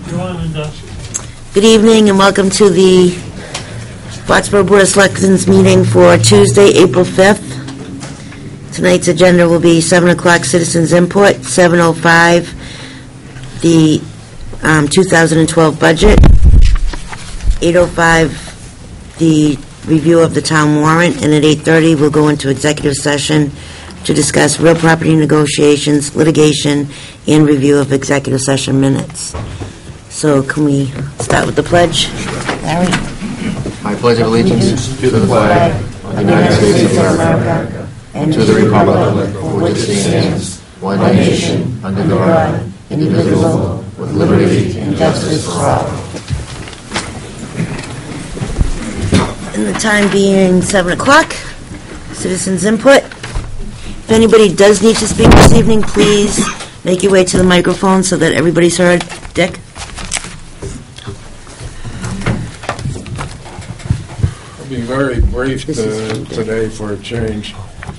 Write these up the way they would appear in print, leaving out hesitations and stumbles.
Good evening and welcome to the Foxborough Board of Selectmen's meeting for Tuesday, April 5th. Tonight's agenda will be 7 o'clock citizens input, 7:05 the 2012 budget, 8:05 the review of the town warrant, and at 8:30 we'll go into executive session to discuss real property negotiations, litigation, and review of executive session minutes. So can we start with the pledge? Larry? I pledge allegiance to the flag of the United States of America and to the republic for which it stands, one nation, under God, indivisible, with liberty and justice for all. And the time being 7 o'clock, citizens input. If anybody does need to speak this evening, please make your way to the microphone so that everybody's heard. Dick? I'll be very brief today for a change.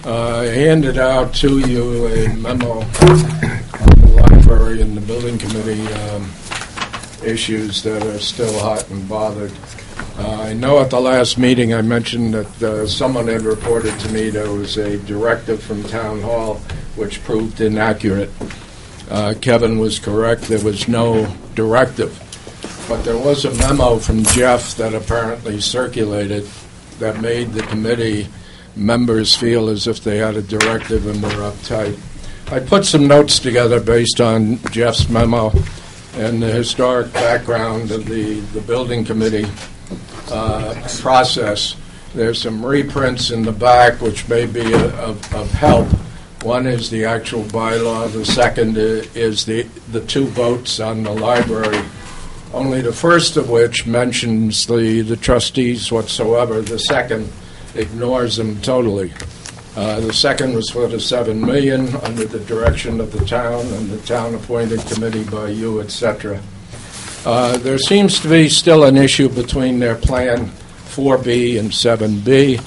I handed out to you a memo on the library and the building committee issues that are still hot and bothered. I know at the last meeting I mentioned that someone had reported to me there was a directive from Town Hall which proved inaccurate. Kevin was correct, there was no directive. But there was a memo from Jeff that apparently circulated that made the committee members feel as if they had a directive and were uptight. I put some notes together based on Jeff's memo and the historic background of the building committee process. There's some reprints in the back which may be of help. One is the actual bylaw. The second is the two votes on the library, only the first of which mentions the trustees whatsoever. The second ignores them totally. The second was for the $7 million under the direction of the town and the town appointed committee by you, etc. There seems to be still an issue between their plan 4B and 7B.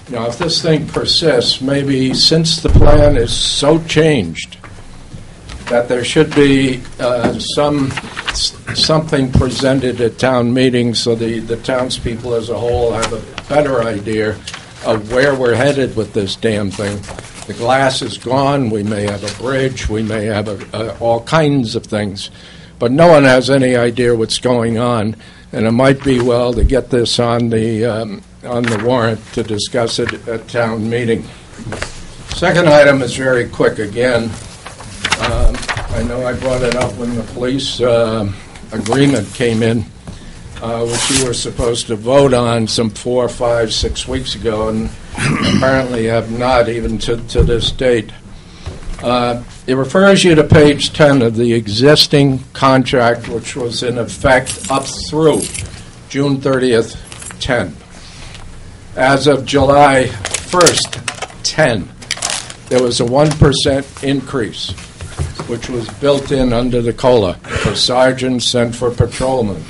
Now, if this thing persists, maybe since the plan is so changed that there should be something presented at town meetings so the townspeople as a whole have a better idea of where we're headed with this damn thing. The glass is gone. We may have a bridge. We may have all kinds of things. But no one has any idea what's going on, and it might be well to get this on the warrant to discuss it at town meeting. Second item is very quick again. I know I brought it up when the police agreement came in, which you were supposed to vote on some 4, 5, 6 weeks ago, and apparently have not even to this date. It refers you to page 10 of the existing contract, which was in effect up through June 30th, 10. As of July 1st, 10, there was a 1% increase, which was built in under the COLA for sergeants and for patrolmen.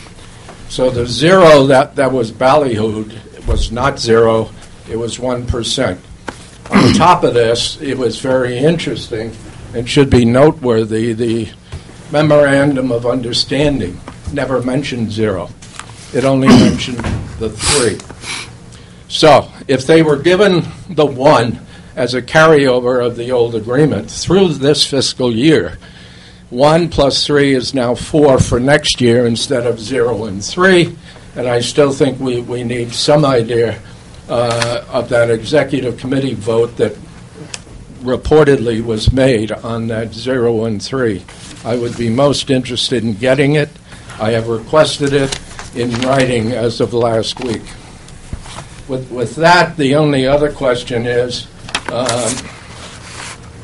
So the zero that was ballyhooed was not zero, it was 1%. On top of this, it was very interesting and should be noteworthy, the memorandum of understanding never mentioned zero. It only mentioned the 3. So if they were given the 1 as a carryover of the old agreement through this fiscal year, 1 plus 3 is now 4 for next year instead of 0 and 3, and I still think we need some idea of that executive committee vote that reportedly was made on that 0 and 3. I would be most interested in getting it. I have requested it in writing as of last week. With that, the only other question is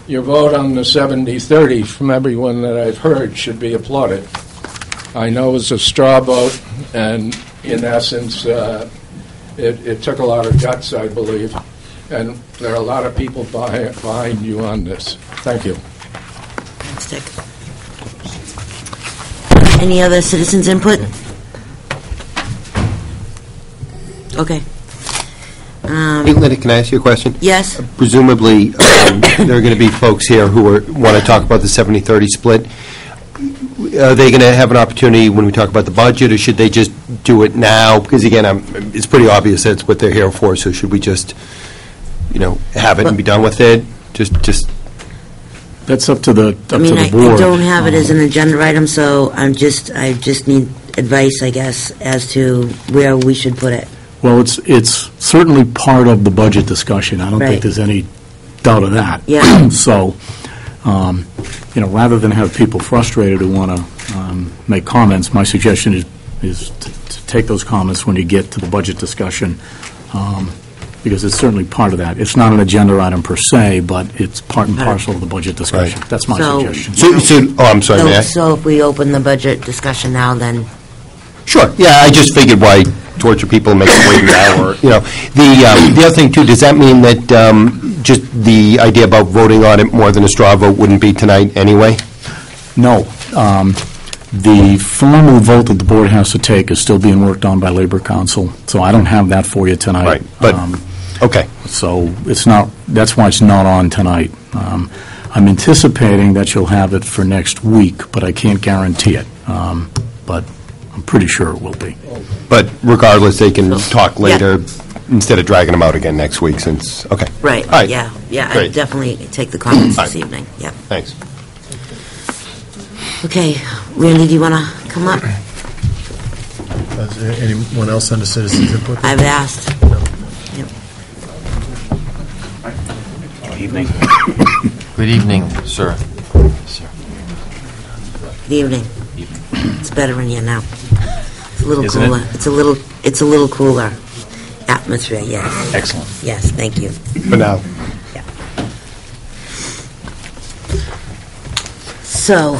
your vote on the 70-30 from everyone that I've heard should be applauded. I know it was a straw vote, and in essence, it took a lot of guts, I believe, and there are a lot of people behind you on this. Thank you. Thanks, Dick. Any other citizens' input? Okay. Hey, Linda, can I ask you a question? Yes. Presumably, there are going to be folks here who want to talk about the 70-30 split. are they going to have an opportunity when we talk about the budget, or should they just do it now? Because again, it's pretty obvious that's what they're here for, so should we just, have it and be done with it? Just. That's up to the board. I don't have it as an agenda item, so I just need advice, I guess, as to where we should put it. Well, it's certainly part of the budget discussion. I don't Right. think there's any doubt of that. Yeah. So, rather than have people frustrated who want to make comments, my suggestion is to take those comments when you get to the budget discussion, because it's certainly part of that. It's not an agenda item per se, but it's part and parcel of the budget discussion. Right. That's my So- suggestion. I'm sorry, may I? So if we open the budget discussion now, then, Sure, yeah, I just figured why torture people and make them wait an hour, The other thing, too, does that mean that just the idea about voting on it more than a straw vote wouldn't be tonight anyway? No. The formal vote that the board has to take is still being worked on by Labor Council, so I don't have that for you tonight. Right, but, okay. So it's not, that's why it's not on tonight. I'm anticipating that you'll have it for next week, but I can't guarantee it. But I'm pretty sure it will be. But regardless, they can talk later instead of dragging them out again next week since, okay. right, All right. yeah, I Great. definitely take the comments this Fine. evening, yeah. Thanks. Okay, Randy, do you want to come up? Is there anyone else under citizens input? I've asked. Yep. Good evening, sir. Good evening. It's better in here now. It's a little Isn't it? cooler. It's a little cooler atmosphere, yes. Excellent. Yes, thank you. For now. So,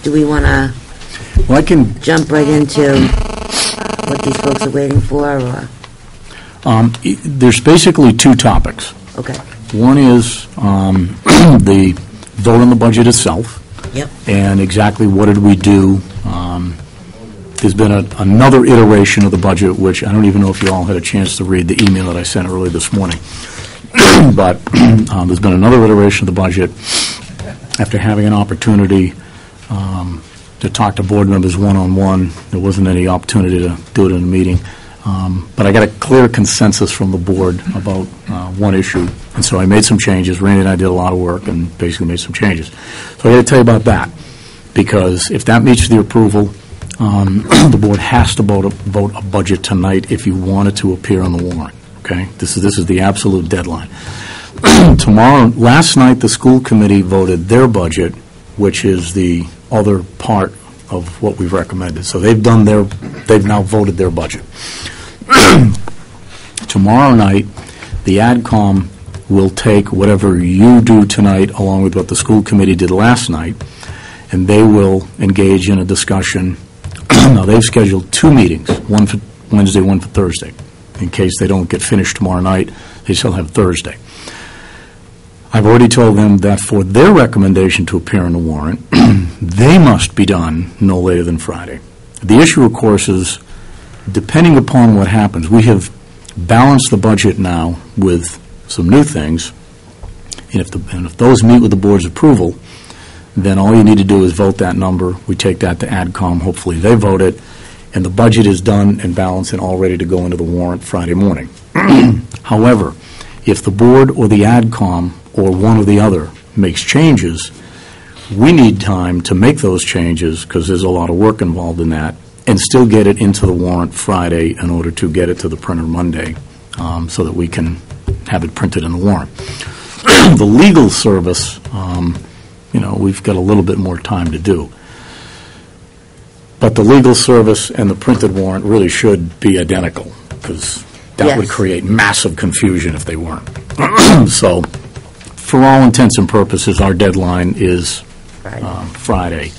do we want to Well, I can, jump right into what these folks are waiting for, or? there's basically two topics. Okay, One is the vote on the budget itself, yep, and exactly what did we do. There's been another iteration of the budget, which I don't even know if you all had a chance to read the email that I sent early this morning. But there's been another iteration of the budget after having an opportunity to talk to board members one-on-one. There wasn't any opportunity to do it in a meeting. But I got a clear consensus from the board about one issue, and so I made some changes. Randy and I did a lot of work and basically made some changes. So I got to tell you about that, because if that meets the approval, the board has to vote a budget tonight if you want it to appear on the warrant, okay? This is the absolute deadline. Tomorrow, last night, the school committee voted their budget, which is the other part of what we've recommended. So they've now voted their budget. Tomorrow night, the AdCom will take whatever you do tonight, along with what the school committee did last night, and they will engage in a discussion. Now, they've scheduled two meetings, one for Wednesday, one for Thursday. In case they don't get finished tomorrow night, they still have Thursday. I've already told them that for their recommendation to appear on the warrant, they must be done no later than Friday. The issue, of course, is depending upon what happens. We have balanced the budget now with some new things, and if those meet with the board's approval, then all you need to do is vote that number. We take that to AdCom. Hopefully they vote it, and the budget is done and balanced and all ready to go into the warrant Friday morning. However, if the board or the AdCom or one or the other makes changes, we need time to make those changes, because there's a lot of work involved in that, and still get it into the warrant Friday in order to get it to the printer Monday, so that we can have it printed in the warrant. The legal service, we've got a little bit more time to do. But the legal service and the printed warrant really should be identical, because that would Yes. create massive confusion if they weren't. So, for all intents and purposes, our deadline is Friday,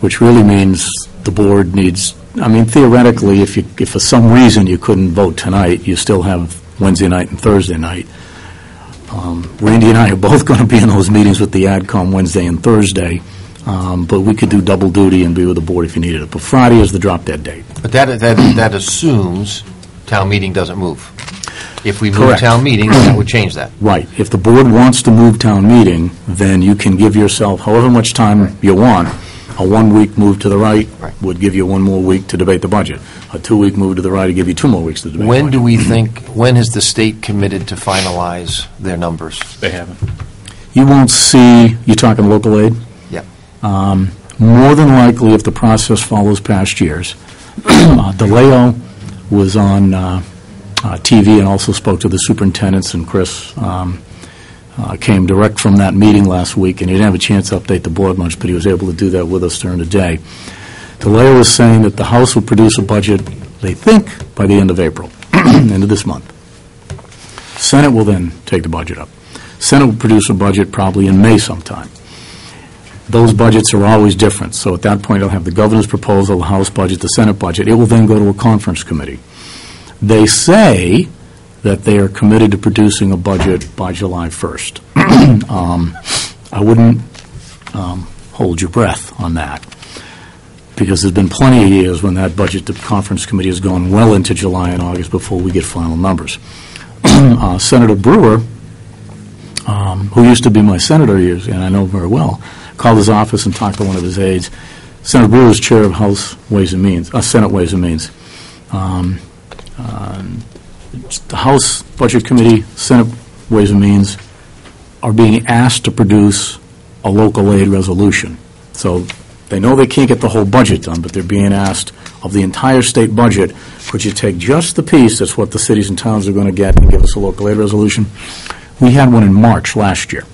which really means the board needs, theoretically, if for some reason you couldn't vote tonight, you still have Wednesday night and Thursday night. Randy and I are both going to be in those meetings with the AdCom Wednesday and Thursday, but we could do double duty and be with the board if you needed it. But Friday is the drop-dead date. But that assumes town meeting doesn't move. If we move Correct. town meeting, that would change that. Right. If the board wants to move town meeting, then you can give yourself however much time you want, A 1-week move to the right Right. would give you 1 more week to debate the budget. A 2-week move to the right would give you 2 more weeks to debate the budget. When do we think, when is the state committed to finalize their numbers? They haven't. You won't see, you're talking local aid? Yeah. More than likely, if the process follows past years, DeLeo was on TV and also spoke to the superintendents, and Chris came direct from that meeting last week, and he didn't have a chance to update the board much, but he was able to do that with us during the day. DeLeo was saying that the House will produce a budget, they think, by the end of April, end of this month. Senate will then take the budget up. Senate will produce a budget probably in May sometime. Those budgets are always different, so at that point, I'll have the governor's proposal, the House budget, the Senate budget. It will then go to a conference committee. They say that they are committed to producing a budget by July 1st. I wouldn't hold your breath on that, because there's been plenty of years when that budget, the conference committee has gone well into July and August before we get final numbers. Senator Brewer, who used to be my senator years, and I know very well, called his office and talked to one of his aides. Senator Brewer is chair of House Ways and Means, Senate Ways and Means. The House Budget Committee, Senate Ways and Means are being asked to produce a local aid resolution. So they know they can't get the whole budget done, but they're being asked, of the entire state budget, could you take just the piece that's what the cities and towns are going to get and give us a local aid resolution? We had one in March last year.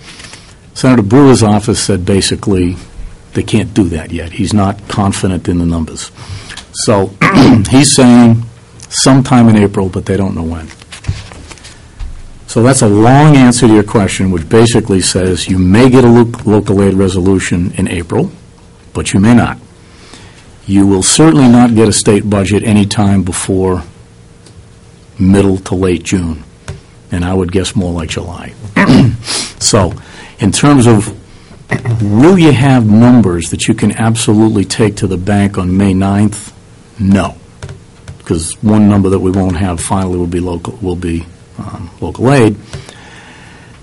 Senator Brewer's office said basically they can't do that yet. He's not confident in the numbers. So he's saying sometime in April, but they don't know when. So that's a long answer to your question, which basically says you may get a local aid resolution in April, but you may not. You will certainly not get a state budget any time before middle to late June, and I would guess more like July. So in terms of will you have numbers that you can absolutely take to the bank on May 9th? No, because one number that we won't have finally will be local aid.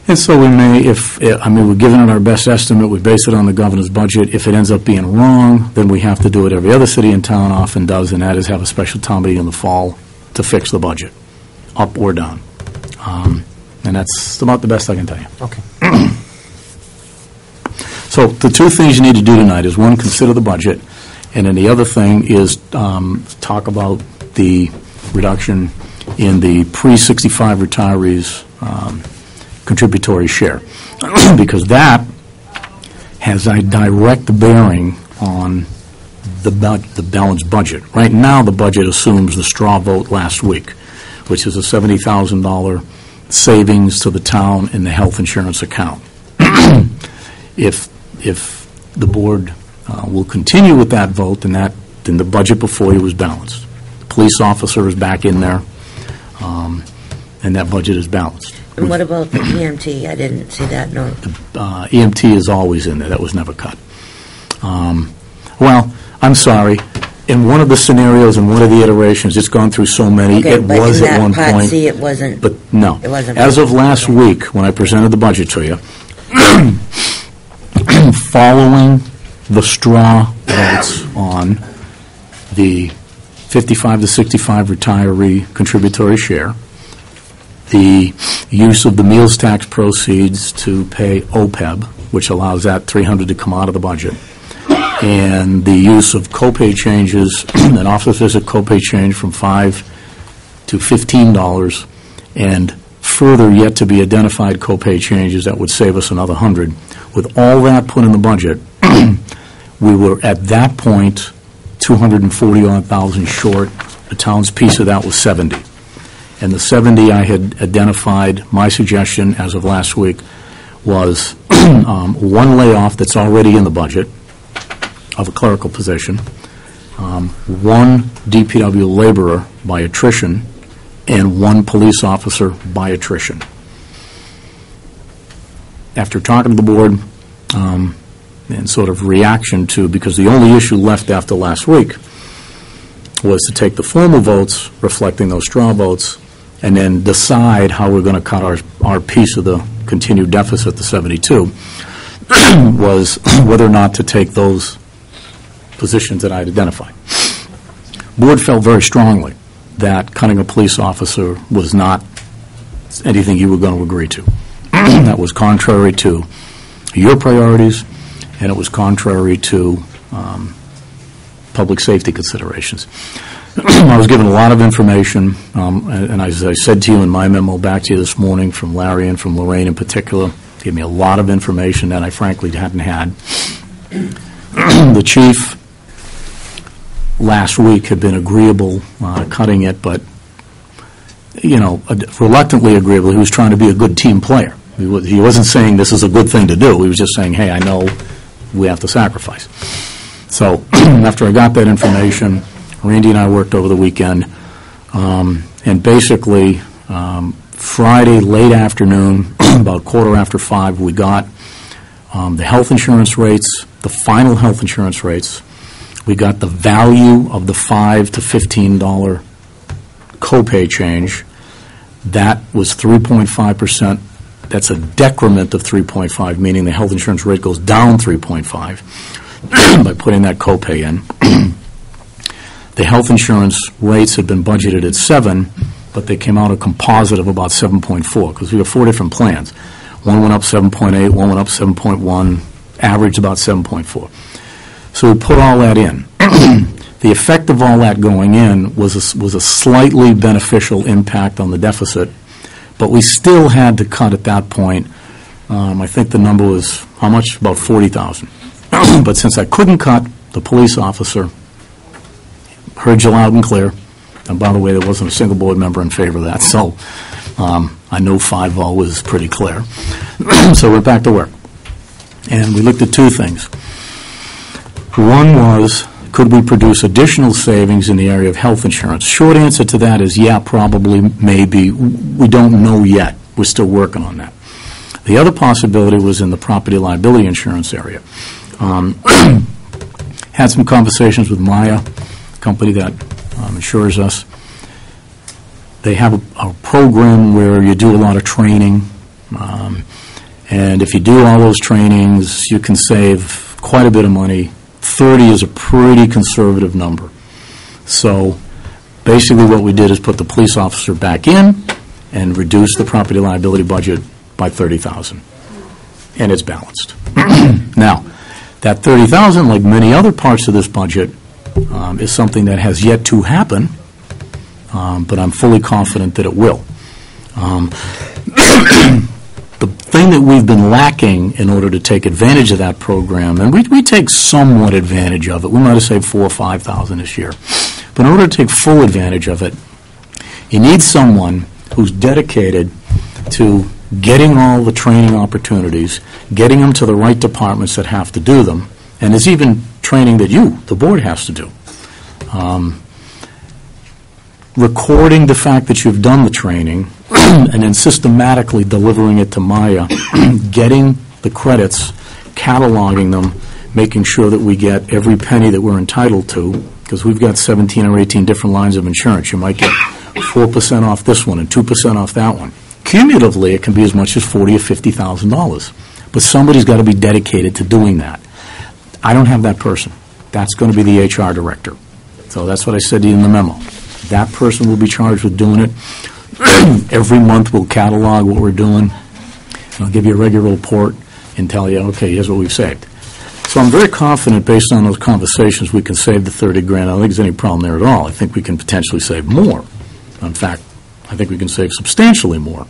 And so we may, we're giving it our best estimate, we base it on the governor's budget. If it ends up being wrong, then we have to do what every other city in town often does, and that is have a special town meeting in the fall to fix the budget, up or down. And that's about the best I can tell you. Okay. So the two things you need to do tonight is, one, consider the budget, and then the other thing is talk about the reduction in the pre-65 retirees' contributory share, because that has a direct bearing on the balanced budget. Right now, the budget assumes the straw vote last week, which is a $70,000 savings to the town in the health insurance account. If the board will continue with that vote, then the budget before you was balanced. The police officer is back in there, and that budget is balanced. And what about the EMT? I didn't see that note. EMT is always in there. That was never cut. Well, I'm sorry. In one of the scenarios, in one of the iterations, it's gone through so many, Okay, it but was in at that one Part point. C, it wasn't. But no. It wasn't. As of last week, when I presented the budget to you, following the straw votes on the 55 to 65 retiree contributory share, the use of the meals tax proceeds to pay OPEB, which allows that $300 to come out of the budget, and the use of copay changes, an office visit copay change from $5 to $15, and further yet to be identified copay changes that would save us another $100. With all that put in the budget, we were at that point $240,000 short. The town's piece of that was $70. And the 70 I had identified, my suggestion as of last week was one layoff that's already in the budget of a clerical position, one DPW laborer by attrition, and one police officer by attrition. After talking to the board and sort of reaction to, because the only issue left after last week was to take the formal votes reflecting those straw votes and then decide how we're going to cut our piece of the continued deficit, the 72, was whether or not to take those positions that I had identified. Board felt very strongly that cutting a police officer was not anything you were going to agree to. That was contrary to your priorities, and it was contrary to public safety considerations. I was given a lot of information, and as I said to you in my memo back to you this morning from Larry and from Lorraine in particular, gave me a lot of information that I frankly hadn't had. The chief last week had been agreeable cutting it, but, reluctantly agreeable. He was trying to be a good team player. He wasn't saying this is a good thing to do. He was just saying, hey, I know we have to sacrifice. So after I got that information, Randy and I worked over the weekend, and basically Friday late afternoon, about 5:15, we got the health insurance rates, the final health insurance rates. We got the value of the $5 to $15 copay change. That was 3.5%. That's a decrement of 3.5, meaning the health insurance rate goes down 3.5 by putting that copay in. The health insurance rates had been budgeted at 7, but they came out a composite of about 7.4, because we have 4 different plans. One went up 7.8, one went up 7.1, averaged about 7.4. So we put all that in. The effect of all that going in was a slightly beneficial impact on the deficit, but we still had to cut at that point. I think the number was, how much? About $40,000. But since I couldn't cut the police officer, heard you loud and clear, and by the way, there wasn't a single board member in favor of that, so I know 5-0 was pretty clear. So we're back to work. And we looked at 2 things. One was, could we produce additional savings in the area of health insurance? Short answer to that is, yeah, probably, maybe. We don't know yet. We're still working on that. The other possibility was in the property liability insurance area. Had some conversations with Maya, a company that insures us. They have a program where you do a lot of training, and if you do all those trainings, you can save quite a bit of money. 30 is a pretty conservative number. So basically what we did is put the police officer back in and reduce the property liability budget by $30,000. And it's balanced. Now, that $30,000, like many other parts of this budget, is something that has yet to happen, but I'm fully confident that it will. The thing that we've been lacking in order to take advantage of that program, and we take somewhat advantage of it. We might have saved $4,000 or $5,000 this year. But in order to take full advantage of it, you need someone who's dedicated to getting all the training opportunities, getting them to the right departments that have to do them, and there's even training that the board, has to do. Recording the fact that you've done the training, and then systematically delivering it to Maya, getting the credits, cataloging them, making sure that we get every penny that we're entitled to, because we've got 17 or 18 different lines of insurance. You might get 4% off this one and 2% off that one. Cumulatively, it can be as much as $40,000 or $50,000. But somebody's got to be dedicated to doing that. I don't have that person. That's going to be the HR director. So that's what I said to you in the memo. That person will be charged with doing it. Every month we'll catalog what we're doing. I'll give you a regular report and tell you, okay, here's what we've saved. So I'm very confident, based on those conversations, we can save the $30,000. I don't think there's any problem there at all. I think we can potentially save more. In fact, I think we can save substantially more.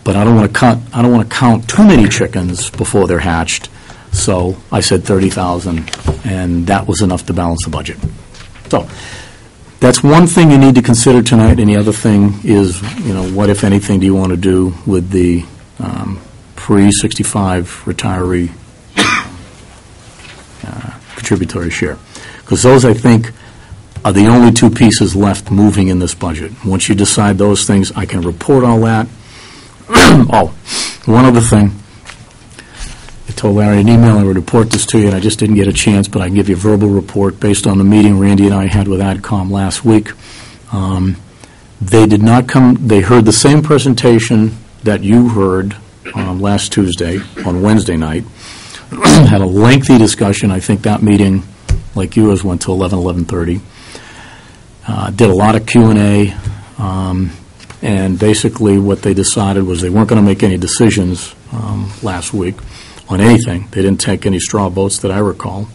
But I don't want to count too many chickens before they're hatched. So I said $30,000, and that was enough to balance the budget. So that's one thing you need to consider tonight, and the other thing is, what, if anything, do you want to do with the pre-65 retiree contributory share? Because those, I think, are the only 2 pieces left moving in this budget. Once you decide those things, I can report all that. Oh, one other thing. I told Larry in an email I would report this to you, and I just didn't get a chance, but I can give you a verbal report based on the meeting Randy and I had with AdCom last week. They did not come. They heard the same presentation that you heard last Tuesday on Wednesday night. Had a lengthy discussion. I think that meeting like yours, went to 11:30. Did a lot of Q&A, and basically what they decided was they weren't going to make any decisions last week on anything. They didn't take any straw votes that I recall.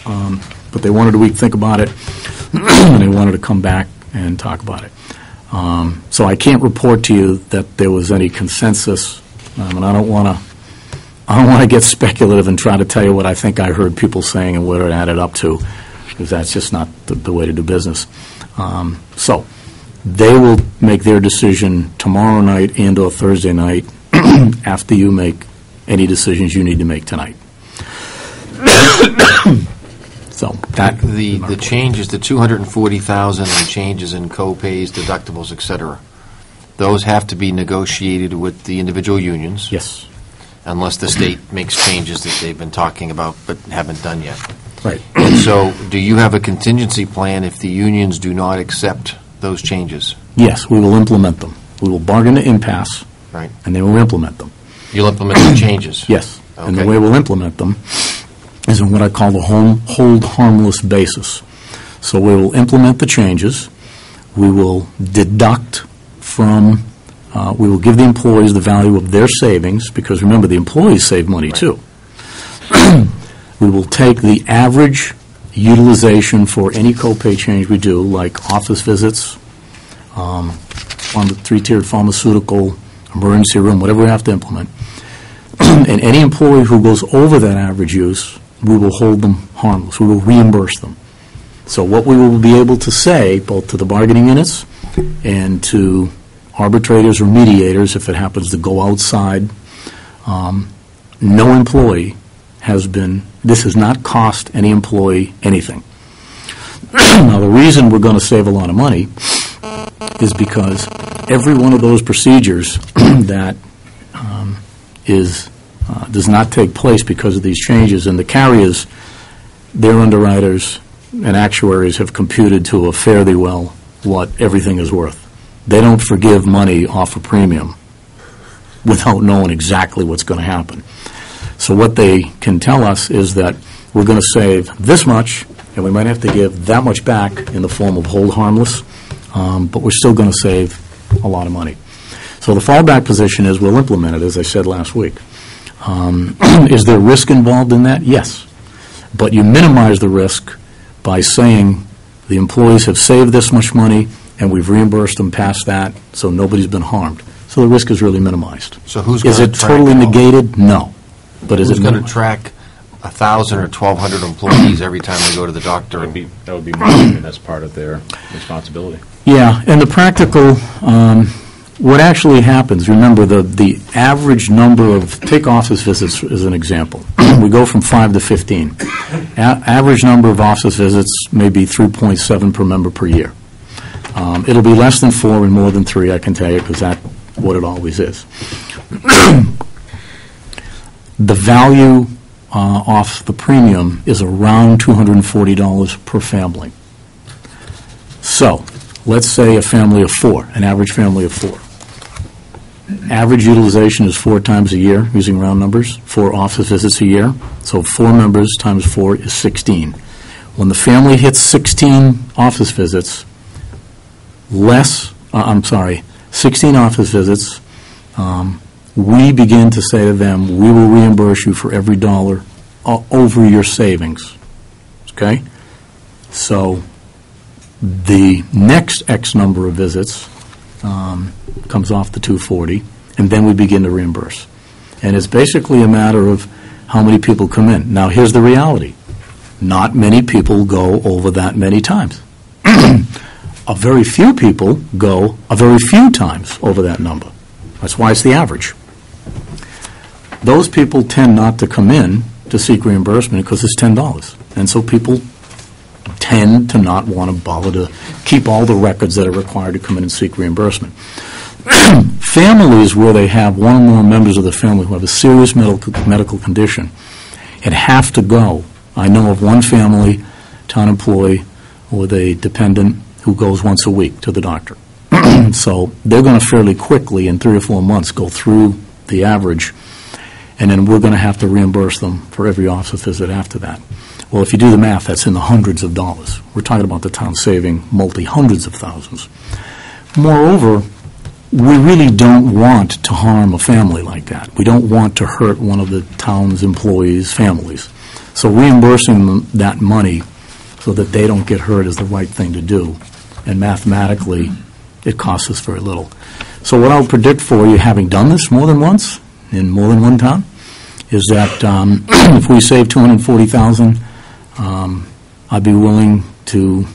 But they wanted a week to think about it, and they wanted to come back and talk about it. So I can't report to you that there was any consensus, and I don't want to get speculative and try to tell you what I think I heard people saying and what it added up to, because that's just not the way to do business. So they will make their decision tomorrow night and or Thursday night after you make any decisions you need to make tonight. So that The changes, the 240,000 and changes in co-pays, deductibles, et cetera, those have to be negotiated with the individual unions? Yes. Unless the state makes changes that they've been talking about but haven't done yet. Right. And so, do you have a contingency plan if the unions do not accept those changes? Yes, we will implement them. We will bargain the impasse, Right. and then we'll implement them. You'll implement the changes? Yes. And the Okay. way we'll implement them is in what I call the hold harmless basis. So we will implement the changes. We will deduct from, we will give the employees the value of their savings, because remember, the employees save money too. We will take the average utilization for any copay change we do, like office visits, on the three-tiered pharmaceutical, emergency room, whatever we have to implement. And any employee who goes over that average use, we will hold them harmless. We will reimburse them. So what we will be able to say, both to the bargaining units and to arbitrators or mediators, if it happens to go outside, no employee this has not cost any employee anything. Now, the reason we're going to save a lot of money is because every one of those procedures that does not take place because of these changes, and the carriers, their underwriters and actuaries have computed to a fairly well what everything is worth. They don't forgive money off a premium without knowing exactly what's going to happen. So what they can tell us is that we're going to save this much, and we might have to give that much back in the form of hold harmless, but we're still going to save a lot of money. So the fallback position is we'll implement it, as I said last week. Is there risk involved in that? Yes. But you minimize the risk by saying the employees have saved this much money, and we've reimbursed them past that, so nobody's been harmed. So the risk is really minimized. So who's going Is to it track totally all- negated? No. But is Who's it going to minimized? track 1,000 or 1,200 employees every time they go to the doctor? That would be monitoring. That's part of their responsibility. Yeah, and the practical, what actually happens, remember, the average number of, take office visits as an example. We go from 5 to 15. Average number of office visits may be 3.7 per member per year. It'll be less than 4 and more than 3, I can tell you, because that's what it always is. The value off the premium is around $240 per family. So, let's say a family of 4, an average family of 4. Average utilization is 4 times a year, using round numbers, 4 office visits a year. So 4 members times 4 is 16. When the family hits 16 office visits, 16 office visits, we begin to say to them, we will reimburse you for every dollar over your savings. Okay? So the next X number of visits comes off the 240, and then we begin to reimburse. And it's basically a matter of how many people come in. Now, here's the reality. Not many people go over that many times. A very few people go a very few times over that number. That's why it's the average. Those people tend not to come in to seek reimbursement because it's $10. And so people tend to not want to bother to keep all the records that are required to come in and seek reimbursement. Families where they have one or more members of the family who have a serious medical condition and have to go. I know of one family, town employee, with a dependent who goes once a week to the doctor. So they're going to fairly quickly, in 3 or 4 months, go through the average, and then we're going to have to reimburse them for every office visit after that. Well, if you do the math, that's in the hundreds of dollars. We're talking about the town saving multi-hundreds of thousands. Moreover, we really don't want to harm a family like that. We don't want to hurt one of the town's employees' families. So reimbursing them that money so that they don't get hurt is the right thing to do. And mathematically, it costs us very little. So what I'll predict for you, having done this more than once, in more than one town, is that if we save $240,000, I'd be willing to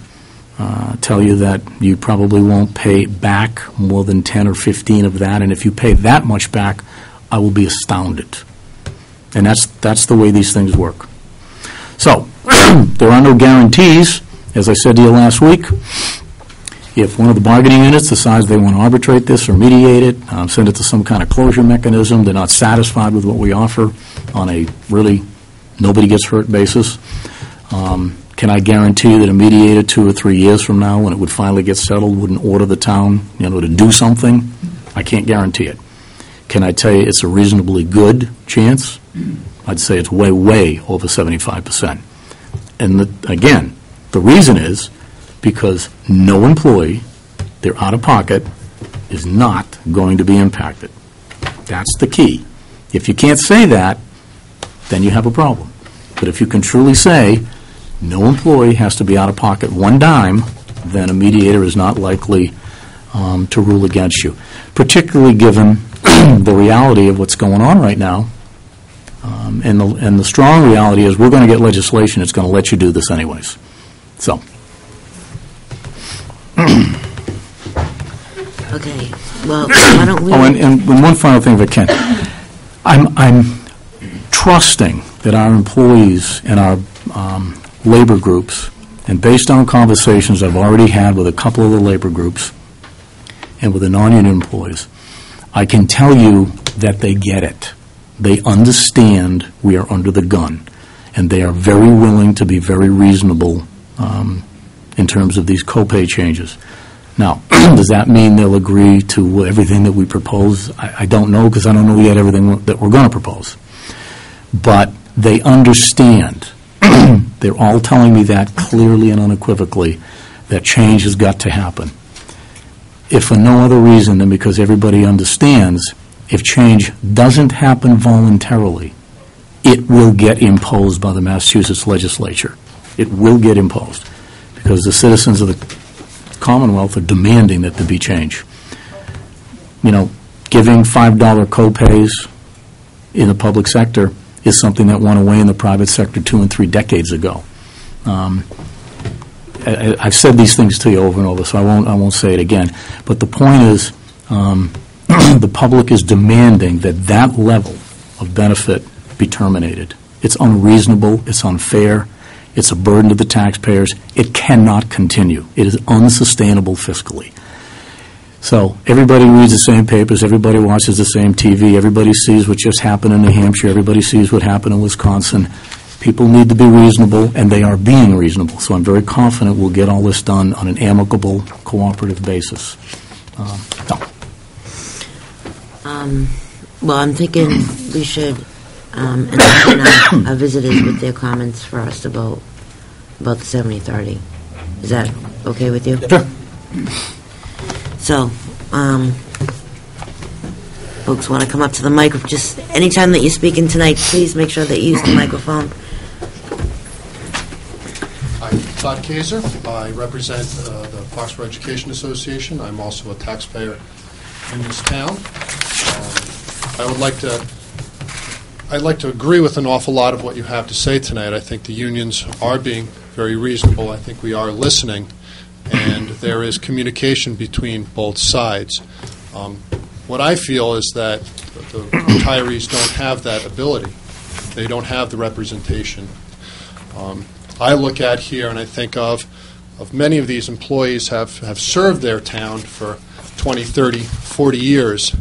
tell you that you probably won't pay back more than 10 or 15 of that, and if you pay that much back, I will be astounded. And that's the way these things work. So, there are no guarantees. As I said to you last week, if one of the bargaining units decides they want to arbitrate this or mediate it, send it to some kind of closure mechanism, they're not satisfied with what we offer on a really nobody-gets-hurt basis, can I guarantee that a mediator 2 or 3 years from now, when it would finally get settled, wouldn't order the town, to do something? I can't guarantee it. Can I tell you it's a reasonably good chance? I'd say it's way, way over 75%. And again, the reason is because no employee, their out-of-pocket, is not going to be impacted. That's the key. If you can't say that, then you have a problem. But if you can truly say, no employee has to be out of pocket one dime, then a mediator is not likely to rule against you, particularly given the reality of what's going on right now. And the strong reality is we're going to get legislation that's going to let you do this anyways. So. Okay, well, why don't we... Oh, and one final thing, if I can. I'm trusting that our employees and our labor groups, and based on conversations I've already had with a couple of the labor groups and with the non-union employees, I can tell you that they get it. They understand we are under the gun, and they are very willing to be very reasonable in terms of these copay changes. Now, does that mean they'll agree to everything that we propose? I don't know, because I don't know yet everything that we're going to propose. But they understand. They're all telling me that clearly and unequivocally, that change has got to happen. If for no other reason than because everybody understands, if change doesn't happen voluntarily, it will get imposed by the Massachusetts legislature. It will get imposed, because the citizens of the Commonwealth are demanding that there be change. Giving $5 copays in the public sector is something that went away in the private sector 2 and 3 decades ago. I've said these things to you over and over, so I won't say it again. But the point is, the public is demanding that level of benefit be terminated. It's unreasonable. It's unfair. It's a burden to the taxpayers. It cannot continue. It is unsustainable fiscally. So everybody reads the same papers. Everybody watches the same TV. Everybody sees what just happened in New Hampshire. Everybody sees what happened in Wisconsin. People need to be reasonable, and they are being reasonable. So I'm very confident we'll get all this done on an amicable, cooperative basis. Well, I'm thinking we should entertain our visitors with their comments first about the 70-30. Is that okay with you? Sure. So, folks want to come up to the microphone. Just anytime that you're speaking tonight, please make sure that you use the microphone. I'm Todd Kaser. I represent the Foxborough Education Association. I'm also a taxpayer in this town. I'd like to agree with an awful lot of what you have to say tonight. I think the unions are being very reasonable. I think we are listening, and there is communication between both sides. What I feel is that the retirees don't have that ability. They don't have the representation. I look at here and I think of many of these employees have served their town for 20, 30, 40 years.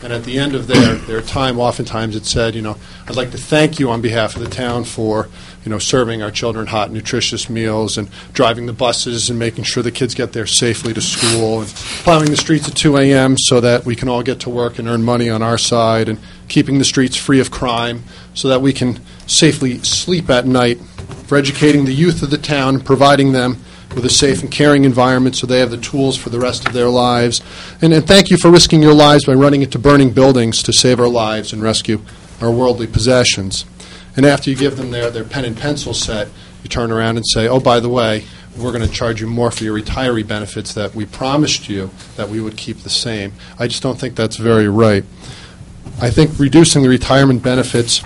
And at the end of their time, oftentimes it said, I'd like to thank you on behalf of the town for, serving our children hot, nutritious meals and driving the buses and making sure the kids get there safely to school and plowing the streets at 2 a.m. so that we can all get to work and earn money on our side and keeping the streets free of crime so that we can safely sleep at night for educating the youth of the town and providing them with a safe and caring environment so they have the tools for the rest of their lives. And thank you for risking your lives by running into burning buildings to save our lives and rescue our worldly possessions. And after you give them their pen and pencil set, you turn around and say, oh, by the way, we're going to charge you more for your retiree benefits that we promised you that we would keep the same. I just don't think that's very right. I think reducing the retirement benefits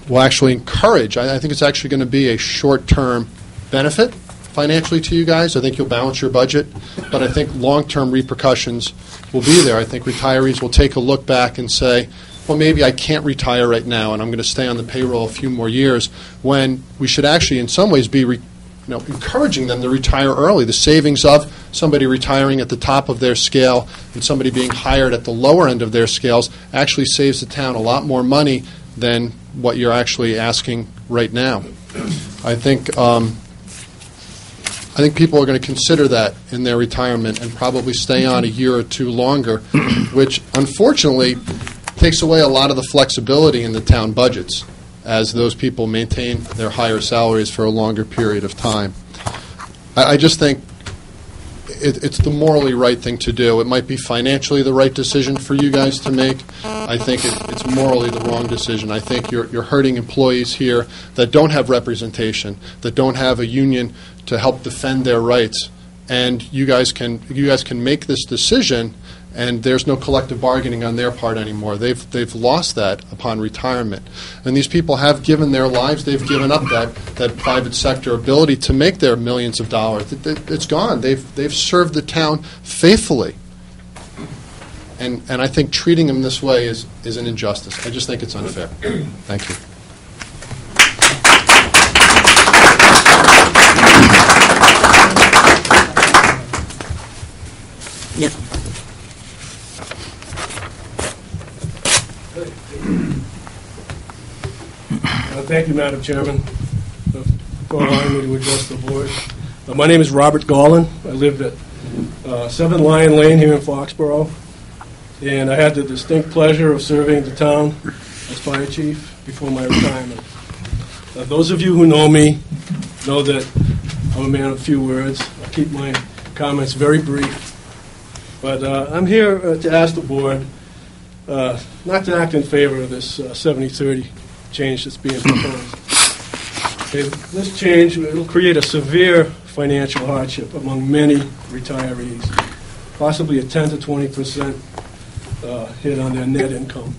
will actually encourage, I think it's actually going to be a short-term benefit financially to you guys. I think you'll balance your budget, but I think long-term repercussions will be there. I think retirees will take a look back and say, well, maybe I can't retire right now and I'm going to stay on the payroll a few more years, when we should actually in some ways be encouraging them to retire early. The savings of somebody retiring at the top of their scale and somebody being hired at the lower end of their scales actually saves the town a lot more money than what you're actually asking right now. I think people are going to consider that in their retirement and probably stay on a year or two longer, which unfortunately takes away a lot of the flexibility in the town budgets as those people maintain their higher salaries for a longer period of time. I just think it's the morally right thing to do. It might be financially the right decision for you guys to make. I think it's morally the wrong decision. I think you're hurting employees here that don't have representation, that don't have a union to help defend their rights. And you guys can make this decision, and there's no collective bargaining on their part anymore. They've lost that upon retirement. And these people have given their lives. They've given up that private sector ability to make their millions of dollars. It's gone. They've served the town faithfully. And I think treating them this way is an injustice. I just think it's unfair. Thank you. Yep. Thank you, Madam Chairman, for allowing me to address the board. My name is Robert Gollin. I lived at 7 Lion Lane here in Foxborough, and I had the distinct pleasure of serving the town as fire chief before my retirement. Those of you who know me know that I'm a man of few words. I keep my comments very brief. But I'm here to ask the board not to act in favor of this 70-30 change that's being proposed. Okay, this change will create a severe financial hardship among many retirees, possibly a 10 to 20% hit on their net income.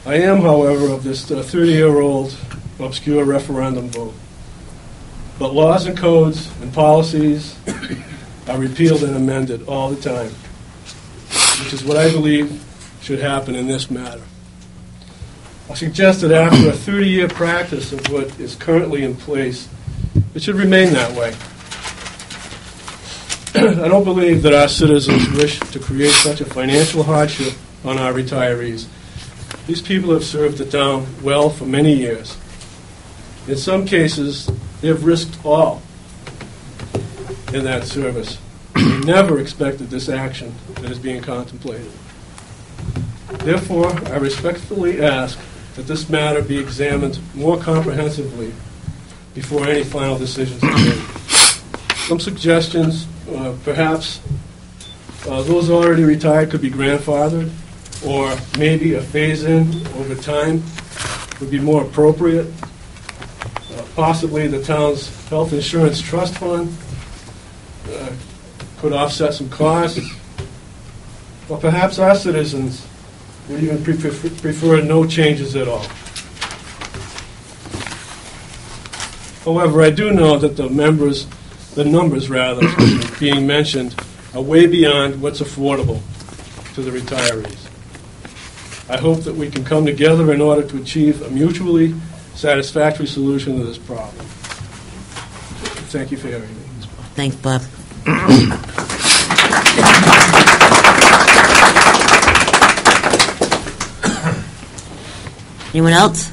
I am, however, of this 30-year-old obscure referendum vote. But laws and codes and policies are repealed and amended all the time, which is what I believe should happen in this matter. I suggest that after a 30-year practice of what is currently in place, it should remain that way. I don't believe that our citizens wish to create such a financial hardship on our retirees. These people have served the town well for many years. In some cases, they have risked all in that service. They never expected this action that is being contemplated. Therefore, I respectfully ask that this matter be examined more comprehensively before any final decisions are made. Some suggestions, perhaps those already retired could be grandfathered, or maybe a phase-in over time would be more appropriate. Possibly the town's health insurance trust fund could offset some costs. Or perhaps our citizens would even prefer no changes at all. However, I do know that the numbers being mentioned are way beyond what's affordable to the retirees. I hope that we can come together in order to achieve a mutually satisfactory solution to this problem. Thank you for hearing me. Thanks, Bob. Anyone else?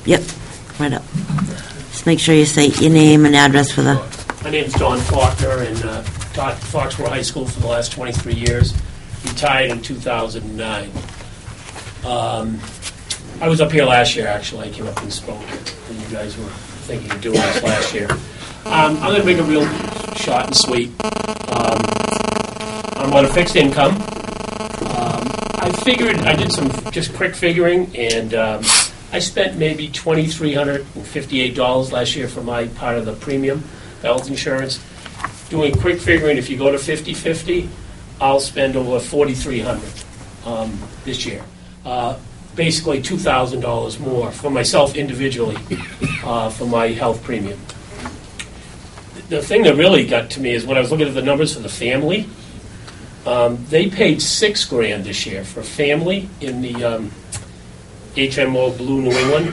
Yep, right up. Just make sure you say your name and address for the... My name is Don Faulkner, and taught at Foxborough High School for the last 23 years. Retired in 2009. I was up here last year, actually. I came up and spoke, and you guys were thinking of doing this last year. I'm going to make a real short and sweet. I'm on a fixed income. I did some just quick figuring, and I spent maybe $2,358 last year for my part of the premium health insurance. Doing quick figuring, if you go to 50-50, I'll spend over $4,300 this year. Basically $2,000 more for myself individually for my health premium. The thing that really got to me is when I was looking at the numbers for the family. They paid $6,000 this year for a family in the HMO Blue New England.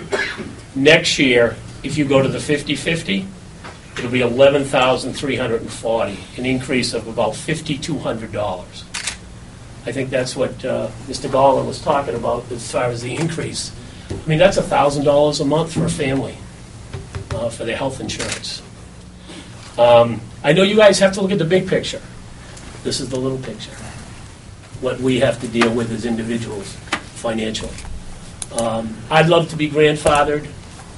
Next year, if you go to the 50-50, it'll be $11,340, an increase of about $5,200. I think that's what Mr. Gollin was talking about as far as the increase. I mean, that's $1,000 a month for a family for their health insurance. I know you guys have to look at the big picture. This is the little picture, what we have to deal with as individuals financially. I'd love to be grandfathered,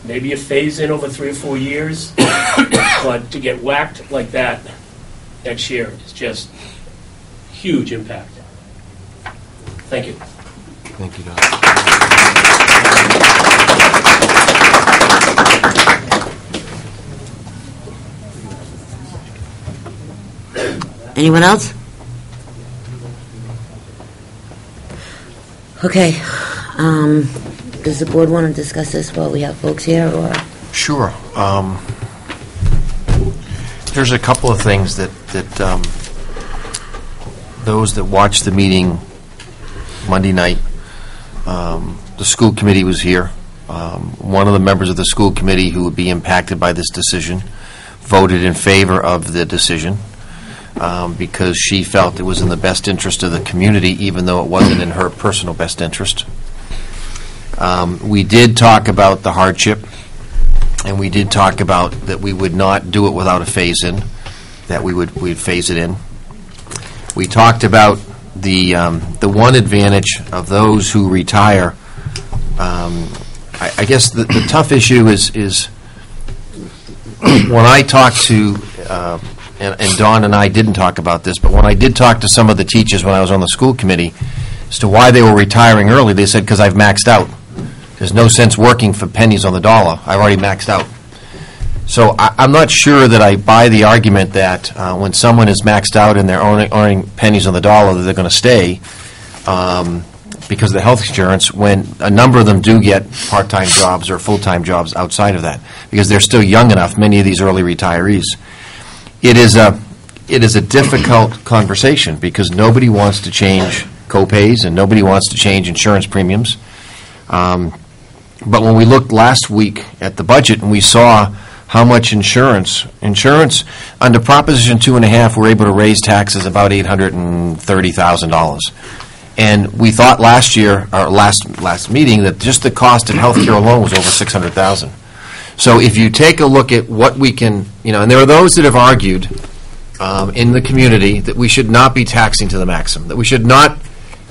maybe a phase-in over 3 or 4 years, but to get whacked like that next year is just huge impact. Thank you. Thank you, Don. Anyone else? Okay. Does the board want to discuss this while we have folks here, or? Sure. There's a couple of things that those that watched the meeting Monday night, the school committee was here. One of the members of the school committee who would be impacted by this decision voted in favor of the decision. Because she felt it was in the best interest of the community, even though it wasn't in her personal best interest. We did talk about the hardship, and we did talk about that we would not do it without a phase-in, that we'd phase it in. We talked about the one advantage of those who retire. I guess the tough issue is when I talked to and Dawn and I didn't talk about this, but when I did talk to some of the teachers when I was on the school committee as to why they were retiring early, they said, because I've maxed out. There's no sense working for pennies on the dollar. I've already maxed out. So I'm not sure that I buy the argument that when someone is maxed out and they're earning pennies on the dollar that they're going to stay because of the health insurance, when a number of them do get part-time jobs or full-time jobs outside of that, because they're still young enough, many of these early retirees. It is a difficult conversation because nobody wants to change co-pays and nobody wants to change insurance premiums. But when we looked last week at the budget and we saw how much insurance under Proposition 2.5, we're able to raise taxes about $830,000. And we thought last year, or last meeting, that just the cost of health care alone was over $600,000. So if you take a look at what we can, and there are those that have argued in the community that we should not be taxing to the maximum, that we should not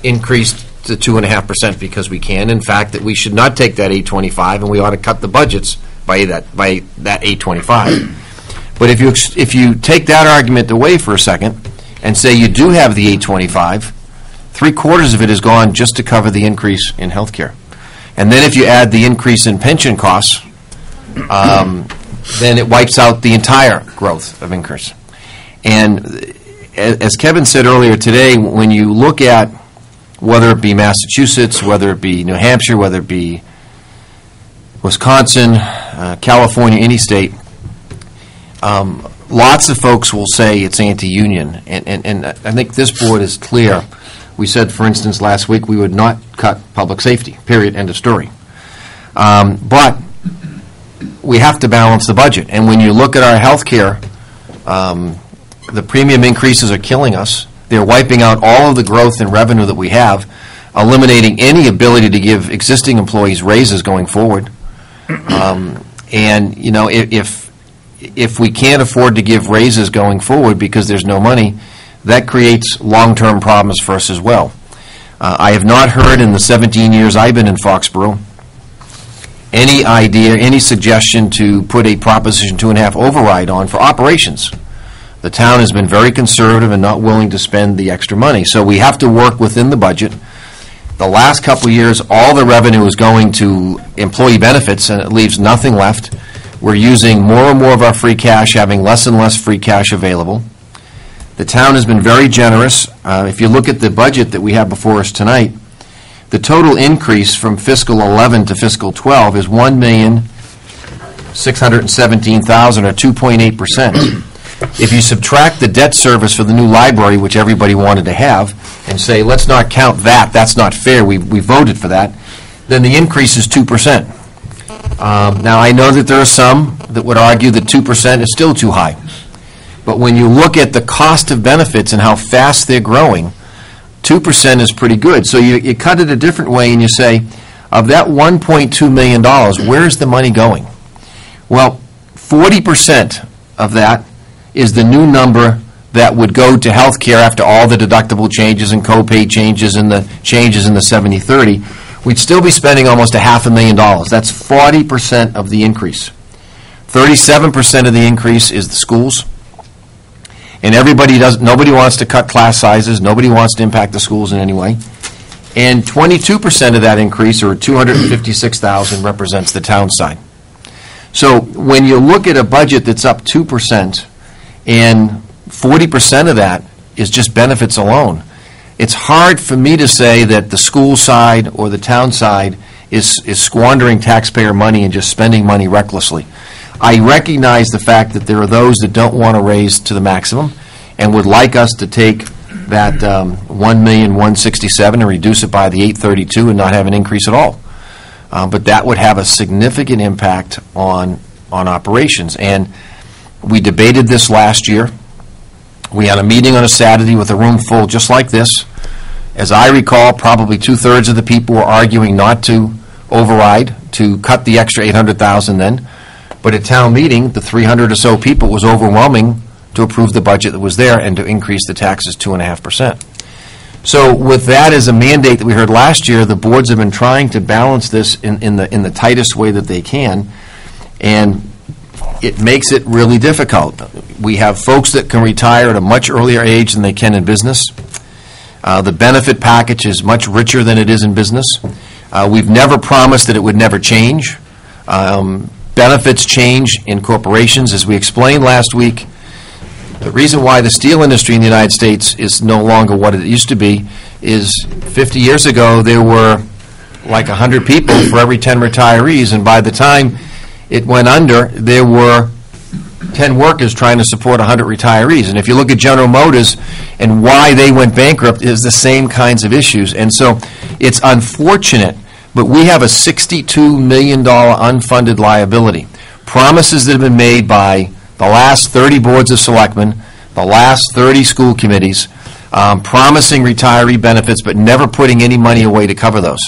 increase to 2.5% because we can. In fact, that we should not take that 825 and we ought to cut the budgets by that 825. But if you take that argument away for a second and say you do have the 825, 3/4 of it is gone just to cover the increase in health care. And then if you add the increase in pension costs, then it wipes out the entire growth of increase. And as Kevin said earlier today, when you look at whether it be Massachusetts, whether it be New Hampshire, whether it be Wisconsin, California, any state, lots of folks will say it's anti-union. And I think this board is clear. We said, for instance, last week we would not cut public safety, period, end of story. But we have to balance the budget. And when you look at our health care, the premium increases are killing us. They're wiping out all of the growth and revenue that we have, eliminating any ability to give existing employees raises going forward. And, if we can't afford to give raises going forward because there's no money, that creates long-term problems for us as well. I have not heard in the 17 years I've been in Foxborough any idea, any suggestion to put a Proposition 2.5 override on for operations. The town has been very conservative and not willing to spend the extra money. So we have to work within the budget. The last couple of years, all the revenue is going to employee benefits, and it leaves nothing left. We're using more and more of our free cash, having less and less free cash available. The town has been very generous. If you look at the budget that we have before us tonight, the total increase from fiscal 11 to fiscal 12 is $1,617,000, or 2.8%. If you subtract the debt service for the new library, which everybody wanted to have, and say, let's not count that, that's not fair, we voted for that, then the increase is 2%. Now, I know that there are some that would argue that 2% is still too high. But when you look at the cost of benefits and how fast they're growing, 2% is pretty good. So you cut it a different way and you say, of that $1.2 million, where's the money going? Well, 40% of that is the new number that would go to health care after all the deductible changes and copay changes and the changes in the 70-30. We'd still be spending almost $500,000. That's 40% of the increase. 37% of the increase is the schools. And nobody wants to cut class sizes. Nobody wants to impact the schools in any way. And 22% of that increase, or $256,000, represents the town side. So when you look at a budget that's up 2%, and 40% of that is just benefits alone, it's hard for me to say that the school side or the town side is squandering taxpayer money and just spending money recklessly. I recognize the fact that there are those that don't want to raise to the maximum and would like us to take that $1,167,000 and reduce it by the $832 and not have an increase at all. But that would have a significant impact on operations. And we debated this last year. We had a meeting on a Saturday with a room full just like this. As I recall, probably 2/3 of the people were arguing not to override, to cut the extra $800,000 then. But at town meeting, the 300 or so people was overwhelming to approve the budget that was there and to increase the taxes 2.5%. So with that as a mandate that we heard last year, the boards have been trying to balance this in the tightest way that they can, and it makes it really difficult. We have folks that can retire at a much earlier age than they can in business. The benefit package is much richer than it is in business. We've never promised that it would never change. Benefits change in corporations. As we explained last week, the reason why the steel industry in the United States is no longer what it used to be is 50 years ago there were like 100 people for every 10 retirees, and by the time it went under, there were 10 workers trying to support 100 retirees. And if you look at General Motors and why they went bankrupt, is the same kinds of issues. And so it's unfortunate, but we have a $62 million unfunded liability. Promises that have been made by the last 30 boards of selectmen, the last 30 school committees, promising retiree benefits, but never putting any money away to cover those.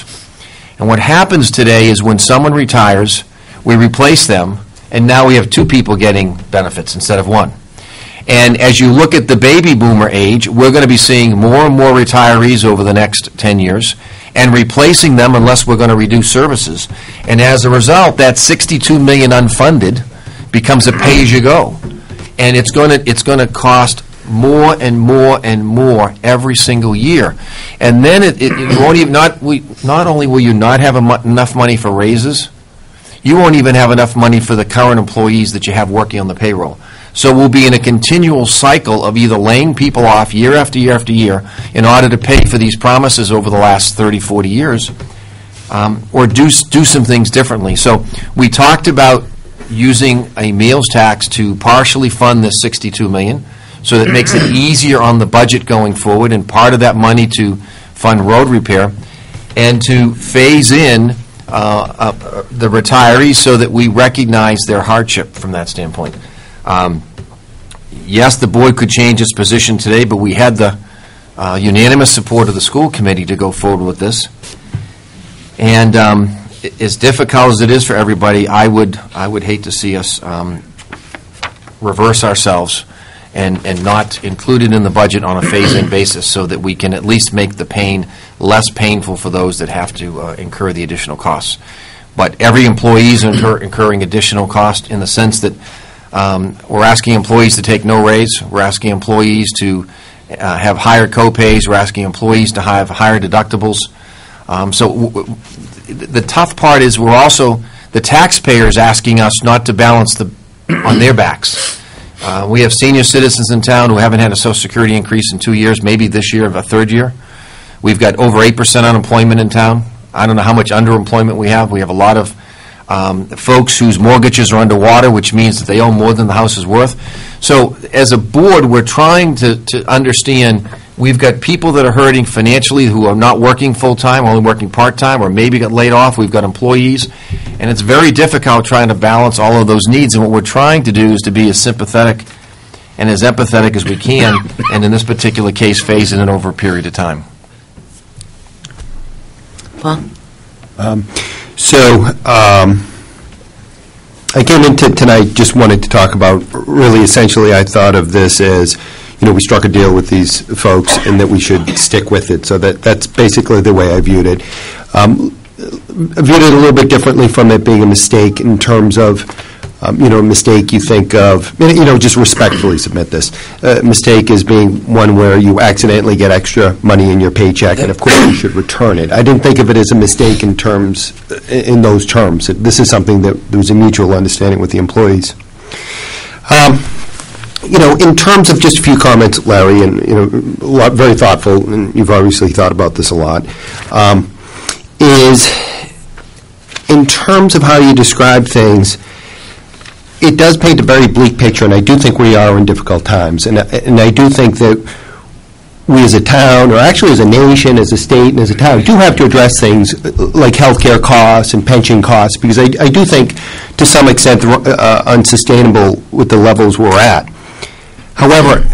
And what happens today is when someone retires, we replace them, and now we have 2 people getting benefits instead of 1. And as you look at the baby boomer age, we're going to be seeing more and more retirees over the next 10 years and replacing them unless we're going to reduce services. And as a result, that $62 million unfunded becomes a pay-as-you-go. And it's going to cost more and more and more every single year. And then it won't even, not only will you not have enough money for raises, you won't even have enough money for the current employees that you have working on the payroll. So we'll be in a continual cycle of either laying people off year after year after year in order to pay for these promises over the last 30, 40 years, or do some things differently. So we talked about using a meals tax to partially fund this $62 million, so that it makes it easier on the budget going forward, and part of that money to fund road repair, and to phase in the retirees so that we recognize their hardship from that standpoint. Yes, the board could change its position today, but we had the unanimous support of the school committee to go forward with this. And as difficult as it is for everybody, I would hate to see us reverse ourselves and not include it in the budget on a phase-in basis, so that we can at least make the pain less painful for those that have to incur the additional costs. but every employee is incurring additional cost in the sense that we're asking employees to take no raise. We're asking employees to have higher co-pays. We're asking employees to have higher deductibles. The tough part is we're also, the taxpayers asking us not to balance on their backs. We have senior citizens in town who haven't had a Social Security increase in 2 years, maybe this year of a third year. We've got over 8% unemployment in town. I don't know how much underemployment we have. We have a lot of folks whose mortgages are underwater, which means that they owe more than the house is worth. So as a board, we're trying to understand we've got people that are hurting financially who are not working full-time, only working part-time, or maybe got laid off. We've got employees. And it's very difficult trying to balance all of those needs. And what we're trying to do is to be as sympathetic and as empathetic as we can, and in this particular case, phase it in over a period of time. Paul? I came into tonight, just wanted to talk about, really essentially I thought of this as, we struck a deal with these folks and that we should stick with it. So that's basically the way I viewed it. I viewed it a little bit differently from it being a mistake in terms of, a mistake you think of, just respectfully submit this. A mistake is being one where you accidentally get extra money in your paycheck, and of course you should return it. I didn't think of it as a mistake in those terms. This is something that there was a mutual understanding with the employees. In terms of just a few comments, Larry, and very thoughtful, and you've obviously thought about this a lot, is in terms of how you describe things, it does paint a very bleak picture, and I do think we are in difficult times. And I do think that we as a town, or actually as a nation, as a state, and as a town, do have to address things like healthcare costs and pension costs, because I do think, to some extent, unsustainable with the levels we're at. However,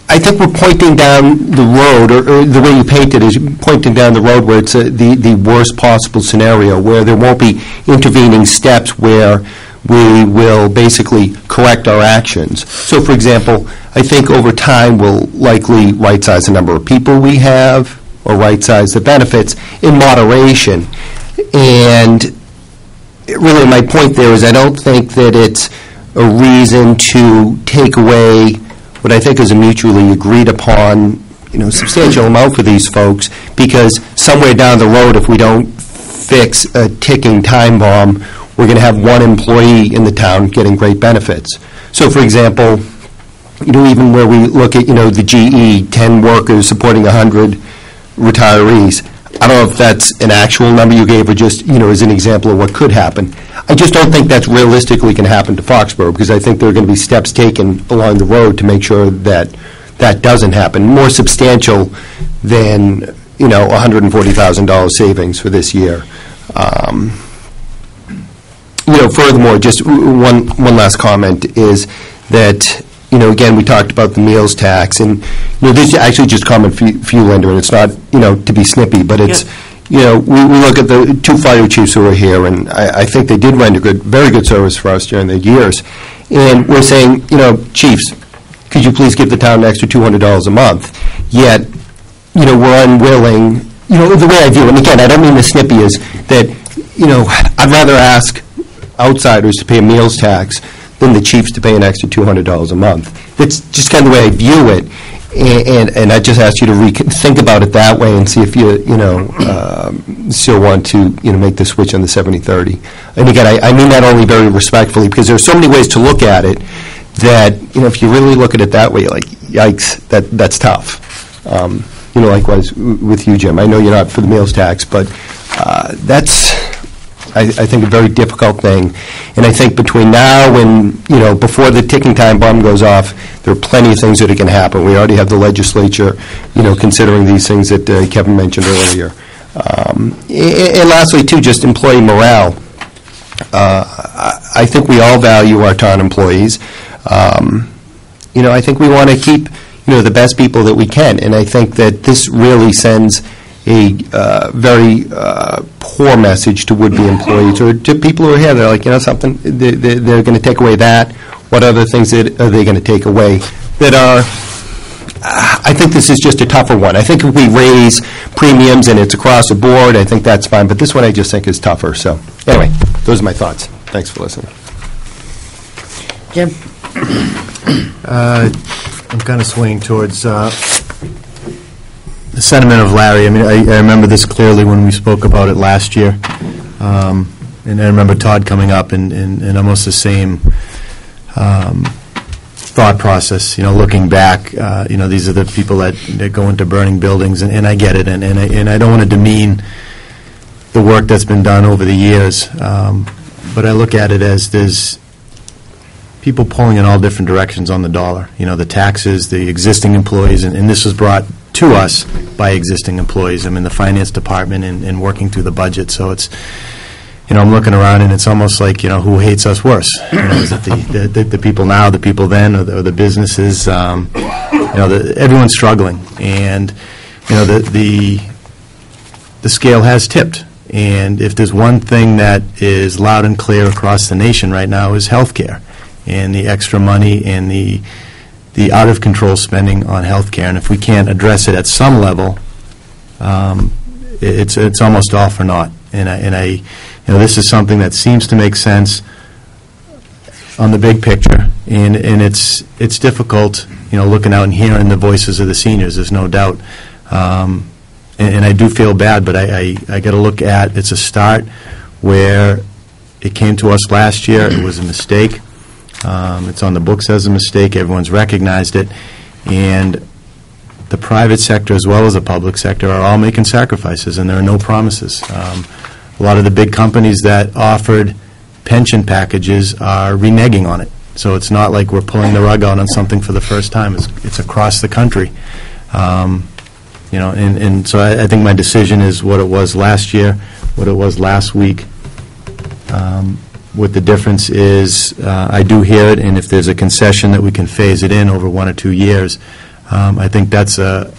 I think we're pointing down the road, or the way you paint it is pointing down the road where it's the worst possible scenario, where there won't be intervening steps where we will basically correct our actions. So, for example, I think over time we'll likely right-size the number of people we have, or right-size the benefits in moderation. And really my point there is I don't think that it's a reason to take away what I think is a mutually agreed upon, substantial amount for these folks, because somewhere down the road, if we don't fix a ticking time bomb, we're going to have one employee in the town getting great benefits. So, for example, even where we look at, the GE, 10 workers supporting 100 retirees, I don't know if that's an actual number you gave or just, as an example of what could happen. I just don't think that's realistically going to happen to Foxborough, because I think there are going to be steps taken along the road to make sure that that doesn't happen, more substantial than, $140,000 savings for this year. Furthermore, just one last comment is that, again, we talked about the meals tax, and, this is actually just common for you, Linda, and it's not, to be snippy, but it's, we look at the two fire chiefs who are here, and I think they did render very good service for us during their years. And we're saying, chiefs, could you please give the town an extra $200 a month? Yet, we're unwilling, the way I view it, and again, I don't mean the snippy is that, I'd rather ask outsiders to pay a meals tax than the chiefs to pay an extra $200 a month. That's just kind of the way I view it. And I just asked you to think about it that way and see if you, still want to, make the switch on the 70-30. And again, I mean that only very respectfully, because there are so many ways to look at it that, if you really look at it that way, you're like, yikes, that's tough. Likewise with you, Jim. I know you're not for the meals tax, but that's, I think, a very difficult thing. And I think between now and, before the ticking time bomb goes off, there are plenty of things that can happen. We already have the legislature, considering these things that Kevin mentioned earlier. And lastly, too, just employee morale. I think we all value our town employees. I think we want to keep, the best people that we can. And I think that this really sends a very poor message to would-be employees or to people who are here. They're like, something, they're going to take away that. What other things are they going to take away that are, I think this is just a tougher one. I think if we raise premiums and it's across the board, I think that's fine, but this one I just think is tougher. So, anyway, those are my thoughts. Thanks for listening. Jim? I'm kind of swaying towards the sentiment of Larry. I mean, I remember this clearly when we spoke about it last year. And I remember Todd coming up and almost the same thought process, looking back, these are the people that go into burning buildings, and I get it, and I don't want to demean the work that's been done over the years, but I look at it as there's people pulling in all different directions on the dollar. The taxes, the existing employees, and this was brought to us by existing employees. I'm in the finance department and working through the budget, so it's, I'm looking around and it's almost like, who hates us worse? Is it the people now, the people then, or the businesses? Everyone's struggling, and the scale has tipped. And if there's one thing that is loud and clear across the nation right now is healthcare, and the extra money and the out of control spending on healthcare. And if we can't address it at some level, it's almost all for naught. And I this is something that seems to make sense on the big picture, and it's difficult, looking out and hearing the voices of the seniors. There's no doubt, and I do feel bad, but I got to look at it's a start where it came to us last year. It was a mistake. It's on the books as a mistake. Everyone's recognized it, and the private sector as well as the public sector are all making sacrifices, and there are no promises. A lot of the big companies that offered pension packages are reneging on it. So it's not like we're pulling the rug out on something for the first time. It's across the country. And so I think my decision is what it was last year, what it was last week. What the difference is, I do hear it, and if there's a concession that we can phase it in over 1 or 2 years, I think that's a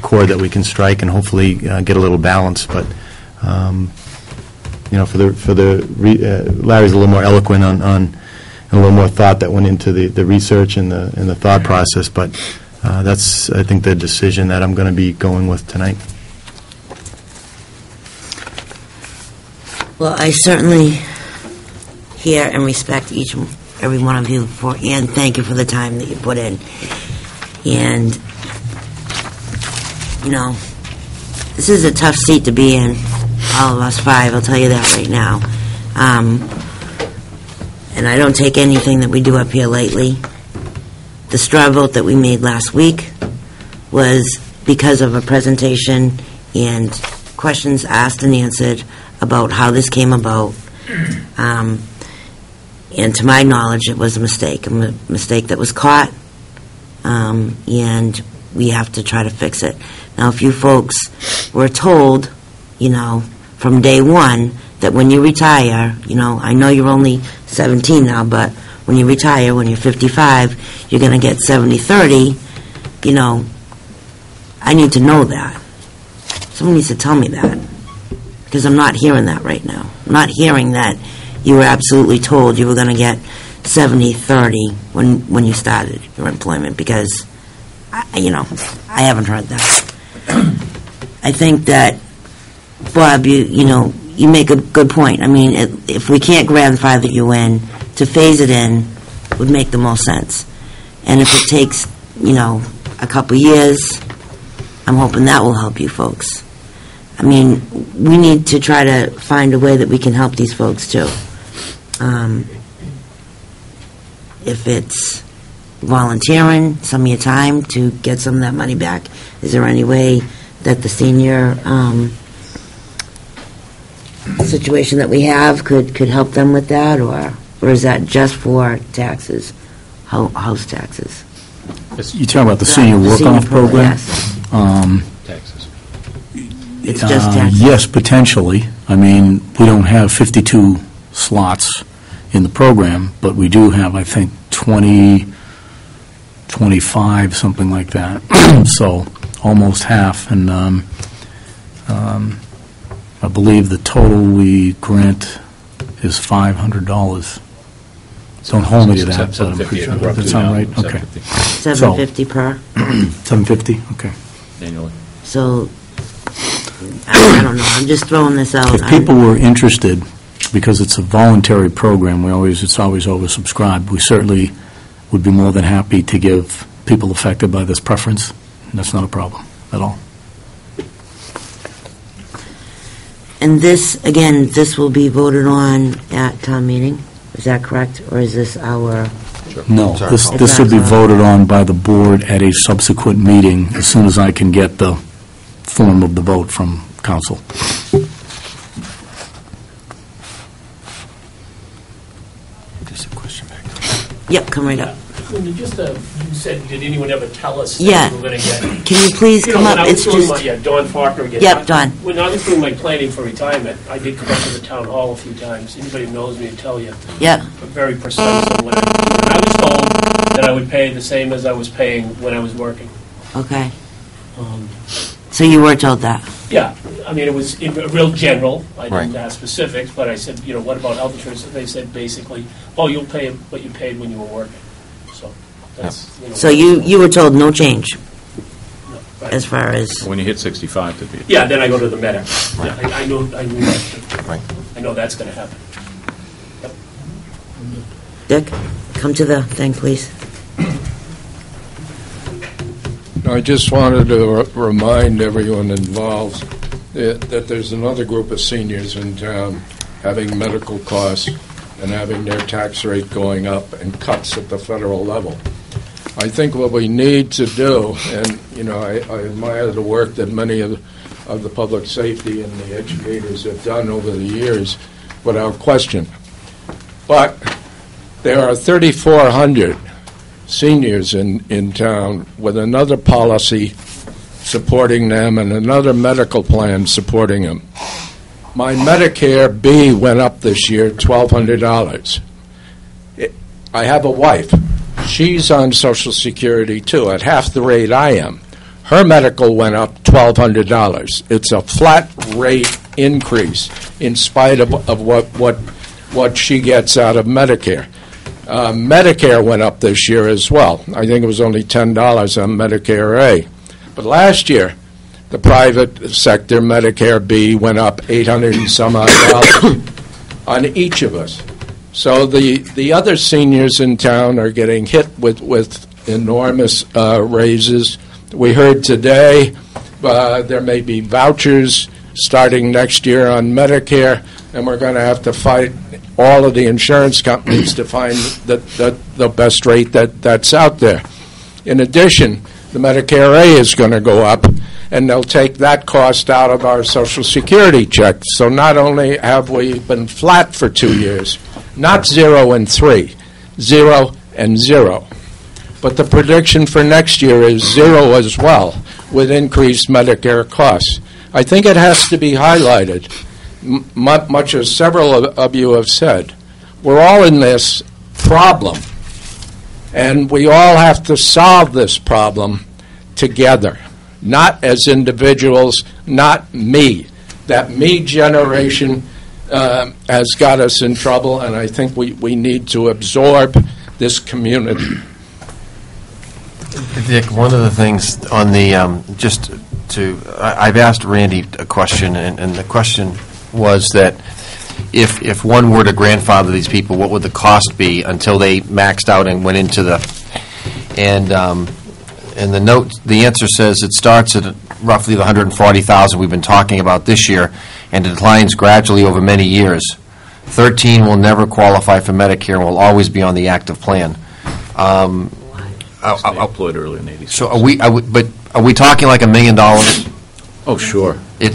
chord that we can strike and hopefully get a little balance. But Larry's a little more eloquent on a little more thought that went into the research and the thought process. But that's, I think, the decision that I'm going to be going with tonight. Well, I certainly hear and respect each and every one of you and thank you for the time that you put in. And, this is a tough seat to be in, all of us 5, I'll tell you that right now. And I don't take anything that we do up here lightly. The straw vote that we made last week was because of a presentation and questions asked and answered about how this came about. And to my knowledge, it was a mistake that was caught, and we have to try to fix it. Now, if you folks were told, from day one, that when you retire, I know you're only 17 now, but when you retire, when you're 55, you're going to get 70-30, I need to know that. Someone needs to tell me that, because I'm not hearing that right now. I'm not hearing that you were absolutely told you were going to get 70-30 when you started your employment, because, I haven't heard that. I think that, Bob, you make a good point. I mean, if we can't grandfather you in, to phase it in would make the most sense. And if it takes, a couple years, I'm hoping that will help you folks. I mean, we need to try to find a way that we can help these folks, too. If it's volunteering some of your time to get some of that money back, is there any way that the senior situation that we have could help them with that, or is that just for taxes, house taxes? You're talking about the senior work-off program? Yes. Taxes. It's just taxes? Yes, potentially. I mean, we don't have 52 slots in the program, but we do have, I think, 20, 25, something like that. So almost half. And I believe the total we grant is $500 Don't hold me to that. but I'm 750 pretty sure. we're up Does that to sound now, right? Okay. 750 per. 750, okay. Annually. So, I don't know, I'm just throwing this out. If people were interested, because it's a voluntary program, it's always oversubscribed, we certainly would be more than happy to give people affected by this preference, and that's not a problem at all. And this, again, this will be voted on at town meeting, is that correct? Or is this our, No, Sorry, this Paul. this would be voted on by the board at a subsequent meeting as soon as I can get the form of the vote from council. Just a question back. yep, come right up. Linda, just, you said, did anyone ever tell us Yeah. that we were going to get? Can you please You know, come when up? I was It's doing just, my, Don Faulkner again. Yep, Don. When I was doing my planning for retirement, I did come up to the town hall a few times. Anybody who knows me will tell you, yep, I'm very precise on when I was told that I would pay the same as I was paying when I was working. okay. So you were told that? Yeah, I mean, it was real general. I didn't Right. ask specifics, but I said, what about health insurance? And they said basically, oh, you'll pay what you paid when you were working. So that's, So you were told no change no, right. as far as, When you hit 65, to be. Yeah, then I go to the medic. I knew that. Right. I know that's going to happen. Dick, come to the thing, please. I just wanted to remind everyone involved that there's another group of seniors in town having medical costs and having their tax rate going up and cuts at the federal level. I think what we need to do, and, I admire the work that many of the public safety and the educators have done over the years, without question. But there are 3,400 seniors in town with another policy supporting them and another medical plan supporting them. My Medicare B went up this year $1,200. I have a wife. She's on Social Security, too, at half the rate I am. Her medical went up $1,200. It's a flat rate increase in spite of what she gets out of Medicare. Medicare went up this year as well. I think it was only $10 on Medicare A. But last year, the private sector Medicare B went up $800 and some odd dollars on each of us. So the other seniors in town are getting hit with enormous raises. We heard today there may be vouchers starting next year on Medicare, and we're going to have to fight all of the insurance companies to find the best rate that's out there. In addition, the Medicare A is going to go up, and they'll take that cost out of our Social Security check. So not only have we been flat for 2 years, not 0 and 3, 0 and 0, but the prediction for next year is 0 as well, with increased Medicare costs. I think it has to be highlighted, much as several of you have said. We're all in this problem, and we all have to solve this problem together, not as individuals, not me. That me generation has got us in trouble, and I think we need to absorb this community. Dick, one of the things on the, I've asked Randy a question, and the question was that if one were to grandfather these people, what would the cost be until they maxed out and went into the, and the note, the answer says it starts at roughly the 140,000 we've been talking about this year, and declines gradually over many years. 13 will never qualify for Medicare and will always be on the active plan. Employed early in the 80s. So are we talking like $1 million? Oh, sure. I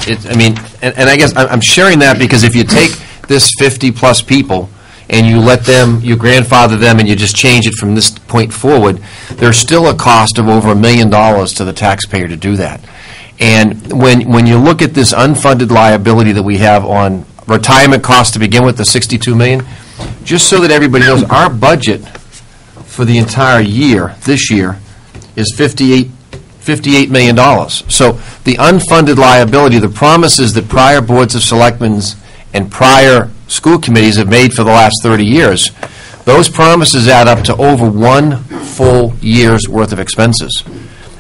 guess I'm sharing that because if you take this 50-plus people and you let them, you grandfather them, and you just change it from this point forward, there's still a cost of over $1 million to the taxpayer to do that. And when you look at this unfunded liability that we have on retirement costs to begin with, the $62 million, just so that everybody knows, our budget for the entire year, this year, is $58 million. So the unfunded liability, the promises that prior boards of selectmen and prior school committees have made for the last 30 years, Those promises add up to over 1 full year's worth of expenses.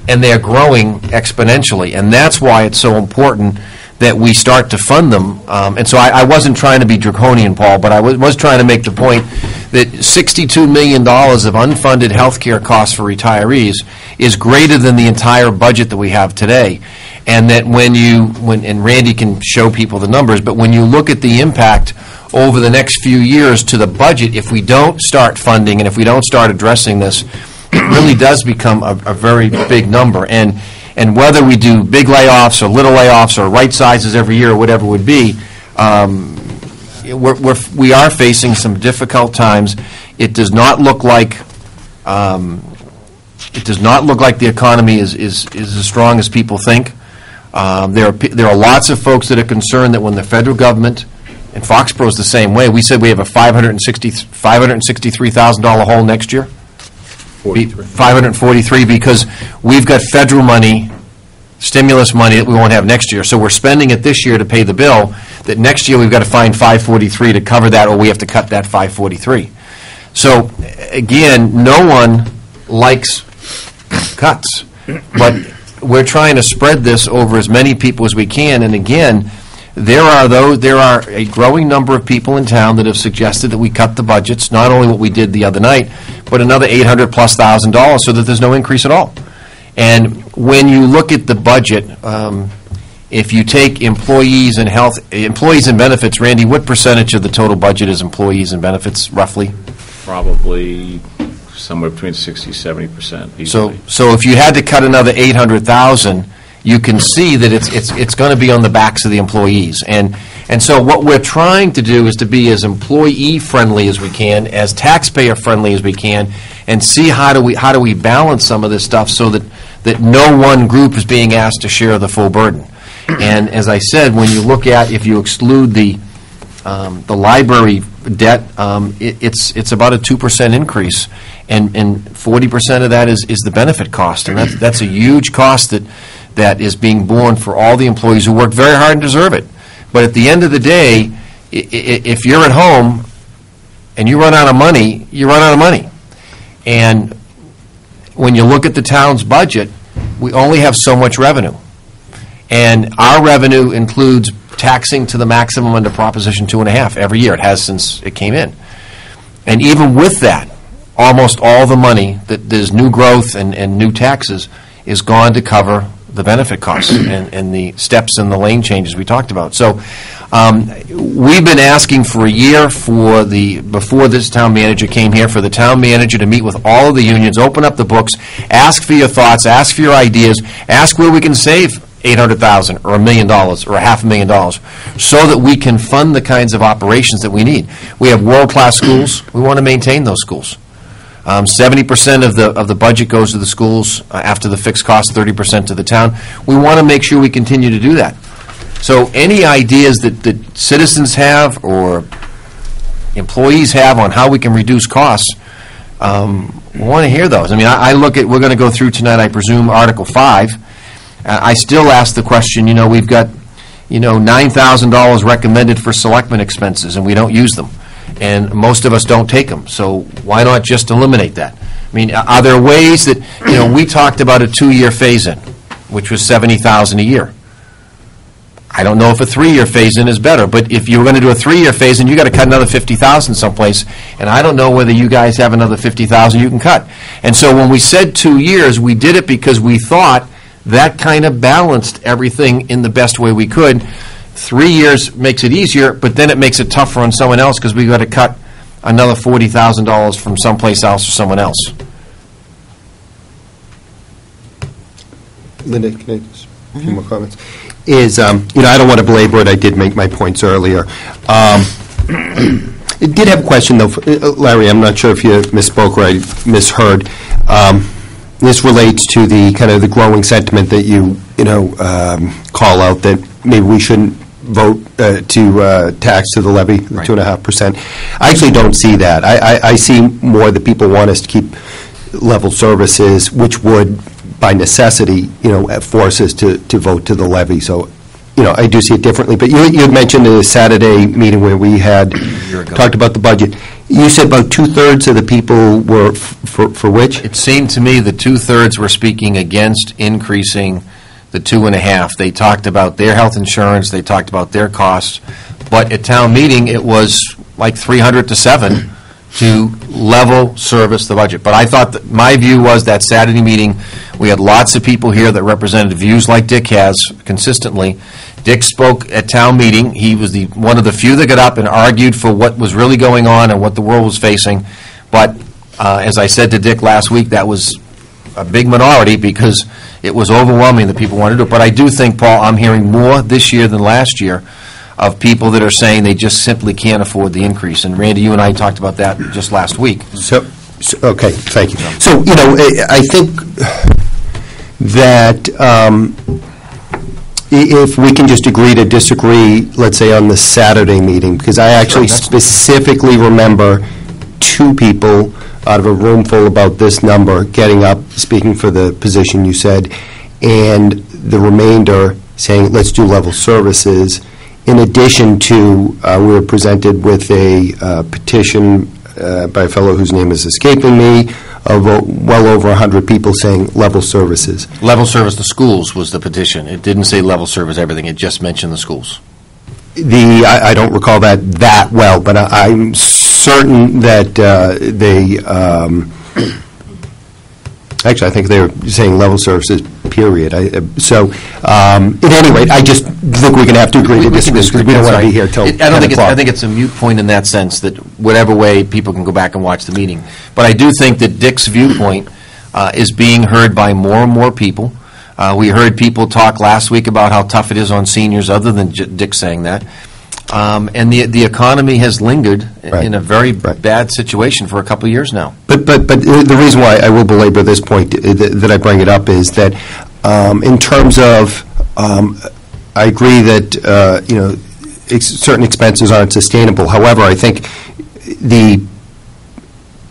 And they're growing exponentially. And that's why it's so important that we start to fund them. And so I wasn't trying to be draconian, Paul, but I was trying to make the point that $62 million of unfunded health care costs for retirees is greater than the entire budget that we have today. And that and Randy can show people the numbers, but when you look at the impact over the next few years to the budget, if we don't start funding and if we don't start addressing this, it really does become a very big number. And whether we do big layoffs or little layoffs or right sizes every year or whatever it would be, we are facing some difficult times. It does not look like the economy is as strong as people think. There are lots of folks that are concerned that when the federal government, and Foxborough is the same way, we said we have a $563,000 hole next year. 543 because we've got federal money, stimulus money that we won't have next year. So we're spending it this year to pay the bill, that next year we've got to find 543 to cover that, or we have to cut that 543. So again, no one likes cuts, but we're trying to spread this over as many people as we can. And again, there are a growing number of people in town that have suggested that we cut the budgets, not only what we did the other night, but another $800,000+ so that there's no increase at all. And when you look at the budget, if you take employees and benefits, Randy, what percentage of the total budget is employees and benefits, roughly? Probably somewhere between 60-70% easily. So if you had to cut another $800,000, you can see that it's going to be on the backs of the employees. And so what we're trying to do is to be as employee-friendly as we can, as taxpayer-friendly as we can, and see how do we balance some of this stuff so that no one group is being asked to share the full burden. And as I said, when you look at, if you exclude the library debt, it's about a 2% increase, and 40% of that is the benefit cost, and that's a huge cost that is being borne for all the employees who work very hard and deserve it. But at the end of the day, if you're at home and you run out of money, you run out of money. And when you look at the town's budget, we only have so much revenue. And our revenue includes taxing to the maximum under Proposition 2.5 every year. It has since it came in. And even with that, almost all the money that there's new growth and new taxes is gone to cover the benefit costs and the steps and the lane changes we talked about. So we've been asking for a year before this town manager came here, for the town manager to meet with all of the unions, open up the books, ask for your thoughts, ask for your ideas, ask where we can save $800,000 or $1 million or $500,000 so that we can fund the kinds of operations that we need. We have world-class schools. We want to maintain those schools. 70% of the budget goes to the schools after the fixed cost, 30% to the town. We want to make sure we continue to do that. So any ideas that citizens have or employees have on how we can reduce costs, we want to hear those. I mean, we're going to go through tonight, I presume, Article 5. I still ask the question, we've got, $9,000 recommended for selectmen expenses, and we don't use them. And most of us don't take them, so why not just eliminate that? I mean, are there ways that, we talked about a 2-year phase-in, which was $70,000 a year. I don't know if a 3-year phase-in is better, but if you were going to do a 3-year phase-in, you got to cut another $50,000 someplace, and I don't know whether you guys have another $50,000 you can cut. And so when we said 2 years, we did it because we thought that kind of balanced everything in the best way we could. 3 years makes it easier, but then it makes it tougher on someone else because we've got to cut another $40,000 from someplace else or someone else. Linda, can I just a few more comments? I don't want to belabor it. I did make my points earlier. It did have a question, though. Larry, I'm not sure if you misspoke or I misheard. This relates to the kind of the growing sentiment that you call out that maybe we shouldn't vote to tax to the levy, the 2.5%. I actually don't see that. I see more that people want us to keep level services, which would, by necessity, force us to vote to the levy. So, I do see it differently. But you had mentioned the Saturday meeting where we had talked about the budget. You said about two-thirds of the people were for which? It seemed to me that two-thirds were speaking against increasing the 2.5. They talked about their health insurance, they talked about their costs, but at town meeting, it was like 300 to 7 to level service the budget. But I thought, that my view was that Saturday meeting, we had lots of people here that represented views like Dick has consistently. Dick spoke at town meeting. He was one of the few that got up and argued for what was really going on and what the world was facing. But as I said to Dick last week, that was a big minority because it was overwhelming that people wanted to do it. But I do think, Paul, I'm hearing more this year than last year of people that are saying they just simply can't afford the increase. And Randy, you and I talked about that just last week. So okay, thank you. So, I think that if we can just agree to disagree, let's say, on the Saturday meeting, because I actually specifically remember two people out of a room full about this number getting up, speaking for the position you said, and the remainder saying, let's do level services. In addition to, we were presented with a petition by a fellow whose name is escaping me, of well over 100 people saying level services. Level service the schools was the petition. It didn't say level service everything. It just mentioned the schools. I don't recall that well, but I'm certain that they, actually, I think they were saying level services, period. So, at any rate, I just think we're going to have to agree to disagree because we don't want to be here till 10 o'clock. I think it's a moot point in that sense that whatever way people can go back and watch the meeting. But I do think that Dick's viewpoint is being heard by more and more people. We heard people talk last week about how tough it is on seniors, other than Dick saying that. And the economy has lingered in a very bad situation for a couple of years now. But the reason why I will belabor this point that I bring it up is that in terms of, I agree that certain expenses aren't sustainable. However, I think the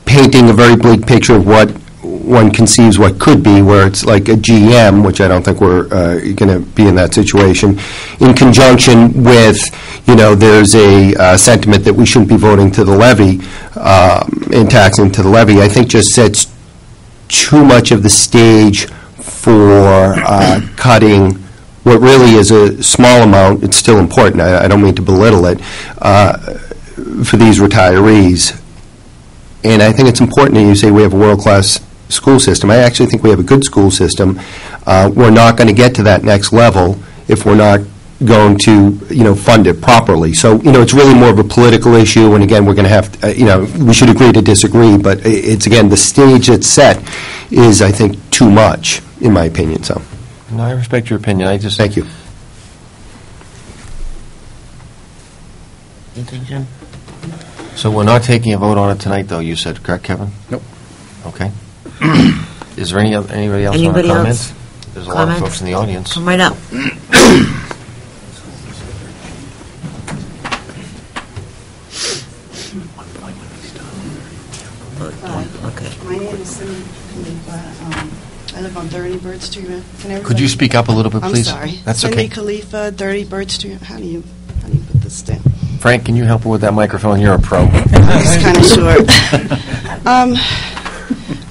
painting a very bleak picture of what one conceives what could be, where it's like a GM, which I don't think we're going to be in that situation, in conjunction with, there's a sentiment that we shouldn't be voting to the levy and taxing to the levy, I think just sets too much of the stage for cutting what really is a small amount. It's still important. I don't mean to belittle it, for these retirees. And I think it's important that you say we have a world-class school system. I actually think we have a good school system. We're not going to get to that next level if we're not going to, fund it properly. So, it's really more of a political issue, and again, we're going to have to, we should agree to disagree, but it's, again, the stage that's set is, I think, too much, in my opinion, so. No, I respect your opinion. Thank you. Anything, Jim? So we're not taking a vote on it tonight, though, you said, correct, Kevin? Nope. Okay. Is there anybody else want to comment? There's a lot of folks in the audience. Come right up. Okay. My name is Cindy Khalifa. I live on 30 Bird Street. Can everybody... Could you speak up a little bit, please? I'm sorry. That's Cindy okay. Khalifa, 30 Bird Street. How do you put this down? Frank, can you help her with that microphone? You're a pro. It's kind of short.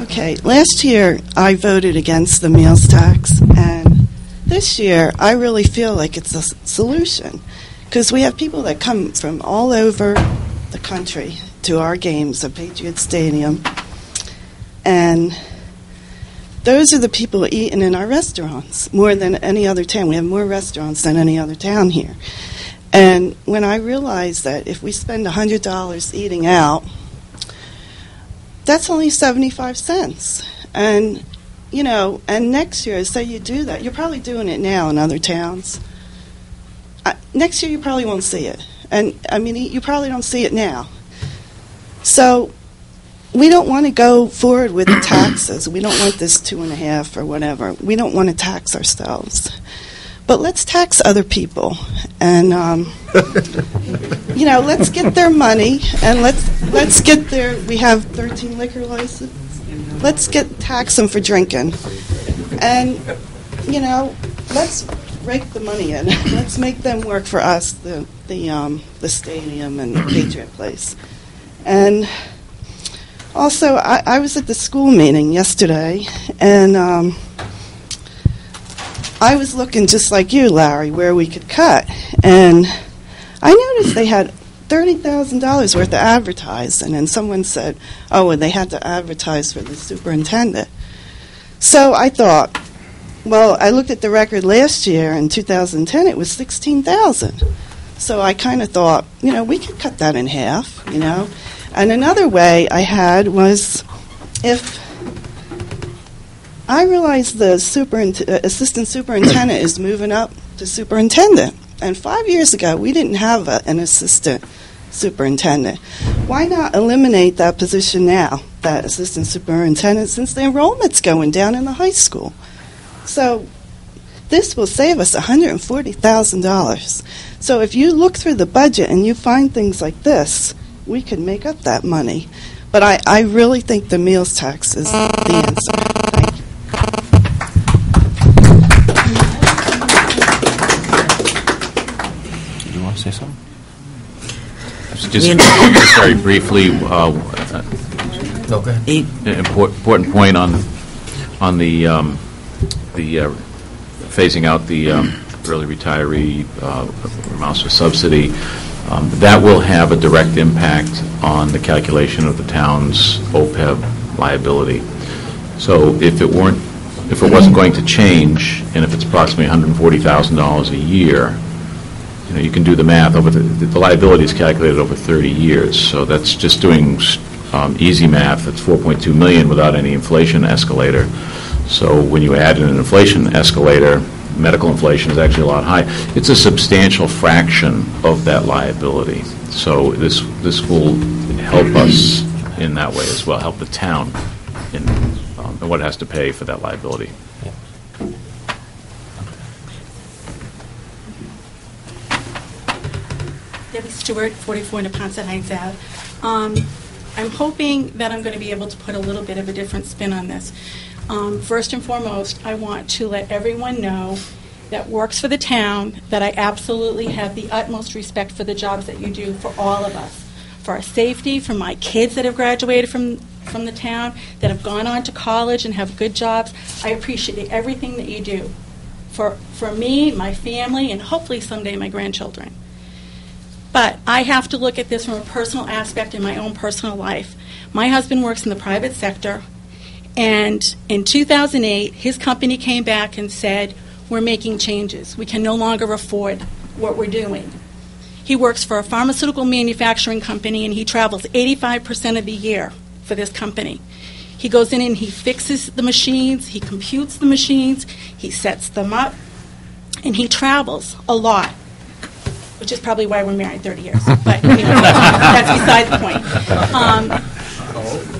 Okay, last year I voted against the meals tax, and this year I really feel like it's a solution, because we have people that come from all over the country to our games at Patriot Stadium, and those are the people eating in our restaurants more than any other town. We have more restaurants than any other town here. And when I realized that if we spend $100 eating out, that's only 75 cents. And, and next year, say you do that, you're probably doing it now in other towns. Next year, you probably won't see it. And, you probably don't see it now. So we don't want to go forward with the taxes. We don't want this 2.5 or whatever. We don't want to tax ourselves. But let's tax other people, and let's get their money, and let's get their. We have 13 liquor licenses. Let's tax them for drinking, and let's rake the money in. Let's make them work for us, the stadium and the Patriot Place, And also, I was at the school meeting yesterday, and I was looking just like you, Larry, where we could cut. And I noticed they had $30,000 worth of advertising, and someone said, oh, and they had to advertise for the superintendent. So I thought, well, I looked at the record last year, in 2010, it was $16,000. So I kind of thought, we could cut that in half, And another way I had was, if I realized the assistant superintendent is moving up to superintendent, and 5 years ago we didn't have an assistant superintendent. Why not eliminate that position now, that assistant superintendent, since the enrollment's going down in the high school? So this will save us $140,000. So if you look through the budget and you find things like this, we could make up that money. But I really think the meals tax is the answer. Thank you. Did you want to say something? Just very briefly, important point on the phasing out the early retiree amounts for subsidy. That will have a direct impact on the calculation of the town's OPEB liability. So if it wasn't going to change, and if it's approximately $140,000 a year, you can do the math. Over the liability is calculated over 30 years. So that's just doing easy math. That's $4.2 million without any inflation escalator. So when you add in an inflation escalator, medical inflation is actually a lot higher. It's a substantial fraction of that liability. So this will help us in that way as well, help the town in what it has to pay for that liability. Debbie Stewart, 44 Neponset Heights Ave. I'm hoping that I'm going to be able to put a little bit of a different spin on this. First and foremost, I want to let everyone know that works for the town that I absolutely have the utmost respect for the jobs that you do for all of us, for our safety, for my kids that have graduated from the town, that have gone on to college and have good jobs. I appreciate everything that you do for me, my family, and hopefully someday my grandchildren. But I have to look at this from a personal aspect in my own personal life. My husband works in the private sector, and in 2008, his company came back and said, we're making changes. We can no longer afford what we're doing. He works for a pharmaceutical manufacturing company, and he travels 85% of the year for this company. He goes in and he fixes the machines, he computes the machines, he sets them up, and he travels a lot, which is probably why we're married 30 years. But that's beside the point.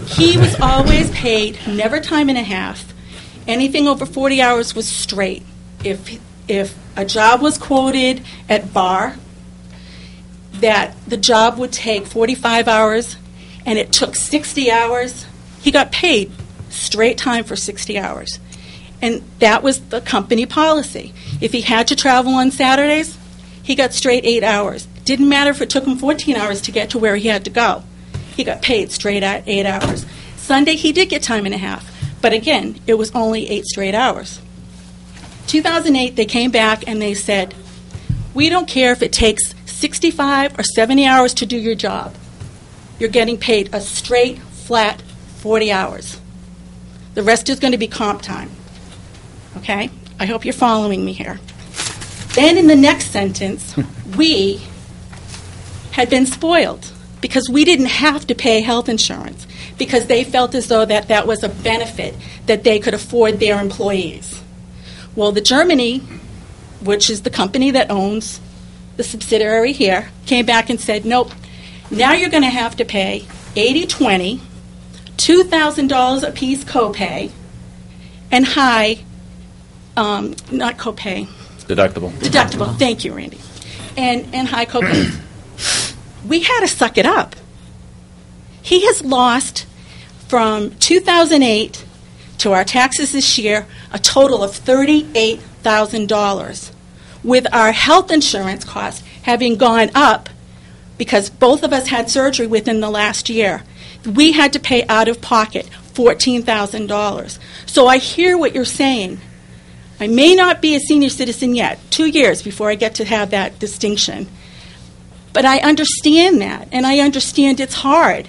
He was always paid, never time and a half. Anything over 40 hours was straight. If a job was quoted at bar, that the job would take 45 hours and it took 60 hours, he got paid straight time for 60 hours. And that was the company policy. If he had to travel on Saturdays, he got straight 8 hours. Didn't matter if it took him 14 hours to get to where he had to go. He got paid straight at 8 hours. Sunday, he did get time and a half. But again, it was only 8 straight hours. 2008, they came back and they said, we don't care if it takes 65 or 70 hours to do your job. You're getting paid a straight, flat 40 hours. The rest is going to be comp time. Okay? I hope you're following me here. Then in the next sentence, we had been spoiled because we didn't have to pay health insurance because they felt as though that was a benefit that they could afford their employees. Well, the Germany, which is the company that owns the subsidiary here, came back and said, nope, now you're going to have to pay 80/20, $2,000 a piece copay, and high, not copay. Deductible. Deductible. Thank you, Randy. And high copays. We had to suck it up. He has lost from 2008 to our taxes this year a total of $38,000, with our health insurance costs having gone up because both of us had surgery within the last year. We had to pay out of pocket $14,000. So I hear what you're saying. I may not be a senior citizen yet, 2 years before I get to have that distinction. But I understand that, and I understand it's hard.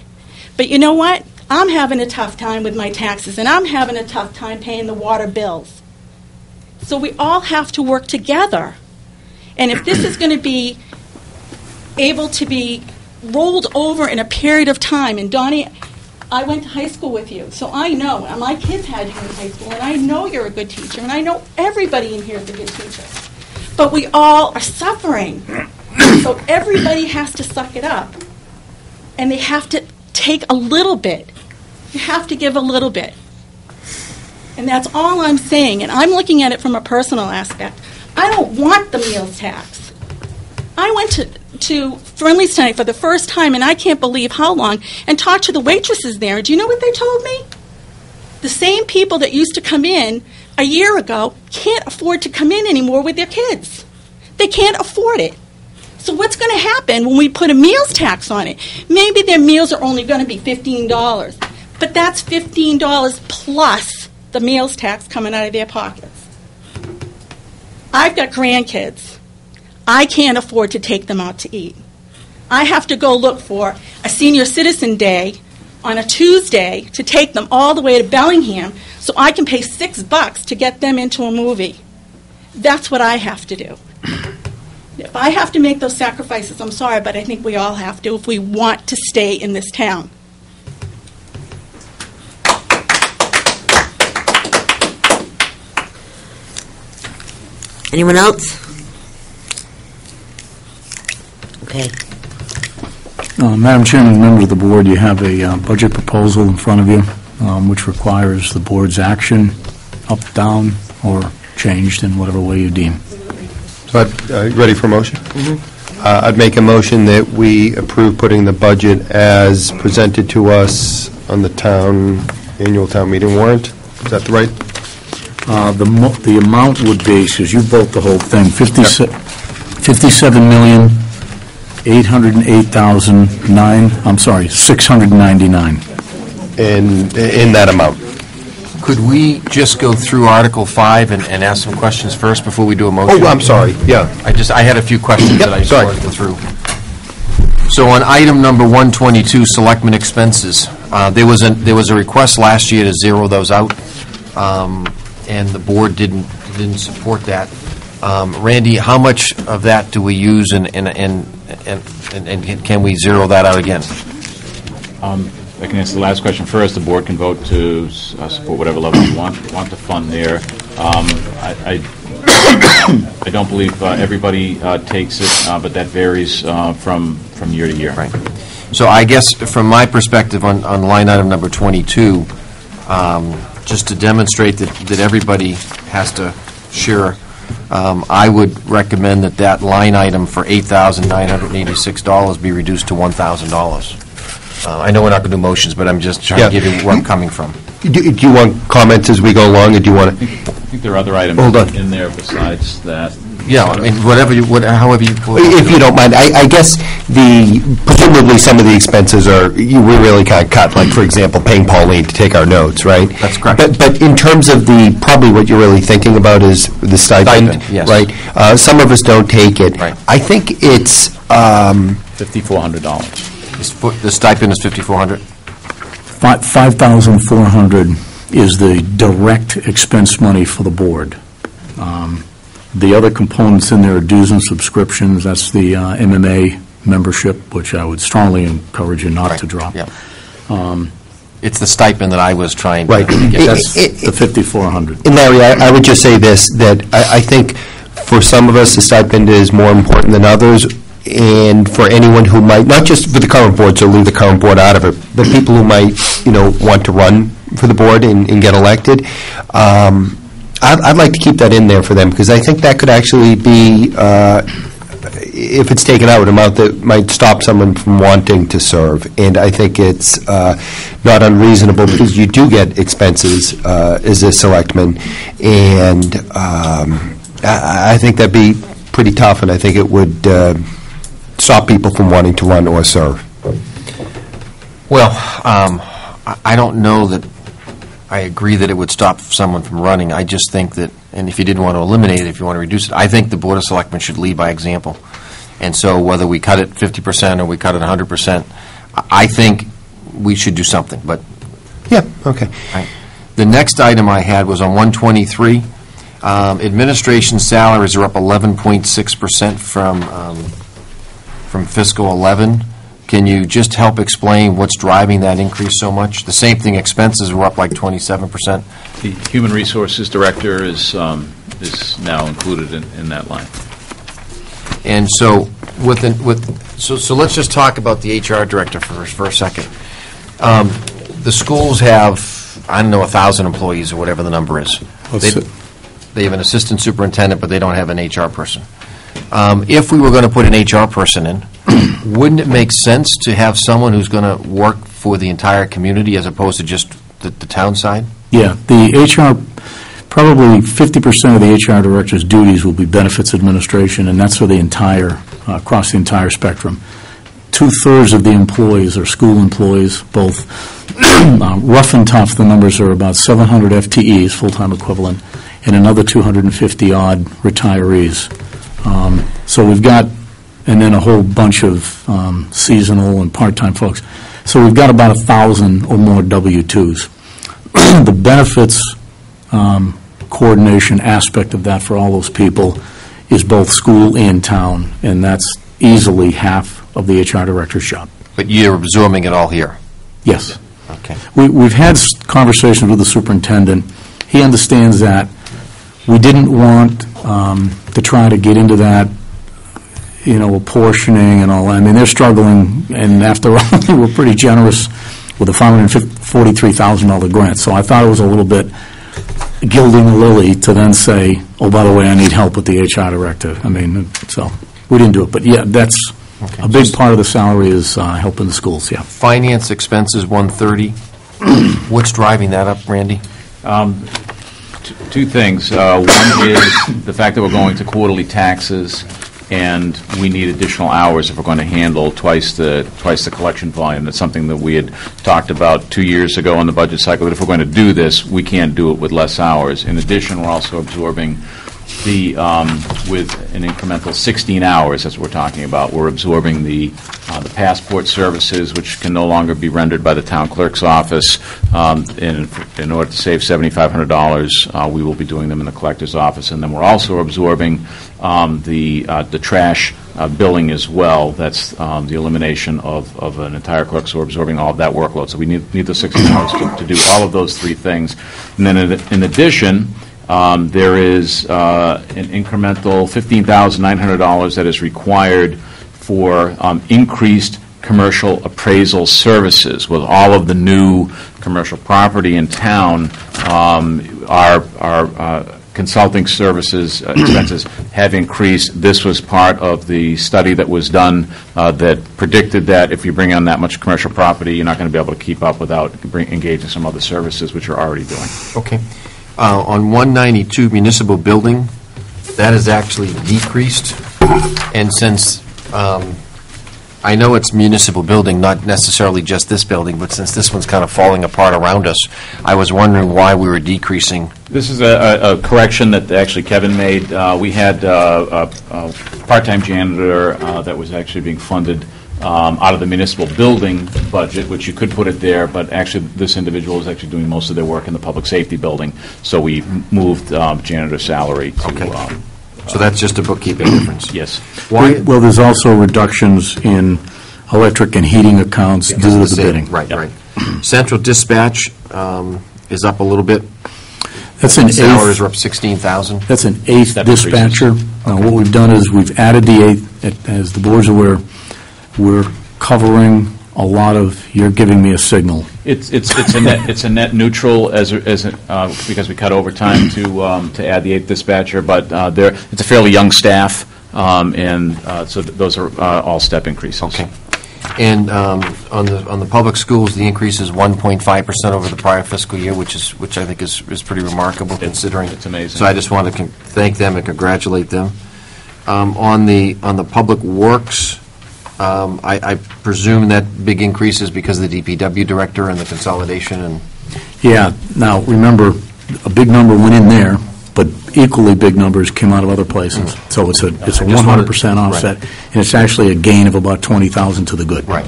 But you know what? I'm having a tough time with my taxes, and I'm having a tough time paying the water bills. So we all have to work together. And if this is going to be able to be rolled over in a period of time, and Donnie, I went to high school with you, so I know, and my kids had you in high school, and I know you're a good teacher, and I know everybody in here is a good teacher. But we all are suffering. So everybody has to suck it up. And they have to take a little bit. You have to give a little bit. And that's all I'm saying. And I'm looking at it from a personal aspect. I don't want the meals tax. I went to Friendly's tonight for the first time, and I can't believe how long, and talked to the waitresses there. Do you know what they told me? The same people that used to come in a year ago can't afford to come in anymore with their kids. They can't afford it. So what's going to happen when we put a meals tax on it? Maybe their meals are only going to be $15, but that's $15 plus the meals tax coming out of their pockets. I've got grandkids. I can't afford to take them out to eat. I have to go look for a senior citizen day on a Tuesday to take them all the way to Bellingham so I can pay $6 to get them into a movie. That's what I have to do. If I have to make those sacrifices, I'm sorry, but I think we all have to if we want to stay in this town. Anyone else? Okay. Madam Chairman, members of the board, you have a budget proposal in front of you, which requires the board's action, up, down, or changed in whatever way you deem. So, ready for a motion? Mm-hmm. I'd make a motion that we approve putting the budget as presented to us on the annual town meeting warrant. Is that the right? The amount would be, because you vote the whole thing, $699. In that amount. Could we just go through Article 5 and ask some questions first before we do a motion? Oh, I'm sorry, yeah. I had a few questions that I just wanted to go through. So on item number 122, Selectmen expenses, there was a request last year to zero those out, and the board didn't support that. Randy, how much of that do we use, and can we zero that out again? I can answer the last question first. The board can vote to support whatever level you want to fund there. I don't believe everybody takes it, but that varies from year to year. Right. So I guess from my perspective on line item number 22, just to demonstrate that everybody has to share, I would recommend that line item for $8,986 be reduced to $1,000. I know we're not going to do motions, but I'm just trying to give you where I'm coming from. Do you want comments as we go along, or do you want to? I think there are other items in there besides that. Yeah, I mean, however you. If you don't mind, I guess presumably some of the expenses we really can't cut, like, for example, paying Pauline to take our notes, right? That's correct. But in terms of probably what you're really thinking about is the stipend, yes. Right? Some of us don't take it. Right. I think it's $5,400. The stipend is $5,400? $5,400 is the direct expense money for the board. The other components in there are dues and subscriptions. That's the MMA membership, which I would strongly encourage you not to drop. Yeah. It's the stipend that I was trying to get. That's the $5,400. And Larry, I would just say this, that I think for some of us the stipend is more important than others. And for anyone who might, not just for the current board, so leave the current board out of it, but people who might, want to run for the board and get elected, I'd like to keep that in there for them, because I think that could actually be, if it's taken out, an amount that might stop someone from wanting to serve. And I think it's not unreasonable, because you do get expenses as a selectman, and I think that'd be pretty tough, and I think it would stop people from wanting to run or serve? Well, I don't know that I agree that it would stop someone from running. I just think that, and if you didn't want to eliminate it, if you want to reduce it, I think the Board of Selectmen should lead by example. And so whether we cut it 50% or we cut it 100%, I think we should do something. But Yeah, okay. the next item I had was on 123. Administration salaries are up 11.6% from fiscal 11. Can you just help explain what's driving that increase so much? The same thing, expenses were up like 27%. The Human Resources Director is now included in that line. And so, so let's just talk about the HR director for a second. The schools have, I don't know, 1,000 employees or whatever the number is. They have an assistant superintendent, but they don't have an HR person. If we were going to put an HR person in, wouldn't it make sense to have someone who's going to work for the entire community as opposed to just the town side? Yeah, the HR, probably 50% of the HR director's duties will be benefits administration, and that's for the entire, across the entire spectrum. 2/3 of the employees are school employees, both rough and tough. The numbers are about 700 FTEs, full-time equivalent, and another 250-odd retirees. So we've got, and then a whole bunch of seasonal and part-time folks. So we've got about 1,000 or more W-2s. The benefits coordination aspect of that for all those people is both school and town, and that's easily half of the HR director's job. But you're absorbing it all here? Yes. Okay. We've had conversations with the superintendent. He understands that. We didn't want to try to get into that, apportioning and all that. I mean, they're struggling, and after all, they were pretty generous with a $543,000 grant. So I thought it was a little bit gilding the lily to then say, oh, by the way, I need help with the HR director. I mean, so we didn't do it. But, yeah, that's a big part of the salary is helping the schools, yeah. Finance expenses, 130. What's driving that up, Randy? Two things. One is the fact that we're going to quarterly taxes, and we need additional hours if we're going to handle twice the collection volume. That's something that we had talked about 2 years ago in the budget cycle, that if we're going to do this, we can't do it with less hours. In addition, we're also absorbing with an incremental 16 hours, as we're talking about, we're absorbing the passport services, which can no longer be rendered by the town clerk's office. In order to save $7,500, we will be doing them in the collector's office. And then we're also absorbing the trash billing as well. That's the elimination of an entire clerk, so we're absorbing all of that workload. So we need the 16 hours to do all of those three things. And then in addition, there is an incremental $15,900 that is required for increased commercial appraisal services. With all of the new commercial property in town, our consulting services expenses have increased. This was part of the study that was done that predicted that if you bring on that much commercial property, you're not going to be able to keep up without engaging some other services, which you're already doing. Okay. On 192 municipal building, that has actually decreased. And since I know it's municipal building, not necessarily just this building, but since this one's kind of falling apart around us, I was wondering why we were decreasing. This is a correction that actually Kevin made. We had a part-time janitor that was actually being funded out of the municipal building budget, which you could put it there, but actually this individual is actually doing most of their work in the public safety building, so we moved janitor salary to... Okay. So that's just a bookkeeping difference? Yes. Why? Well, there's also reductions in electric and heating accounts due to the bidding. Right, right. Central dispatch is up a little bit. That's an eighth. Salaries are up 16,000. That's an eighth dispatcher. What we've done is we've added the eighth. As the board's aware, we're covering a lot of, you're giving me a signal. It's a net neutral because we cut overtime to add the eighth dispatcher, but it's a fairly young staff, and so those are all step increases. Okay. And on the public schools, the increase is 1.5% over the prior fiscal year, which I think is pretty remarkable considering. It's amazing. So I just want to thank them and congratulate them. On the public works, I presume that big increase is because of the DPW director and the consolidation and... Yeah, now, remember, a big number went in there, but equally big numbers came out of other places. So it's a 100% offset, and it's actually a gain of about 20,000 to the good. Right.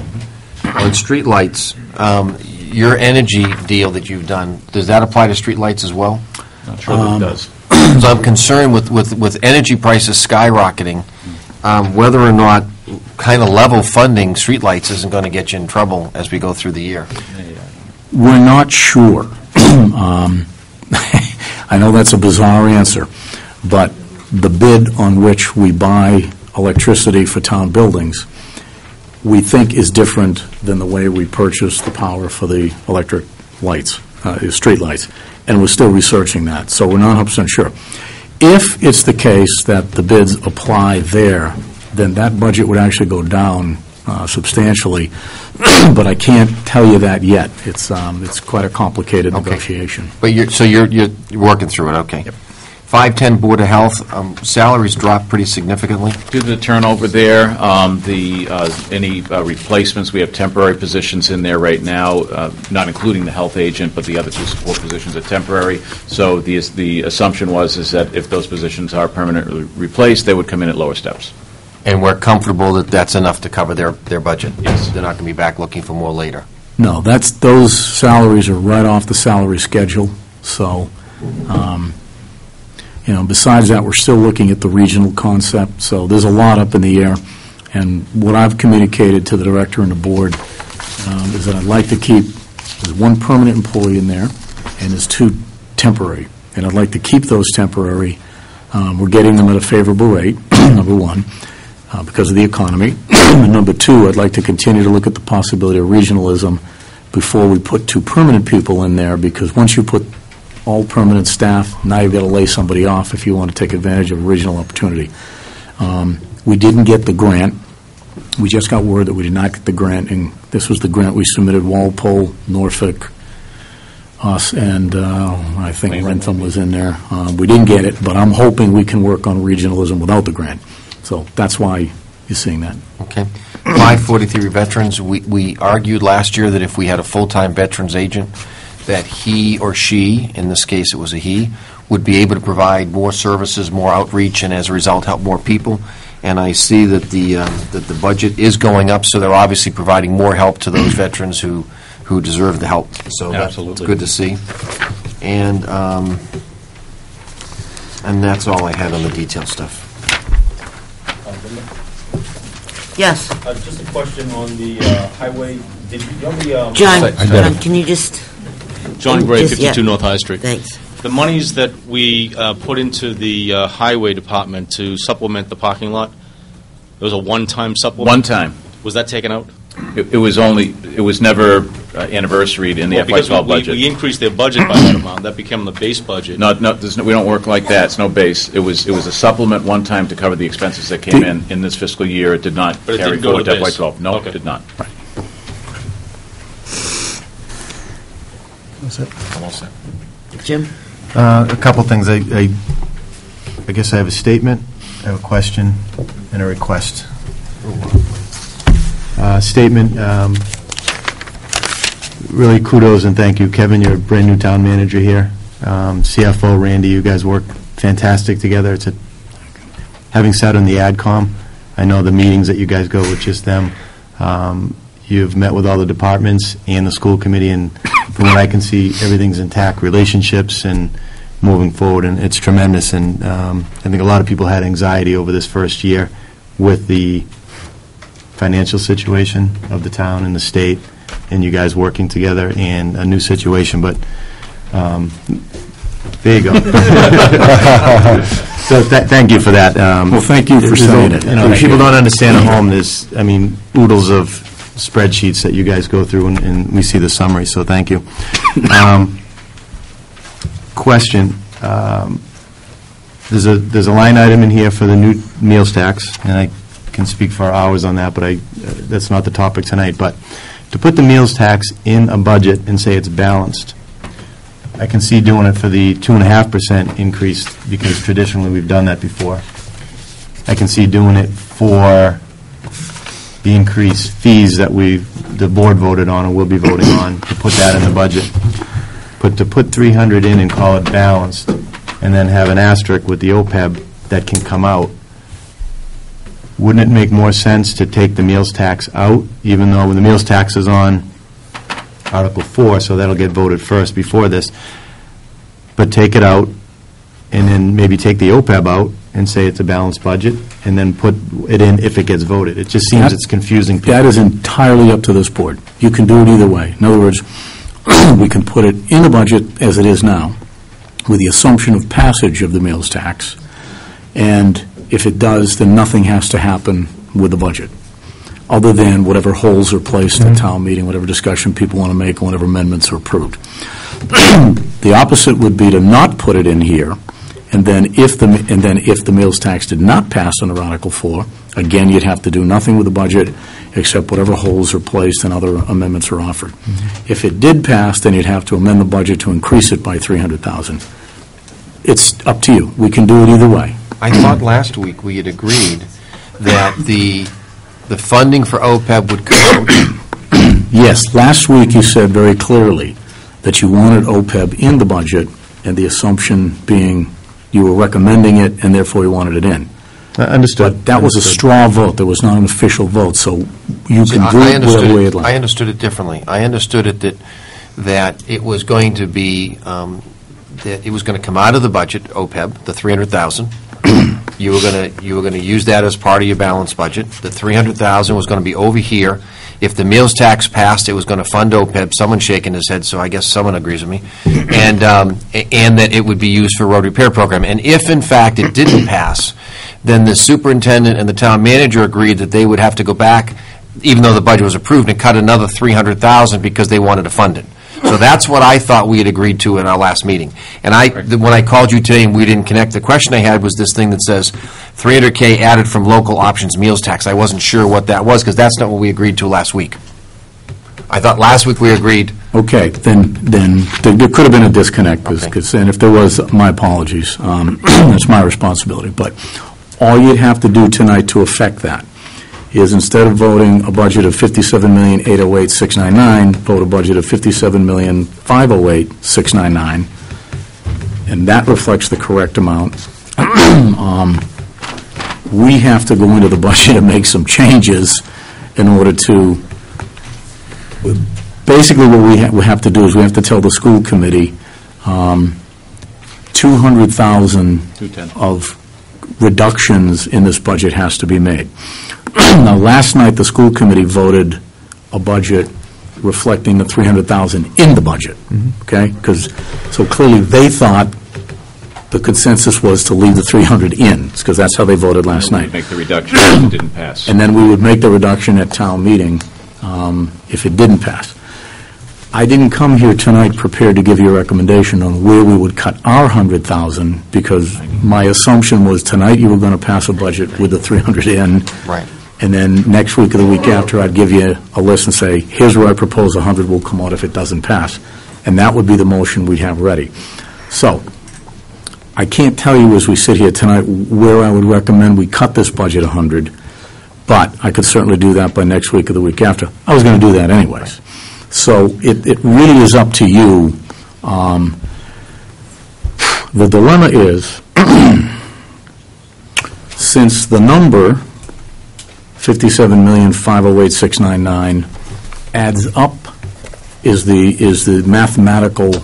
On streetlights, your energy deal that you've done, does that apply to streetlights as well? Not sure that it does. So I'm concerned with energy prices skyrocketing, whether or not kind of level funding streetlights isn't going to get you in trouble as we go through the year. We're not sure. I know that's a bizarre answer, but the bid on which we buy electricity for town buildings, we think is different than the way we purchase the power for the electric lights, street lights, and we're still researching that, so we're not 100% sure. If it's the case that the bids apply there, then that budget would actually go down substantially, but I can't tell you that yet. It's quite a complicated negotiation. But you're working through it, okay. Yep. 510 Board of Health, salaries dropped pretty significantly. Due to the turnover there, any replacements, we have temporary positions in there right now, not including the health agent, but the other two support positions are temporary. So the assumption is that if those positions are permanently replaced, they would come in at lower steps. And we're comfortable that that's enough to cover their budget? Yes. They're not going to be back looking for more later? No, those salaries are right off the salary schedule, so, besides that, we're still looking at the regional concept, so there's a lot up in the air, and what I've communicated to the director and the board is that I'd like to keep, there's one permanent employee in there, and there's two temporary, and I'd like to keep those temporary. We're getting them at a favorable rate, number one, because of the economy. And number two, I'd like to continue to look at the possibility of regionalism before we put two permanent people in there, because once you put all permanent staff, now you've got to lay somebody off if you want to take advantage of a regional opportunity. We didn't get the grant. We just got word that we did not get the grant, and this was the grant we submitted, Walpole, Norfolk, us, and I think Rentham was in there. We didn't get it, but I'm hoping we can work on regionalism without the grant. So that's why you're seeing that. Okay. 543 veterans, we argued last year that if we had a full-time veterans agent, that he or she, in this case it was a he, would be able to provide more services, more outreach, and as a result help more people. And I see that the budget is going up, so they're obviously providing more help to those veterans who deserve the help. So that's good to see. And that's all I had on the detail stuff. Yes. Just a question on the highway. Did you have the... John, can you just... John Gray, 52 North High Street. Thanks. The monies that we put into the highway department to supplement the parking lot, it was a one-time supplement? One time. Was that taken out? It was never anniversaried in the FY12 budget. We increased their budget by that amount. That became the base budget. No, we don't work like that. It's no base. It was a supplement one time to cover the expenses that came in this fiscal year. It did not carry forward to FY12. No, it did not. Right. That's it. Almost set. Jim? A couple things. I guess I have a statement, I have a question, and a request. Statement, really kudos and thank you. Kevin, you're a brand-new town manager here. CFO, Randy, you guys work fantastic together. Having sat on the AdCom, I know the meetings that you guys go with just them. You've met with all the departments and the school committee, and from what I can see, everything's intact, relationships and moving forward, and it's tremendous. And I think a lot of people had anxiety over this first year with the financial situation of the town and the state, and you guys working together, and a new situation, but there you go. So thank you for that. Well, thank you for saying it. People don't understand at home, there's, oodles of spreadsheets that you guys go through, and we see the summary, so thank you. Question, there's a line item in here for the new meals tax, and I can speak for hours on that, but that's not the topic tonight. But to put the meals tax in a budget and say it's balanced, I can see doing it for the 2.5% increase, because traditionally we've done that before. I can see doing it for the increased fees that the board voted on or will be voting on, to put that in the budget. But to put 300 in and call it balanced, and then have an asterisk with the OPEB that can come out, wouldn't it make more sense to take the meals tax out, even though the meals tax is on Article 4, so that'll get voted first before this, but take it out, and then maybe take the OPEB out and say it's a balanced budget, and then put it in if it gets voted? It just seems it's confusing people. That is entirely up to this board. You can do it either way. In other words, we can put it in the budget as it is now, with the assumption of passage of the meals tax, and if it does, then nothing has to happen with the budget, other than whatever holes are placed at town meeting, whatever discussion people want to make, and whatever amendments are approved. The opposite would be to not put it in here, and then if the meals tax did not pass under Article 4, again, you'd have to do nothing with the budget except whatever holes are placed and other amendments are offered. If it did pass, then you'd have to amend the budget to increase it by $300,000. It's up to you. We can do it either way. I thought last week we had agreed that the funding for OPEB would come. Yes, last week you said very clearly that you wanted OPEB in the budget, and the assumption being you were recommending it, and therefore you wanted it in. Understood. But that was a straw vote. There was not an official vote, so you can do it whatever way you'd like. I understood it differently. I understood it that it was going to be, that it was going to come out of the budget, OPEB, the $300,000. You were going to use that as part of your balanced budget. The $300,000 was going to be over here. If the meals tax passed, it was going to fund OPEB. Someone's shaking his head, so I guess someone agrees with me. And that it would be used for road repair program. And if, in fact, it didn't pass, then the superintendent and the town manager agreed that they would have to go back, even though the budget was approved, and cut another $300,000 because they wanted to fund it. So that's what I thought we had agreed to in our last meeting. And when I called you today and we didn't connect, the question I had was this thing that says $300K added from local options meals tax. I wasn't sure what that was, because that's not what we agreed to last week. I thought last week we agreed. Okay, then there could have been a disconnect, and if there was, my apologies. It's my responsibility. But all you'd have to do tonight to affect that is, instead of voting a budget of $57,808,699, vote a budget of $57,508,699, and that reflects the correct amount. We have to go into the budget and make some changes in order to, basically what we have to do is we have to tell the school committee $200,000 of reductions in this budget has to be made. Now, last night, the school committee voted a budget reflecting the $300,000 in the budget, okay? So clearly, they thought the consensus was to leave the $300 in, because that's how they voted last night. Make the reduction if it didn't pass. And then we would make the reduction at town meeting if it didn't pass. I didn't come here tonight prepared to give you a recommendation on where we would cut our $100,000, because my assumption was tonight you were going to pass a budget with the $300 in. Right. And then next week or the week after, I'd give you a list and say, here's where I propose $100 will come out if it doesn't pass. And that would be the motion we'd have ready. So I can't tell you as we sit here tonight where I would recommend we cut this budget $100, but I could certainly do that by next week or the week after. I was going to do that anyways. So it really is up to you. The dilemma is, since the number $57,508,699 adds up, is the mathematical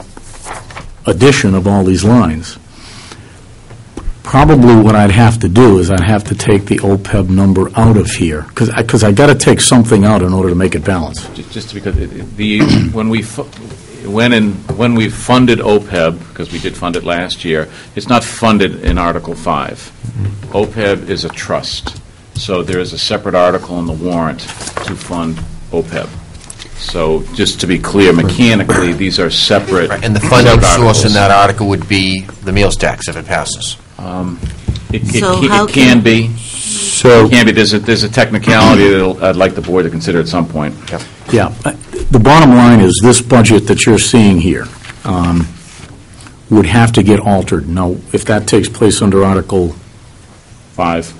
addition of all these lines, probably what I'd have to do is I'd have to take the OPEB number out of here, because I got to take something out in order to make it balance. Just because when we funded OPEB, because we did fund it last year, it's not funded in Article 5. OPEB is a trust, so there is a separate article in the warrant to fund OPEB. So just to be clear, mechanically, these are separate. Right. And the funding source in that article would be the meals tax if it passes. It can be. So it can be. There's a technicality that I'd like the board to consider at some point. Yep. Yeah. The bottom line is this budget that you're seeing here would have to get altered. Now, if that takes place under Article 5,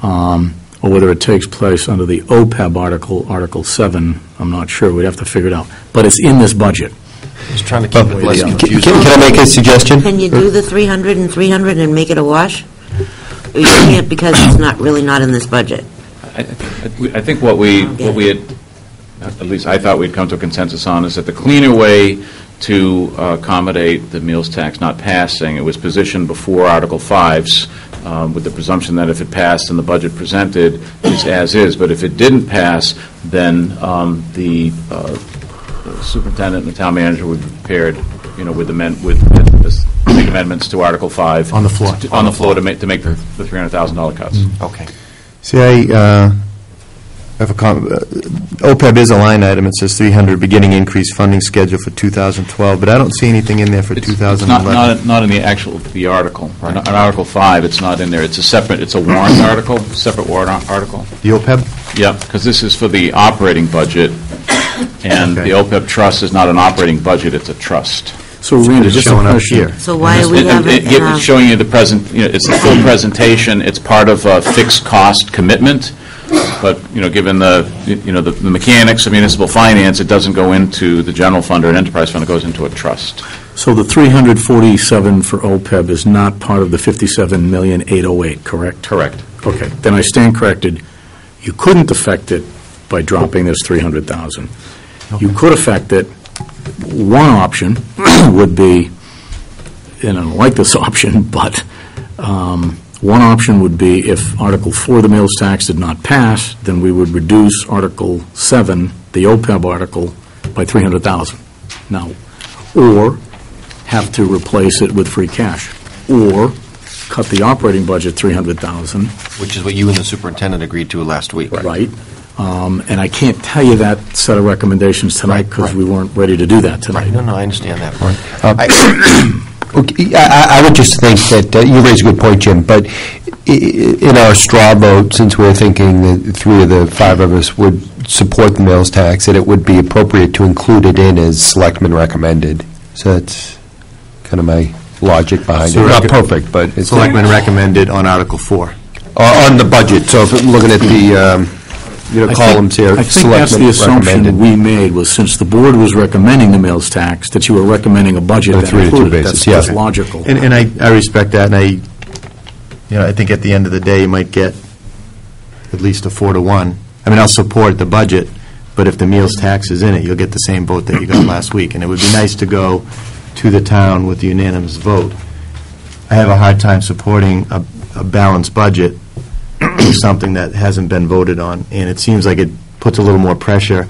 or or whether it takes place under the OPEB article, Article 7, I'm not sure. We'd have to figure it out. But it's in this budget. Just trying to keep it less confusing. Can I make a suggestion? Can you do the 300 and 300 and make it a wash? Or you can't because it's not in this budget? I think what we had, at least I thought we'd come to a consensus on, is that the cleaner way to accommodate the meals tax not passing, it was positioned before Article 5's, with the presumption that if it passed and the budget presented is as is, but if it didn't pass, then the superintendent and the town manager would be prepared, with make amendments to Article 5 On the floor. on the floor to make the $300,000 cuts. Okay. See, I have a OPEB is a line item. It says 300 beginning increase funding schedule for 2012, but I don't see anything in there for It's 2011. not in the article. Right. On Article 5, it's not in there. It's a warrant article, separate warrant article. The OPEB? Yeah, because this is for the operating budget, and Okay. the OPEB trust is not an operating budget, it's a trust. So, Randy, It's just a showing up question. here. So why are we having... It's showing you the present, it's the full presentation, it's part of a fixed cost commitment, but, given the mechanics of municipal finance, it doesn't go into the general fund or an enterprise fund, it goes into a trust. So the 347 for OPEB is not part of the 57,808,000, correct? Correct. Okay, then I stand corrected. You couldn't affect it by dropping this 300,000. You could affect it. One option would be, and I don't like this option, but one option would be if Article 4, the meals tax, did not pass, then we would reduce Article 7, the OPEB article, by 300,000. Now, or have to replace it with free cash, or cut the operating budget 300,000. Which is what you and the superintendent agreed to last week. Right. And I can't tell you that set of recommendations tonight because we weren't ready to do that tonight. Right. No, I understand that part. I would just think that you raise a good point, Jim, but in our straw vote, since we're thinking that 3 of the 5 of us would support the meals tax, that it would be appropriate to include it in as Selectmen recommended. So that's kind of my logic behind it. Not perfect, but it's... Selectmen recommended on Article 4. On the budget, so if I'm looking at the columns here, I think that's the assumption we made, was since the board was recommending the meals tax, that you were recommending a budget On a that 3 to 2 included it. basis, That's yeah. logical. And I respect that, and I think at the end of the day, you might get at least a 4-to-1. I mean, I'll support the budget, but if the meals tax is in it, you'll get the same vote that you got last week. And it would be nice to go to the town with a unanimous vote. I have a hard time supporting a balanced budget with something that hasn't been voted on, and it seems like it puts a little more pressure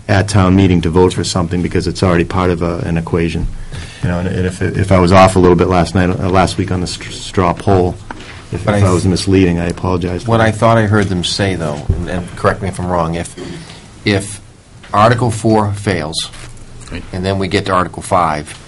at town meeting to vote for something because it's already part of an equation. And if I was off a little bit last week on the straw poll, if I was misleading, I apologize. What I thought I heard them say, though, and correct me if I'm wrong, if Article 4 fails, and then we get to Article 5,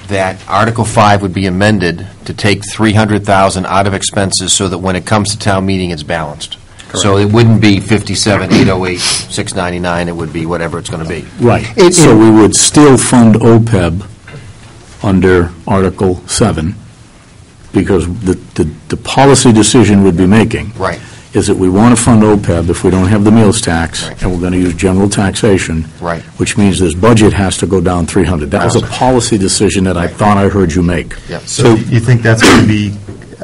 that Article 5 would be amended to take 300,000 out of expenses so that when it comes to town meeting, it's balanced. Correct. So it wouldn't be 57,808, 699, it would be whatever it's going to be. Right. So we would still fund OPEB under Article 7, because the policy decision we'd be making Right. is that we want to fund OPEB if we don't have the meals tax, Right. and we're going to use general taxation, Right. which means this budget has to go down 300. That was a policy decision that I thought I heard you make. Yep. So you think that's going to be...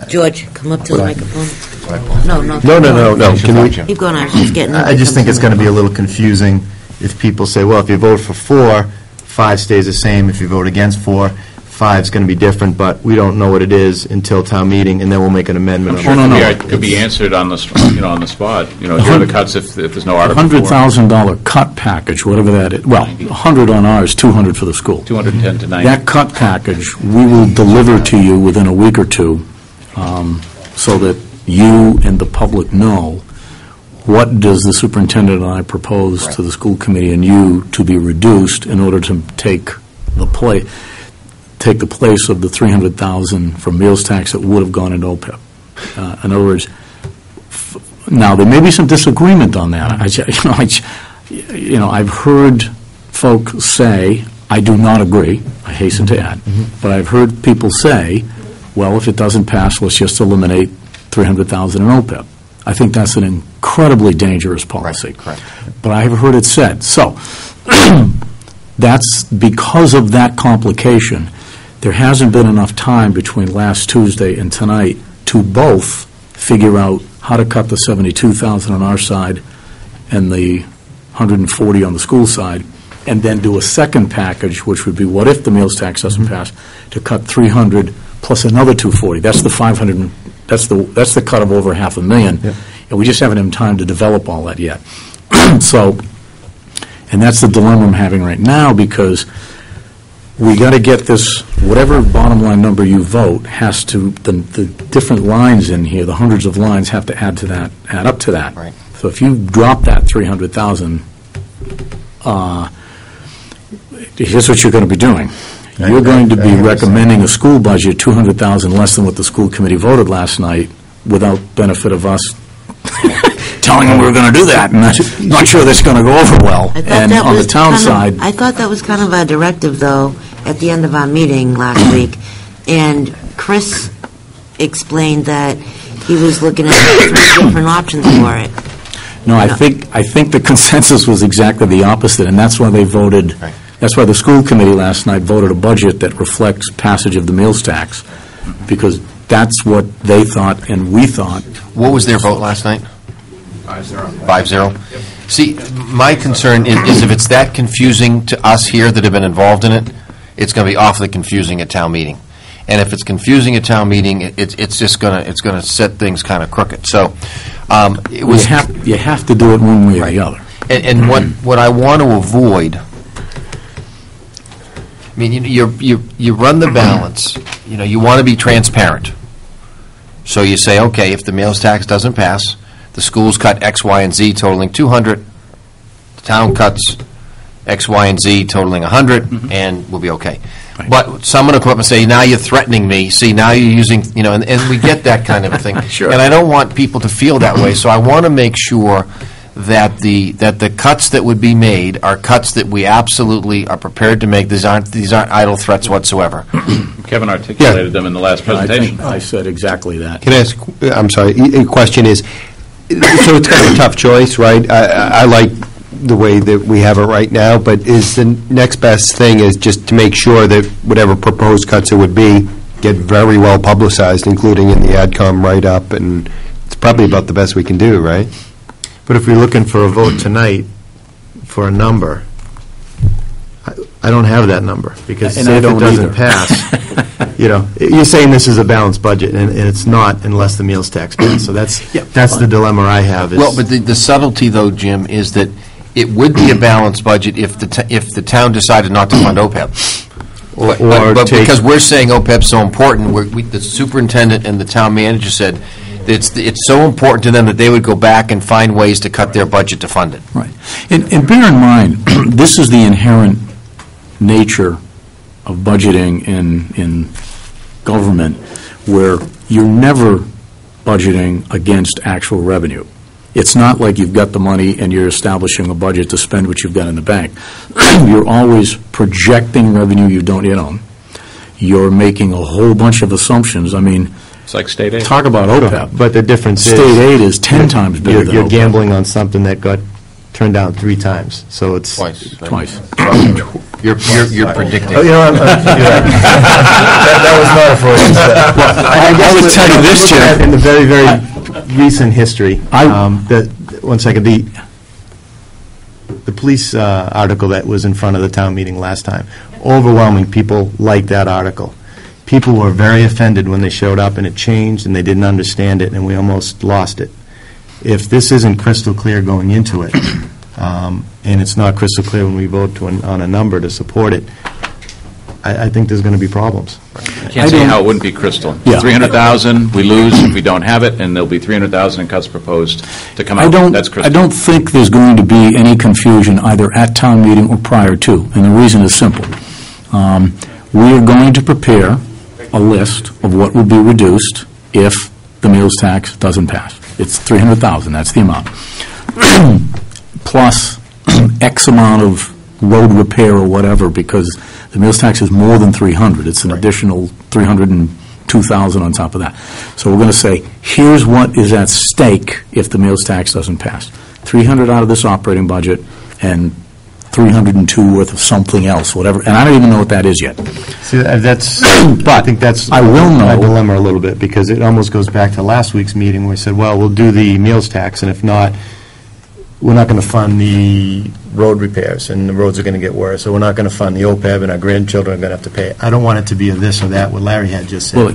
George, come up to the microphone. No. No. Can we... Keep going, I was just getting... I just think it's going to be a little confusing if people say, well, if you vote for 4, 5 stays the same. If you vote against 4, 5's going to be different, but we don't know what it is until town meeting, and then we'll make an amendment. It could be answered on the spot. Here are the cuts if there's no Article 4. $100,000 cut package, whatever that is. Well, 100 on ours, 200 for the school. 210 to 90. That cut package, we will deliver to you within a week or two, so that you and the public know what does the superintendent and I propose to the school committee and you to be reduced in order to take the place of the 300,000 from meals tax that would have gone into OPEB. In other words, now there may be some disagreement on that. I've heard folk say, I do not agree, I hasten to add, but I've heard people say, well, if it doesn't pass, let's just eliminate 300,000 in OPEB. I think that's an incredibly dangerous policy. Right, correct. But I have heard it said. So that's because of that complication. There hasn't been enough time between last Tuesday and tonight to both figure out how to cut the 72,000 on our side and the 140 on the school side, and then do a second package, which would be what if the meals tax doesn't pass, to cut 300 plus another 240. That's the 500. That's the cut of over $500,000, and we just haven't had time to develop all that yet. So, and that's the dilemma I'm having right now, because we got to get this, whatever bottom line number you vote has to, the different lines in here, the hundreds of lines have to add up to that. Right. So if you drop that 300,000, here's what you're going to be doing. You're going to be recommending a school budget 200,000 less than what the school committee voted last night, without benefit of us telling them we were going to do that, and not sure that's going to go over well. And on the town side, I thought that was kind of a directive, though, at the end of our meeting last week, and Chris explained that he was looking at 3 different options for it. no, I think the consensus was exactly the opposite, and that's why they voted. Right. That's why the school committee last night voted a budget that reflects passage of the meals tax, because that's what they thought and we thought. What was their vote last night? 5-0. See, my concern is if it's that confusing to us here that have been involved in it, it's going to be awfully confusing at town meeting. And if it's confusing at town meeting, it's just going to set things kind of crooked. So it was You have to do it one way or the other. And what I want to avoid, I mean, you run the balance. You want to be transparent. So you say, okay, if the meals tax doesn't pass, the schools cut X, Y, and Z totaling 200. The town cuts X, Y, and Z totaling 100, and we'll be okay. Right. But someone will come up and say, now you're threatening me. See, now you're using, and we get that kind of a thing. Sure. And I don't want people to feel that way. So I want to make sure that the cuts that would be made are cuts that we absolutely are prepared to make. These aren't idle threats whatsoever. Kevin articulated them in the last presentation. I said exactly that. Can I ask, I'm sorry, a question is, so it's kind of a tough choice, right? I like the way that we have it right now, but is the next best thing is just to make sure that whatever proposed cuts it would be get very well publicized, including in the AdCom write-up, and it's probably about the best we can do, right? But if we're looking for a vote tonight for a number, I don't have that number, because And say I if it don't doesn't either. pass, you're saying this is a balanced budget, and it's not unless the meals tax passes. So that's the dilemma I have. Is Well, but the subtlety, though, Jim, is that it would be a balanced budget if the town decided not to fund OPEB. But because we're saying OPEB's so important, the superintendent and the town manager said that it's so important to them that they would go back and find ways to cut their budget to fund it. Right. And bear in mind, this is the inherent nature of budgeting in government, where you're never budgeting against actual revenue. It's not like you've got the money and you're establishing a budget to spend what you've got in the bank. You're always projecting revenue you don't yet own. You're making a whole bunch of assumptions. I mean, It's like state aid. talk about OPEB. But the difference State aid is 10 times bigger than you're OPEB. gambling on something that got turned down 3 times. So it's Twice. Right? Twice. You're predicting. Oh, that was not a Freudian slip. I would tell you this, Jim. In the very, very recent history, one second, the police article that was in front of the town meeting last time, overwhelming people liked that article. People were very offended when they showed up, and it changed, and they didn't understand it, and we almost lost it. If this isn't crystal clear going into it, and it's not crystal clear when we vote on a number to support it, I think there's going to be problems. I can't see how it wouldn't be crystal. Yeah. 300,000, we lose if we don't have it, and there'll be 300,000 in cuts proposed to come out. That's crystal. I don't think there's going to be any confusion either at town meeting or prior to, and the reason is simple. We are going to prepare a list of what will be reduced if the meals tax doesn't pass. It's 300,000, that's the amount. Plus X amount of road repair or whatever, because the meals tax is more than 300. It's an additional 302 $2,000 on top of that. So we're going to say, here's what is at stake if the meals tax doesn't pass. $300 out of this operating budget and $302 worth of something else, whatever, and I don't even know what that is yet. See, that's, But I think that's I will know. my dilemma a little bit, because it almost goes back to last week's meeting where we said, well, we'll do the meals tax, and if not, we're not going to fund the road repairs, and the roads are going to get worse, so we're not going to fund the OPEB, and our grandchildren are going to have to pay it. I don't want it to be a this or that, what Larry had just said. Well,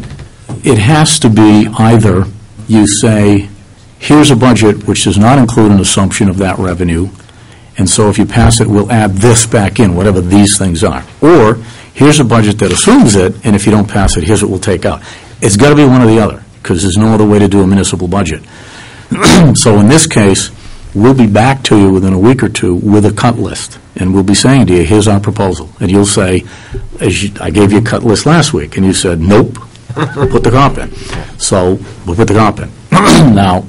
it has to be either you say, here's a budget which does not include an assumption of that revenue, and so if you pass it, we'll add this back in, whatever these things are. Or, here's a budget that assumes it, and if you don't pass it, here's what we'll take out. It's got to be one or the other, because there's no other way to do a municipal budget. So in this case, we'll be back to you within a week or two with a cut list, and we'll be saying to you, here's our proposal. And you'll say, I gave you a cut list last week, and you said, nope, put the comp in. So we'll put the comp in. Now,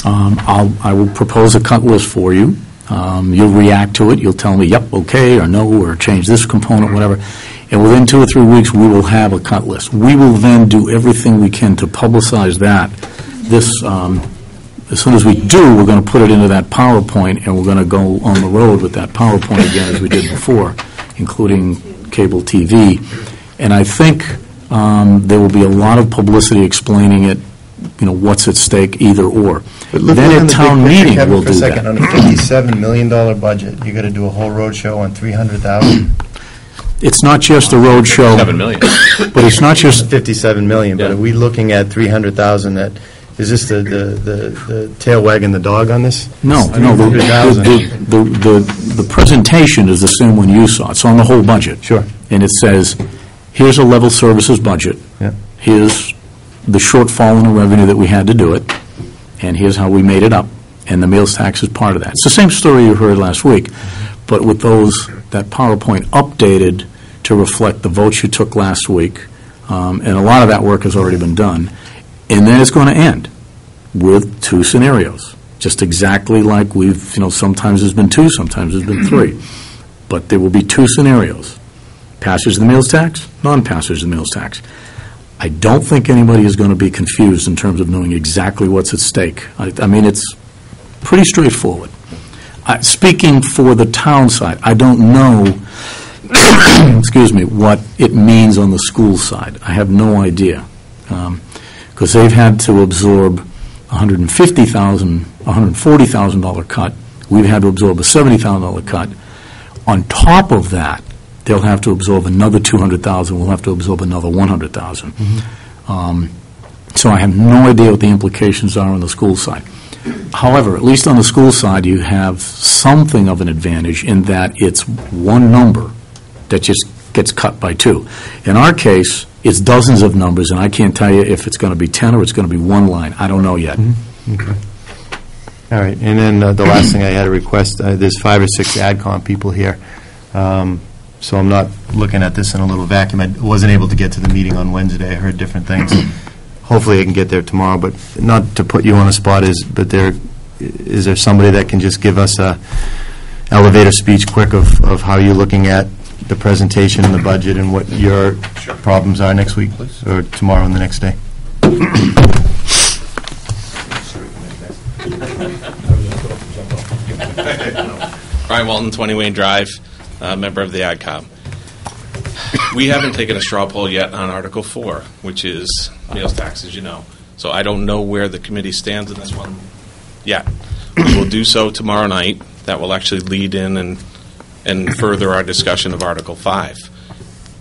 I will propose a cut list for you. You'll react to it. You'll tell me, yep, okay, or no, or change this component, whatever. And within 2 or 3 weeks, we will have a cut list. We will then do everything we can to publicize that. As soon as we do, we're going to put it into that PowerPoint, and we're going to go on the road with that PowerPoint again, as we did before, including cable TV. And I think there will be a lot of publicity explaining it, what's at stake, either or. Then at town meeting, we'll do that. On a $57 million budget, you got to do a whole road show on $300,000? It's not just a road show. $7 million. But it's not just... $57 million, but Yeah. are we looking at $300,000 that, is this the tail wagging the dog on this? No. The presentation is the same one you saw. It's on the whole budget. Sure. And it says, here's a level services budget. Yeah. Here's the shortfall in the revenue that we had to do it, and here's how we made it up, and the meals tax is part of that. It's the same story you heard last week, but with that PowerPoint updated to reflect the votes you took last week, and a lot of that work has already been done. And then it's going to end with 2 scenarios, just exactly like sometimes there's been 2, sometimes there's been 3. But there will be 2 scenarios: passage of the meals tax, non-passage of the meals tax. I don't think anybody is going to be confused in terms of knowing exactly what's at stake. I mean, it's pretty straightforward. Speaking for the town side, I don't know, excuse me, what it means on the school side. I have no idea. Because they've had to absorb $140,000 cut. We've had to absorb a $70,000 cut. On top of that, they'll have to absorb another $200,000. We'll have to absorb another $100,000. So I have no idea what the implications are on the school side. However, at least on the school side, you have something of an advantage in that it's one number that just gets cut by 2. In our case, it's dozens of numbers, and I can't tell you if it's going to be 10 or it's going to be 1 line. I don't know yet. Okay. All right, and then the last thing I had a request, there's 5 or 6 AdCom people here, so I'm not looking at this in a little vacuum. I wasn't able to get to the meeting on Wednesday. I heard different things. Hopefully I can get there tomorrow, but not to put you on the spot, is there somebody that can just give us a elevator speech quick of how you're looking at the presentation and the budget and what your problems are next week, or tomorrow and the next day? Brian Walton, 20 Wayne Drive, member of the AdCom. We haven't taken a straw poll yet on Article 4, which is meals tax, as you know. So I don't know where the committee stands in this one yet. We will do so tomorrow night. That will actually lead in and further our discussion of Article 5.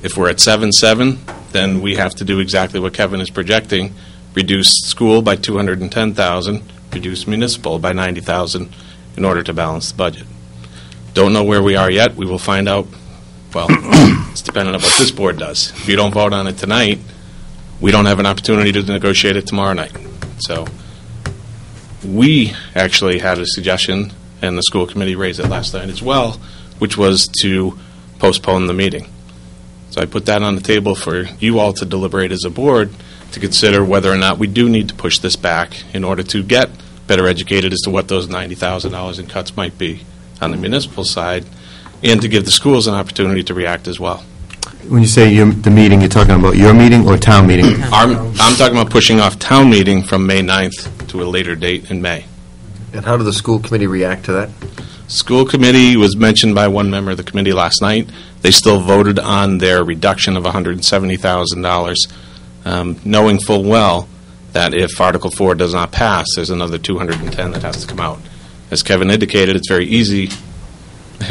If we're at 7-7, then we have to do exactly what Kevin is projecting: reduce school by $210,000, reduce municipal by $90,000 in order to balance the budget. Don't know where we are yet. We will find out. Well, it's dependent on what this board does. If you don't vote on it tonight, we don't have an opportunity to negotiate it tomorrow night. So we actually had a suggestion, and the school committee raised it last night as well, which was to postpone the meeting. So I put that on the table for you all to deliberate as a board to consider whether or not we do need to push this back in order to get better educated as to what those $90,000 in cuts might be on the municipal side, and to give the schools an opportunity to react as well. When you say the meeting, you're talking about your meeting or town meeting? I'm talking about pushing off town meeting from May 9th to a later date in May. And how did the school committee react to that? School committee was mentioned by one member of the committee last night. They still voted on their reduction of $170,000, knowing full well that if Article 4 does not pass, there's another $210 that has to come out. As Kevin indicated, it's very easy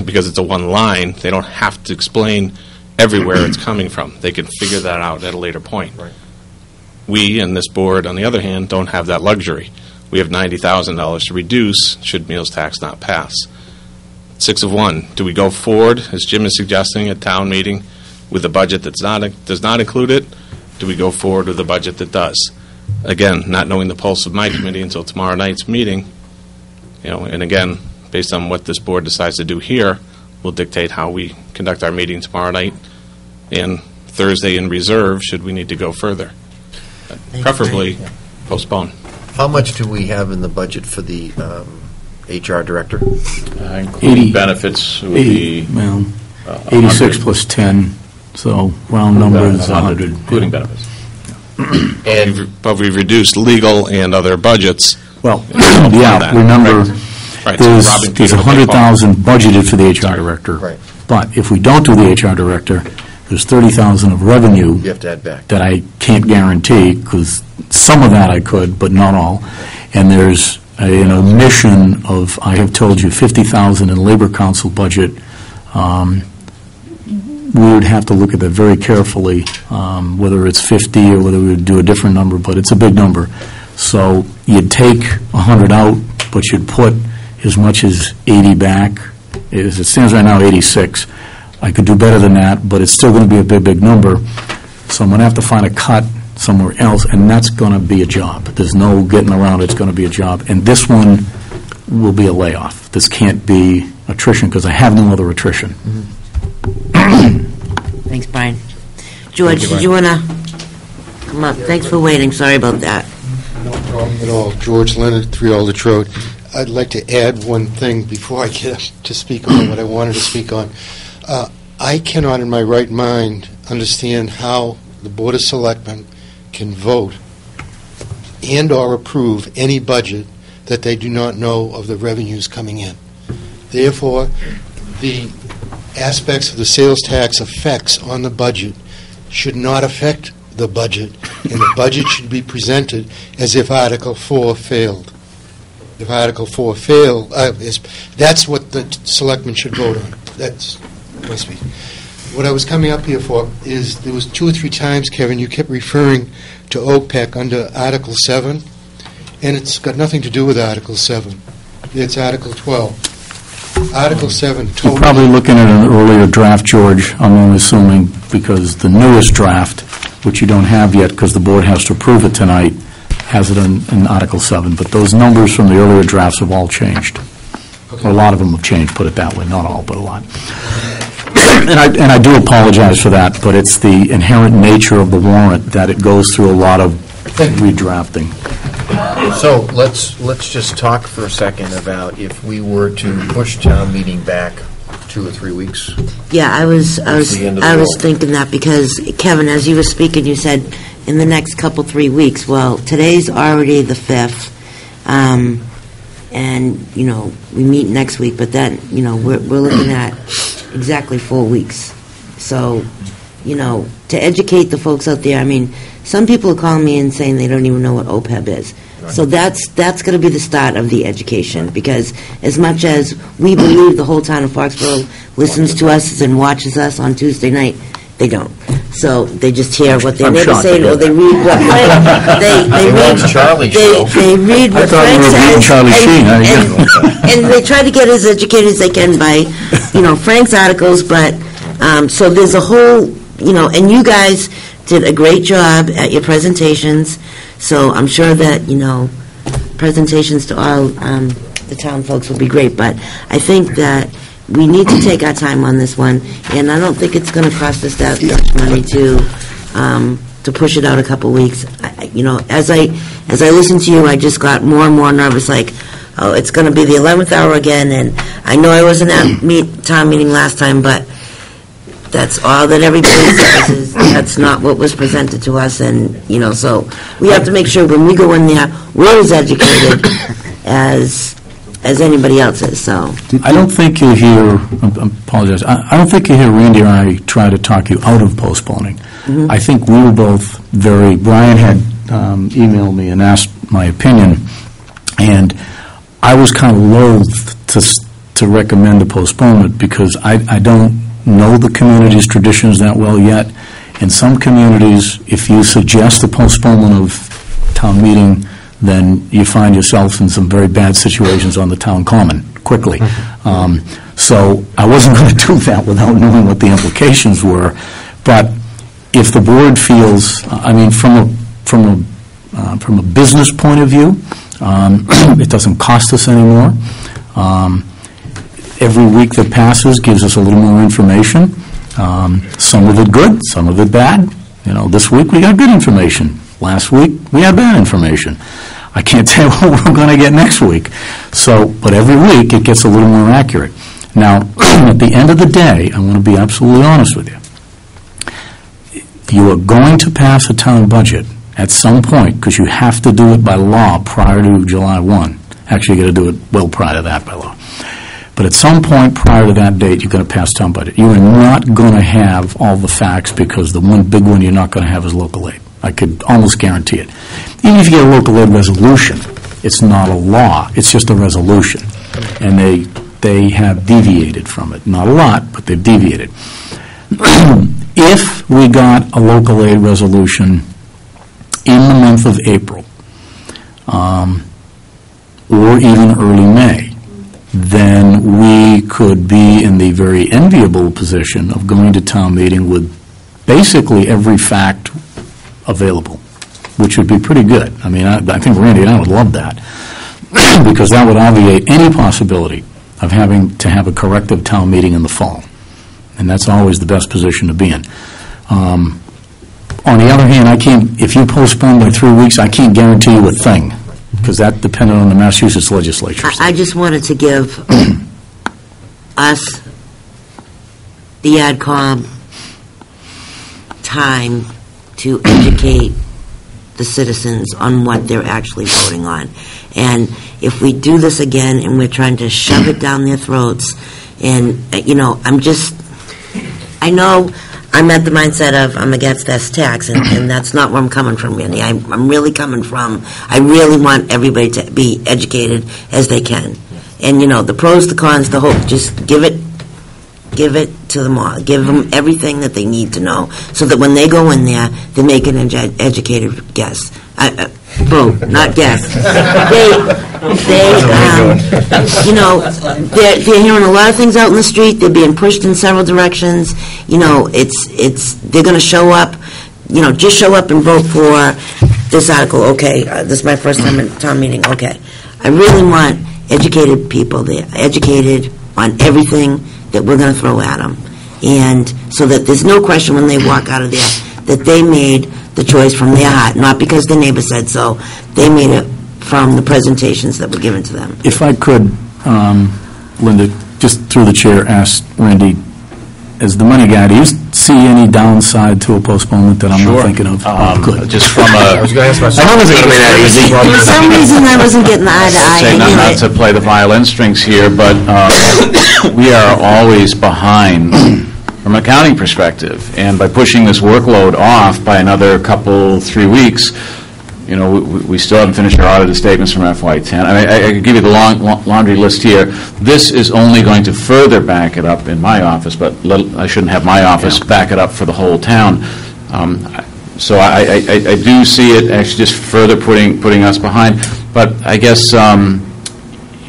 because it's a one line. They don't have to explain everywhere it's coming from. They can figure that out at a later point. Right. We, and this board, on the other hand, don't have that luxury. We have $90,000 to reduce should meals tax not pass. 6 of 1. Do we go forward, as Jim is suggesting, at town meeting with a budget that does not include it? Do we go forward with a budget that does? Again, not knowing the pulse of my committee until tomorrow night's meeting, and again, based on what this board decides to do here, will dictate how we conduct our meeting tomorrow night and Thursday in reserve should we need to go further. Preferably postpone. How much do we have in the budget for the HR director? Including benefits would be... Well, 86 plus 10, so round number is 100. Including benefits. But we've reduced legal and other budgets. Well, yeah, remember, Right, there's so robbing Peter to pay $100,000 budgeted for the HR director. Right. But if we don't do the HR director, there's $30,000 of revenue You have to add back. that I can't guarantee, because some of that I could, but not all. And there's an omission of, I have told you, $50,000 in labor council budget. We would have to look at that very carefully, whether it's 50 or whether we would do a different number, but it's a big number. So you'd take 100 out, but you'd put as much as 80 back. As it stands right now, 86. I could do better than that, but it's still going to be a big, big number. So I'm going to have to find a cut somewhere else, and that's going to be a job. There's no getting around it. It's going to be a job. And this one will be a layoff. This can't be attrition, because I have no other attrition. Thanks, Brian. George, did you want to come up? Thanks for waiting. Sorry about that. No problem at all. George Leonard, 3 Aldrich Road. I'd like to add one thing before I get up to speak on what I wanted to speak on. I cannot in my right mind understand how the Board of Selectmen can vote and or approve any budget that they do not know of the revenues coming in. Therefore, the aspects of the sales tax effects on the budget should not affect the budget, and the budget should be presented as if Article 4 failed. If Article 4 failed, that's what the selectmen should vote on. That's my speech. What I was coming up here for is there was 2 or 3 times, Kevin, you kept referring to OPEC under Article 7, and it's got nothing to do with Article 7. It's Article 12. Article 7 totally... You're probably looking at an earlier draft, George, I'm only assuming, because the newest draft, which you don't have yet because the board has to approve it tonight, has it in Article 7. But those numbers from the earlier drafts have all changed. Okay. Or a lot of them have changed, put it that way. Not all, but a lot. And I do apologize for that, but it's the inherent nature of the warrant that it goes through a lot of redrafting. So let's just talk for a second about if we were to push town meeting back 2 or 3 weeks. Yeah, I was the end of the road. thinking that because, Kevin, as you were speaking, you said in the next 3 weeks. Well, today's already the 5th, and, we meet next week, but then, we're looking at exactly 4 weeks. So, to educate the folks out there, some people are calling me and saying they don't even know what OPEB is. Right. So that's going to be the start of the education, because as much as we believe the whole town of Foxborough listens to us and watches us on Tuesday night, they don't. So they just hear what their neighbors say, or they read what Frank, they read what Frank says, and they try to get as educated as they can by, Frank's articles. But so there's a whole, and you guys did a great job at your presentations. So I'm sure that presentations to all the town folks will be great. But I think that we need to take our time on this one, and I don't think it's going to cost us that much money to push it out a couple weeks. As I listen to you, I just got more and more nervous. Like, oh, it's going to be the 11th hour again, and I know I wasn't at town meeting last time, but That's all that everybody says, is that's not what was presented to us, and, so we have to make sure when we go in there, we're as educated as anybody else is, so. I don't think you hear, I apologize, I don't think you hear Randy or I try to talk you out of postponing. Mhm. I think we were both Brian had emailed me and asked my opinion, and I was kind of loath to recommend a postponement because I don't know the community's traditions that well yet. In some communities, if you suggest the postponement of town meeting, then you find yourself in some very bad situations on the town common quickly. So I wasn't going to do that without knowing what the implications were. But if the board feels, from a business point of view, it doesn't cost us anymore. Every week that passes gives us a little more information. Some of it good, some of it bad. This week we got good information. Last week we had bad information. I can't tell you what we're going to get next week. But every week it gets a little more accurate. Now, at the end of the day, I want to be absolutely honest with you. You are going to pass a town budget at some point, because you have to do it by law prior to July 1. Actually, you got to do it well prior to that by law. But at some point prior to that date, you're going to pass town budget. You are not going to have all the facts, because the one big one you're not going to have is local aid. I could almost guarantee it. Even if you get a local aid resolution, it's not a law. It's just a resolution. And they have deviated from it. Not a lot, but they've deviated. If we got a local aid resolution in the month of April, or even early May, then we could be in the very enviable position of going to town meeting with basically every fact available, which would be pretty good. I think Randy and I would love that, because that would obviate any possibility of having to have a corrective town meeting in the fall. And that's always the best position to be in. On the other hand, if you postpone by 3 weeks, I can't guarantee you a thing, because that depended on the Massachusetts legislature. I just wanted to give us, the AdCom, time to educate the citizens on what they're actually voting on. And if we do this again and we're trying to shove it down their throats, and, I know I'm at the mindset of I'm against this tax, and that's not where I'm coming from, Randy. I'm really coming from, I really want everybody to be educated as they can. And, the pros, the cons, the hope, just give it to them all. Give them everything that they need to know, so that when they go in there, they make an educated guess. Vote, not guess. They're hearing a lot of things out in the street. They're being pushed in several directions. They're going to show up. Just show up and vote for this article. Okay, this is my first time at town meeting. Okay, I really want educated people there, educated on everything that we're going to throw at them, and so that there's no question when they walk out of there that they made the choice from their heart, not because the neighbor said so. They made it from the presentations that were given to them. If I could, Linda, just through the chair, ask Randy, as the money guy, do you see any downside to a postponement that I'm not thinking of? Good. Just from a... I was going to ask myself. I wasn't getting that easy. For some reason, I wasn't getting eye to eye. Not to play the violin strings here, but we are always behind from an accounting perspective. And by pushing this workload off by another 3 weeks, we still haven't finished our audited statements from FY10. I could give you the laundry list here. This is only going to further back it up in my office, but I shouldn't have my office back it up for the whole town. So I do see it actually just further putting us behind. But I guess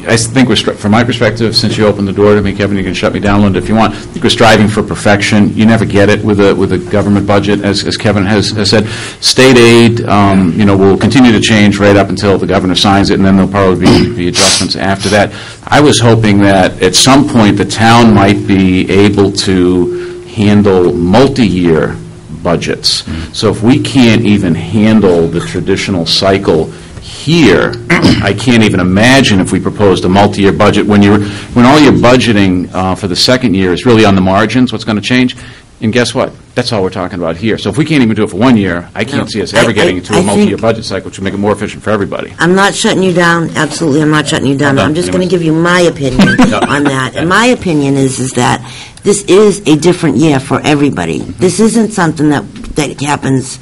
I think from my perspective, since you opened the door to me, Kevin, you can shut me down, Linda, if you want. I think we're striving for perfection. You never get it with a government budget, as Kevin has said. State aid, will continue to change right up until the governor signs it, and then there'll probably be adjustments after that. I was hoping that at some point the town might be able to handle multi-year budgets. So if we can't even handle the traditional cycle here, I can't even imagine if we proposed a multi-year budget when all your budgeting for the second year is really on the margins, what's going to change. And guess what? That's all we're talking about here. So if we can't even do it for 1 year, I can't see us ever getting into a multi-year budget cycle, which would make it more efficient for everybody. I'm not shutting you down. Absolutely, I'm not shutting you down. I'm just going to give you my opinion on that. And my opinion is that this is a different year for everybody. This isn't something that happens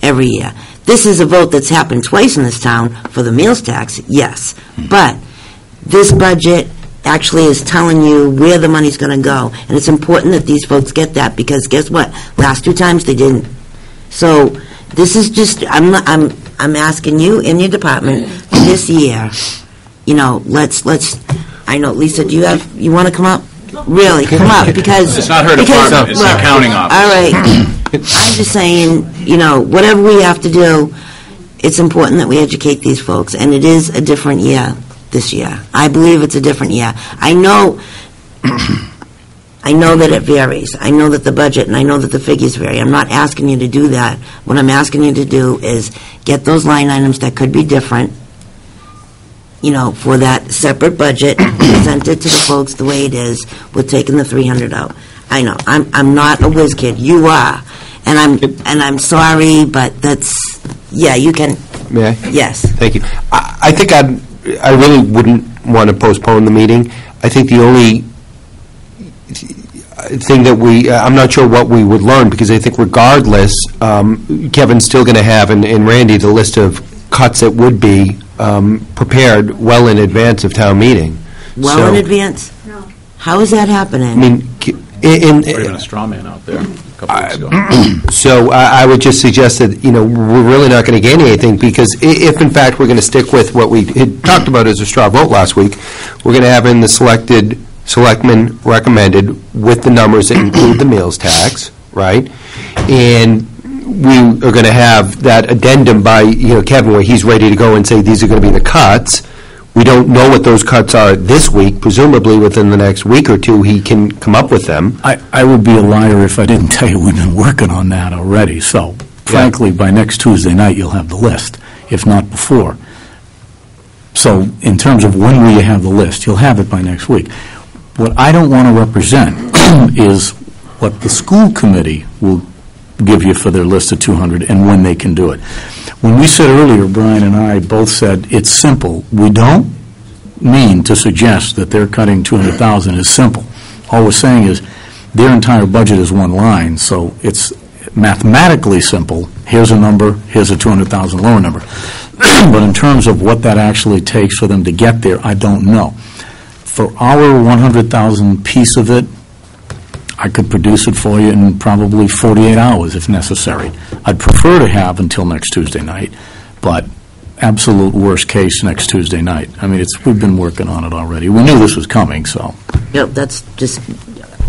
every year. This is a vote that's happened twice in this town for the meals tax, yes. But this budget actually is telling you where the money's going to go. And it's important that these folks get that, because guess what? Last 2 times they didn't. So this is just, I'm asking you in your department this year, let's, I know, Lisa, you want to come up? Really, come up, because... It's not her department, it's the accounting office. All right. I'm just saying, whatever we have to do, it's important that we educate these folks, and it is a different year this year. I believe it's a different year. I know that it varies. I know that the budget, and I know that the figures vary. I'm not asking you to do that. What I'm asking you to do is get those line items that could be different, for that separate budget, present it to the folks the way it is, with taking the 300 out. I know, I'm not a whiz kid. You are. And I'm sorry, but that's, you can. May I? Yes. Thank you. I think I really wouldn't want to postpone the meeting. I think the only thing that I'm not sure what we would learn, because I think regardless, Kevin's still going to have, and Randy, the list of cuts that would be prepared well in advance of town meeting. In advance? No. How is that happening? I mean, Even a straw man out there a couple weeks ago. So I would just suggest that, we're really not going to gain anything, because if in fact we're going to stick with what we had talked about as a straw vote last week, we're going to have in the selectmen recommended with the numbers that include the meals tax, right? And we are going to have that addendum by, Kevin, where he's ready to go and say these are going to be the cuts. We don't know what those cuts are this week. Presumably within the next week or 2, he can come up with them. I would be a liar if I didn't tell you we've been working on that already. So, frankly, by next Tuesday night, you'll have the list, if not before. So, in terms of when will you have the list, you'll have it by next week. What I don't want to represent is what the school committee will give you for their list of 200 and when they can do it. When we said earlier, Brian and I both said it's simple. We don't mean to suggest that they're cutting 200,000 is simple. All we're saying is their entire budget is one line, so it's mathematically simple. Here's a number, here's a 200,000 lower number. But in terms of what that actually takes for them to get there, I don't know. For our 100,000 piece of it, I could produce it for you in probably 48 hours if necessary. I'd prefer to have until next Tuesday night, but absolute worst case next Tuesday night. I mean, we've been working on it already. We knew this was coming, so. Yep, that's just,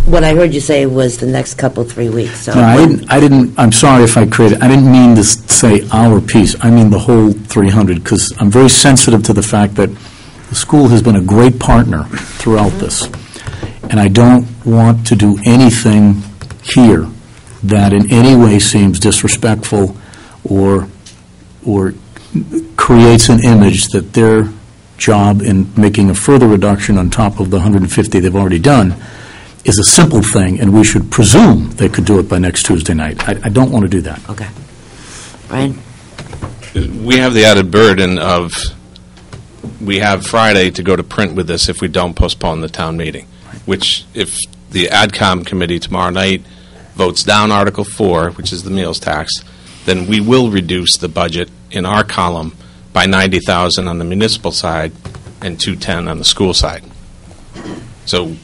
what I heard you say was the next couple, 3 weeks. So no, I didn't, I'm sorry if I didn't mean to say our piece. I mean the whole 300, because I'm very sensitive to the fact that the school has been a great partner throughout this. And I don't want to do anything here that in any way seems disrespectful or creates an image that their job in making a further reduction on top of the 150 they've already done is a simple thing, and we should presume they could do it by next Tuesday night. I don't want to do that. Okay. Brian? We have the added burden of, we have Friday to go to print with this if we don't postpone the town meeting. Which, if the AdCom committee tomorrow night votes down Article 4, which is the meals tax, then we will reduce the budget in our column by $90,000 on the municipal side and $210 on the school side. So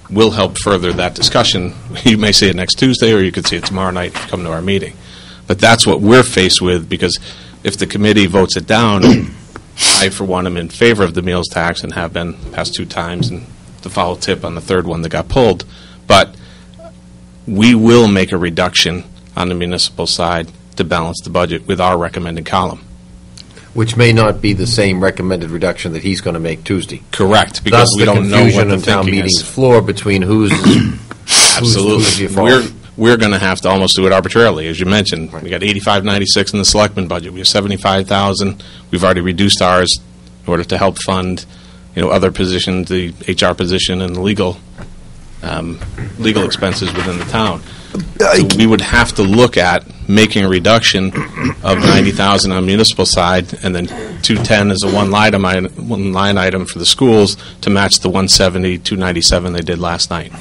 we'll help further that discussion. You may see it next Tuesday, or you could see it tomorrow night if you come to our meeting. But that's what we're faced with, because if the committee votes it down, I, for one, am in favor of the meals tax and have been past 2 times, and the follow tip on the 3rd one that got pulled. But we will make a reduction on the municipal side to balance the budget with our recommended column. Which may not be the same recommended reduction that he's going to make Tuesday. Correct, because we don't know what the town thinking meeting's is. Floor between who's Absolutely. We're going to have to almost do it arbitrarily, as you mentioned. Right. We got 8596 in the selectmen budget. We have 75,000. We've already reduced ours in order to help fund, other positions, the HR position and the legal expenses within the town. So we would have to look at making a reduction of 90,000 on the municipal side, and then 210 is a one line item for the schools to match the 170, 297 they did last night.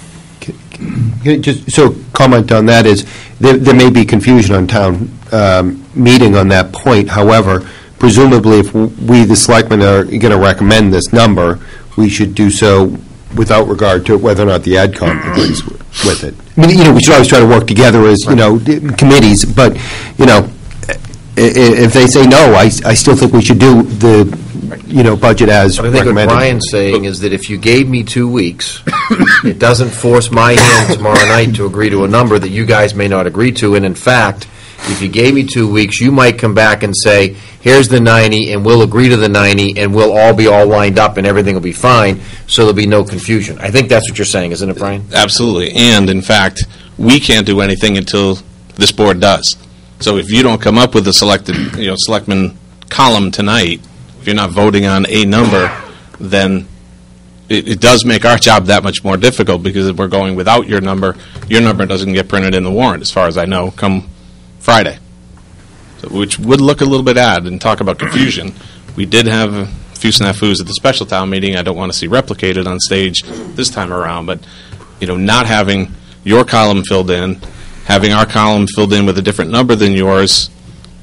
Just so comment on that is, there may be confusion on town meeting on that point. However, presumably if we, the selectmen, are going to recommend this number, we should do so without regard to whether or not the AdCom agrees with it. I mean, we should always try to work together as, committees, but, if they say no, I still think we should do the, budget as But I think recommended. what Brian's saying is that if you gave me 2 weeks, it doesn't force my hand tomorrow night to agree to a number that you guys may not agree to, and in fact, if you gave me 2 weeks, you might come back and say, here's the 90, and we'll agree to the 90, and we'll all be all lined up, and everything will be fine, so there'll be no confusion. I think that's what you're saying, isn't it, Brian? Absolutely. And in fact, we can't do anything until this board does. So if you don't come up with a selectman column tonight, if you're not voting on a number, then it does make our job that much more difficult, because if we're going without your number doesn't get printed in the warrant, as far as I know, come Friday. So, which would look a little bit odd, and talk about confusion. We did have a few snafus at the special town meeting I don't want to see replicated on stage this time around, but not having your column filled in, having our column filled in with a different number than yours,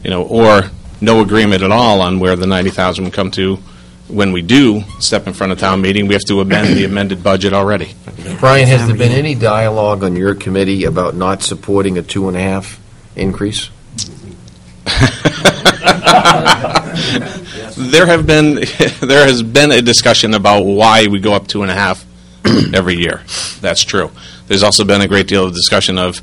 or no agreement at all on where the 90,000 would come to. When we do step in front of town meeting, we have to amend the amended budget already. Brian, has there been any dialogue on your committee about not supporting a 2.5 increase? There has been a discussion about why we go up 2.5 every year. That's true. There's also been a great deal of discussion of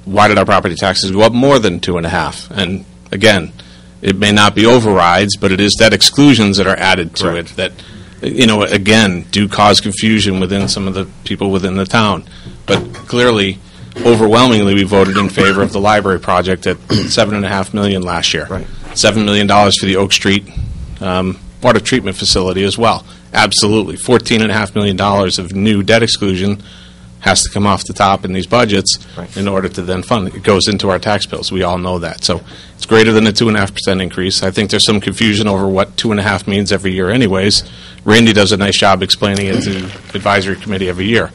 why did our property taxes go up more than 2.5? And again, it may not be overrides, but it is debt exclusions that are added to it that, again, do cause confusion within some of the people within the town. But clearly, overwhelmingly, we voted in favor of the library project at $7.5 million last year. Right. $7 million for the Oak Street water treatment facility as well. Absolutely. $14.5 million of new debt exclusion has to come off the top in these budgets in order to then fund it. It goes into our tax bills. We all know that. So it's greater than a 2.5% increase. I think there's some confusion over what 2.5 means every year anyways. Randy does a nice job explaining it to advisory committee every year.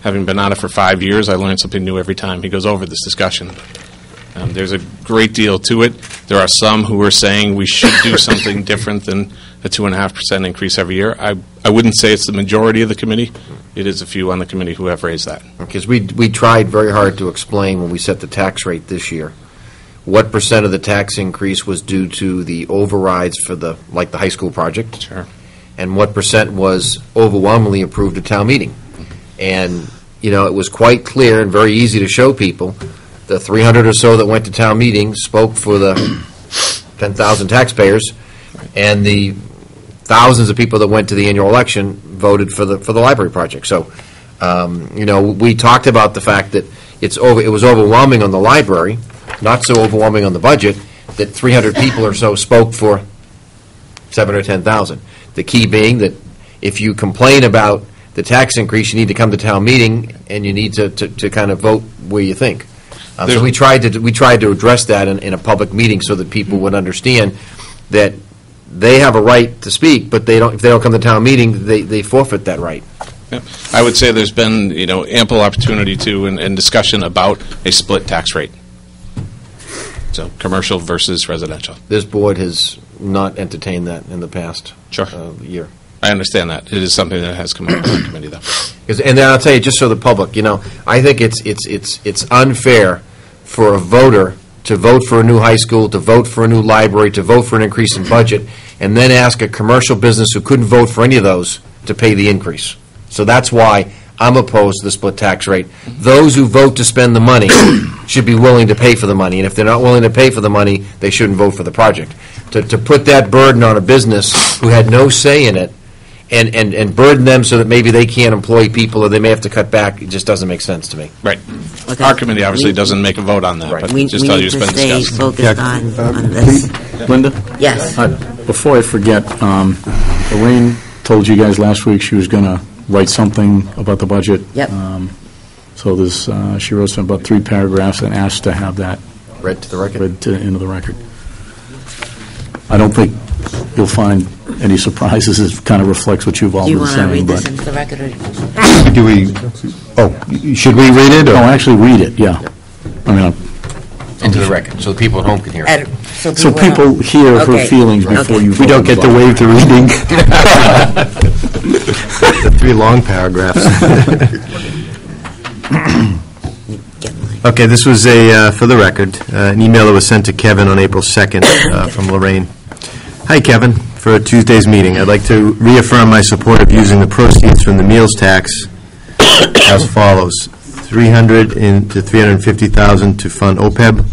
Having been on it for 5 years, I learn something new every time he goes over this discussion. There's a great deal to it. There are some who are saying we should do something different than a 2.5% increase every year. I wouldn't say it's the majority of the committee. It is a few on the committee who have raised that. Because we tried very hard to explain when we set the tax rate this year, what percent of the tax increase was due to the overrides for the high school project. Sure. And what percent was overwhelmingly approved at town meeting. And, it was quite clear and very easy to show people. The 300 or so that went to town meeting spoke for the 10,000 taxpayers, and the thousands of people that went to the annual election voted for the library project. So, we talked about the fact that it was overwhelming on the library, not so overwhelming on the budget, that 300 people or so spoke for 7 or 10,000. The key being that if you complain about the tax increase, you need to come to town meeting, and you need to kind of vote where you think. So we tried to address that in a public meeting so that people would understand that they have a right to speak, but if they don't come to town meeting, they forfeit that right. Yeah. I would say there's been ample opportunity to and discussion about a split tax rate. So commercial versus residential. This board has not entertained that in the past year. I understand that. It is something that has come up in the committee, though. And then I'll tell you, just so the public, I think it's unfair for a voter to vote for a new high school, to vote for a new library, to vote for an increase in budget, and then ask a commercial business who couldn't vote for any of those to pay the increase. So that's why I'm opposed to the split tax rate. Those who vote to spend the money should be willing to pay for the money, and if they're not willing to pay for the money, they shouldn't vote for the project. To put that burden on a business who had no say in it and burden them so that maybe they can't employ people or they may have to cut back, it just doesn't make sense to me. Right. Okay. Our committee obviously doesn't make a vote on that, but just tell you it's been discussed. Focused on this. Linda? Yes. Before I forget, Elaine told you guys last week she was going to write something about the budget. Yep. So there's, she wrote some about 3 paragraphs and asked to have that Read to the record? read into the record. I don't think you'll find any surprises. It kind of reflects what you've all Do you been want to saying. read this but- into the record? Do we, should we read it? No, Or? actually read it, yeah. I mean, Into the record, so the people at home can hear it. so people hear her Okay. feelings before Okay. you We don't vote get on to it. waive the reading. The 3 long paragraphs. Okay, this was for the record, an email that was sent to Kevin on April 2nd from Lorraine. Hi, Kevin. For Tuesday's meeting, I'd like to reaffirm my support of using the proceeds from the meals tax as follows: $300,000 to $350,000 to fund OPEB,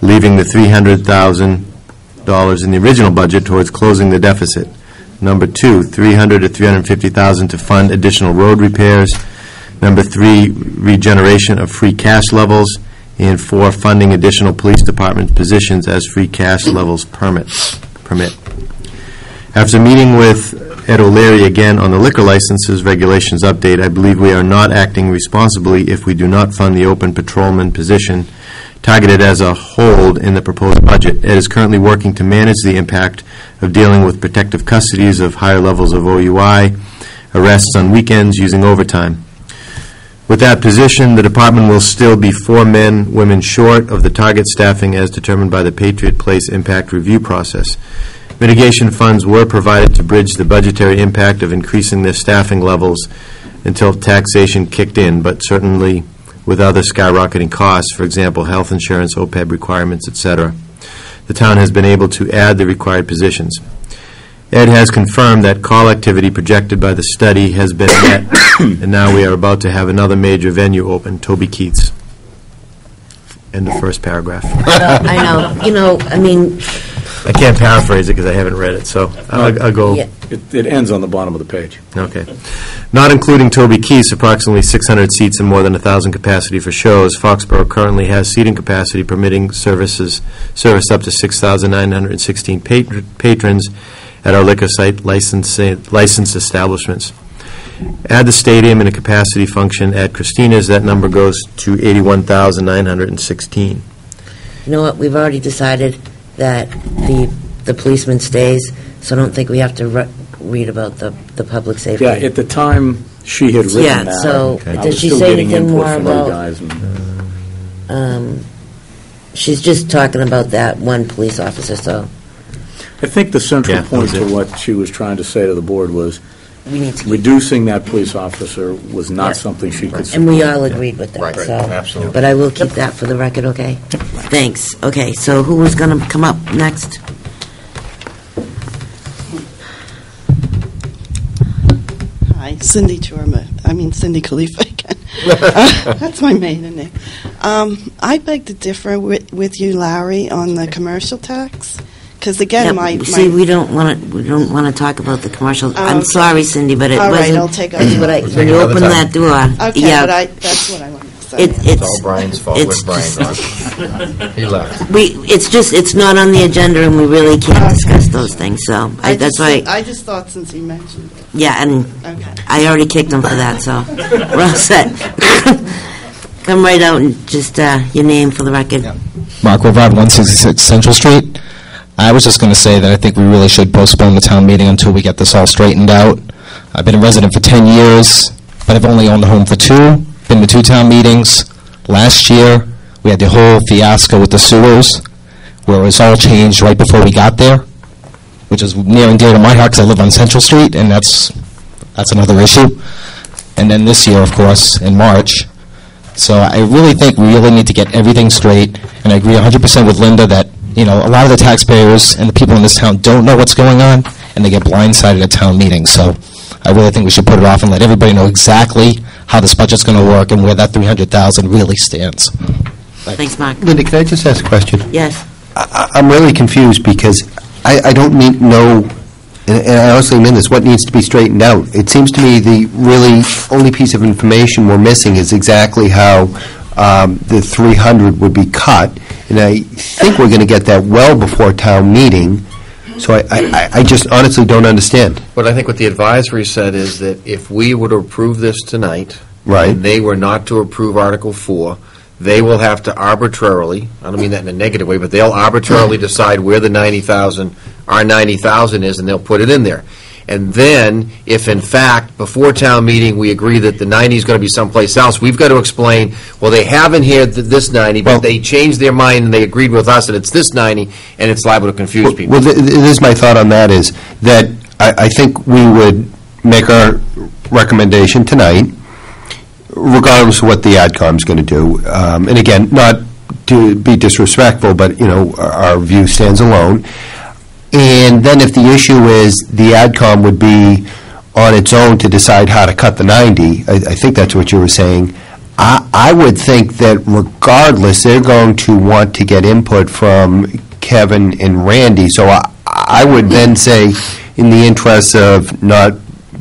leaving the $300,000 in the original budget towards closing the deficit. Number 2, $300,000 to $350,000 to fund additional road repairs. Number 3, regeneration of free cash levels. And 4, funding additional police department positions as free cash levels permit. After meeting with Ed O'Leary again on the liquor licenses regulations update, I believe we are not acting responsibly if we do not fund the open patrolman position targeted as a hold in the proposed budget. Ed is currently working to manage the impact of dealing with protective custodies of higher levels of OUI, arrests on weekends using overtime. With that position, the department will still be 4 men, women short of the target staffing as determined by the Patriot Place Impact Review process. Mitigation funds were provided to bridge the budgetary impact of increasing their staffing levels until taxation kicked in, but certainly with other skyrocketing costs, for example, health insurance, OPEB requirements, etc. The town has been able to add the required positions. Ed has confirmed that call activity projected by the study has been met, and now we are about to have another major venue open, Toby Keith's. End of first paragraph. I know. I can't paraphrase it because I haven't read it, so I'll go. Yeah. It ends on the bottom of the page. Okay. Not including Toby Keith's approximately 600 seats and more than 1,000 capacity for shows, Foxborough currently has seating capacity permitting service up to 6,916 patrons at our liquor site licensed establishments. Add the stadium and a capacity function at Christina's, that number goes to 81,916. You know what, we've already decided that the policeman stays, so I don't think we have to read about the public safety. Yeah, at the time, she had written Yeah, that. so I does was she still say getting anything input more from other about- guys and- She's just talking about that one police officer, so I think the central Yeah, point that to was it. what she was trying to say to the board was we need to, reducing that police officer was not Yeah. something she could and we support. all agreed with that, Right, so. absolutely. But I will keep that for the record, okay? Thanks. Okay, so who was going to come up next? Hi, Cindy Cindy Khalifa again. That's my maiden name. I beg to differ with you, Larry, on the commercial tax, because again, Yep, see, we don't want to talk about the commercial. I'm okay. sorry, Cindy, but it All right, wasn't. I'll take That's it. what We'll take when it you another open time. that door. Okay, yeah, but that's what I wanted to say. It's all Brian's fault. it's Where's Brian gone? He left. it's not on the agenda, and we really can't discuss those things. So that's why. I just thought since you mentioned it. Yeah, and Okay. I already kicked him for that, so we're all set. Come right out and just your name for the record. Mark Rivard, 166 Central Street. I was just going to say that I think we really should postpone the town meeting until we get this all straightened out. I've been a resident for 10 years, but I've only owned the home for 2. Been to 2 town meetings. Last year, we had the whole fiasco with the sewers, where it was all changed right before we got there, which is near and dear to my heart because I live on Central Street, and that's another issue. And then this year, of course, in March. So I really think we really need to get everything straight, and I agree 100% with Linda that, a lot of the taxpayers and the people in this town don't know what's going on, and they get blindsided at town meetings. So I really think we should put it off and let everybody know exactly how this budget's going to work and where that $300,000 really stands. Thanks, Mark. Linda, can I just ask a question? Yes. I'm really confused because I don't know, and I honestly mean this, what needs to be straightened out. It seems to me the really only piece of information we're missing is exactly how the 300 would be cut, and I think we're going to get that well before town meeting, so I just honestly don't understand. But I think what the advisory said is that if we were to approve this tonight, Right. and they were not to approve Article 4, they will have to arbitrarily, I don't mean that in a negative way, but they'll arbitrarily decide where the 90,000, our 90,000 is, and they'll put it in there. And then, if in fact, before town meeting, we agree that the 90 is going to be someplace else, we've got to explain, well, they have in here this 90, but they changed their mind and they agreed with us that it's this 90, and it's liable to confuse people. Well, this is my thought on that is that I think we would make our recommendation tonight, regardless of what the AdCom's going to do. And again, not to be disrespectful, but, our view stands alone. And then if the issue is the AdCom would be on its own to decide how to cut the 90, I think that's what you were saying, I would think that regardless, they're going to want to get input from Kevin and Randy. So I would then say, in the interest of not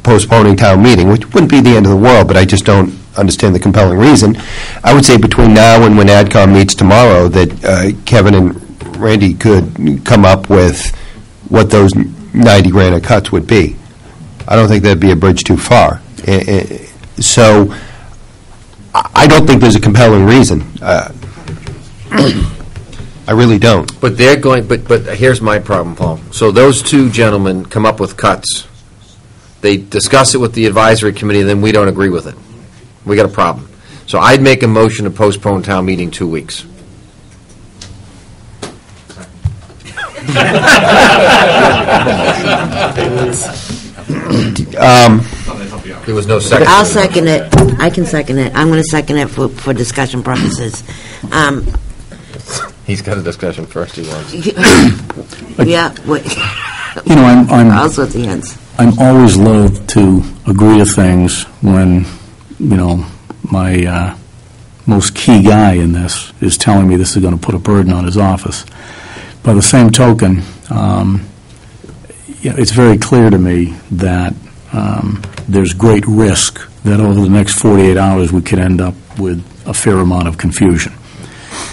postponing town meeting, which wouldn't be the end of the world, but I just don't understand the compelling reason, I would say between now and when AdCom meets tomorrow that Kevin and Randy could come up with what those 90 grand of cuts would be. I don't think that'd be a bridge too far. So I don't think there's a compelling reason. I really don't. But they're going, but here's my problem, Paul. So those two gentlemen come up with cuts. They discuss it with the advisory committee, and then we don't agree with it. We got a problem. So I'd make a motion to postpone town meeting 2 weeks. There was no second. I'll second it. I can second it. I'm going to second it for discussion purposes. He's got a discussion first. He wants. Yeah. I'm all sorts of hands. I'm always loath to agree to things when, my most key guy in this is telling me this is going to put a burden on his office. By the same token, it's very clear to me that there's great risk that over the next 48 hours we could end up with a fair amount of confusion.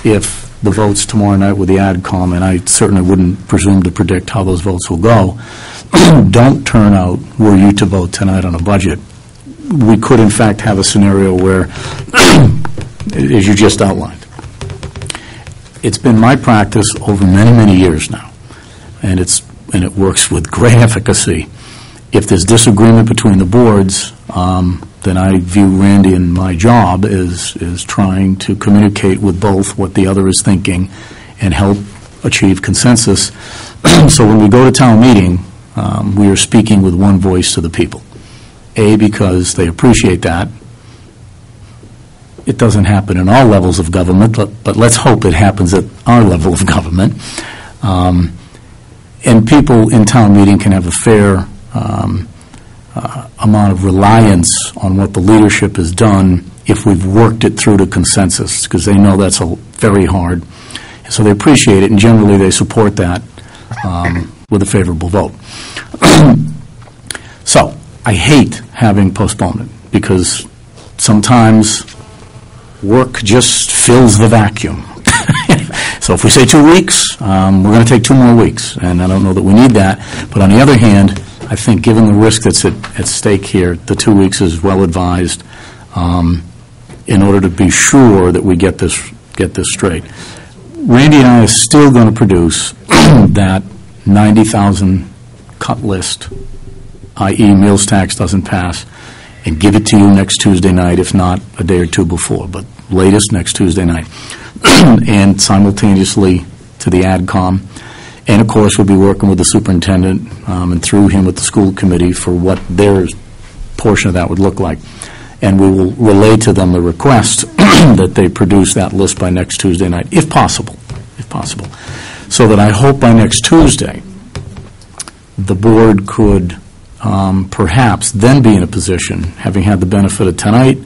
If the votes tomorrow night with the AdCom, and I certainly wouldn't presume to predict how those votes will go, don't turn out were you to vote tonight on a budget, we could in fact have a scenario where, as you just outlined, it's been my practice over many, many years now, and it works with great efficacy. If there's disagreement between the boards, then I view Randy and my job as trying to communicate with both what the other is thinking and help achieve consensus. So when we go to town meeting, we are speaking with one voice to the people. A, because they appreciate that. It doesn't happen in all levels of government, but let's hope it happens at our level of government. And people in town meeting can have a fair amount of reliance on what the leadership has done if we've worked it through to consensus, because they know that's very hard. So they appreciate it, and generally they support that with a favorable vote. So I hate having postponement, because sometimes work just fills the vacuum. So if we say 2 weeks, we're going to take 2 more weeks, and I don't know that we need that. But on the other hand, I think given the risk that's at stake here, the 2 weeks is well advised in order to be sure that we get this straight. Randy and I are still going to produce that 90,000 cut list, i.e. meals tax doesn't pass, and give it to you next Tuesday night, if not a day or two before, but latest next Tuesday night. And simultaneously to the AdCom. And, of course, we'll be working with the superintendent and through him with the school committee for what their portion of that would look like. And we will relay to them the request that they produce that list by next Tuesday night, if possible, so that I hope by next Tuesday the board could perhaps then be in a position, having had the benefit of tonight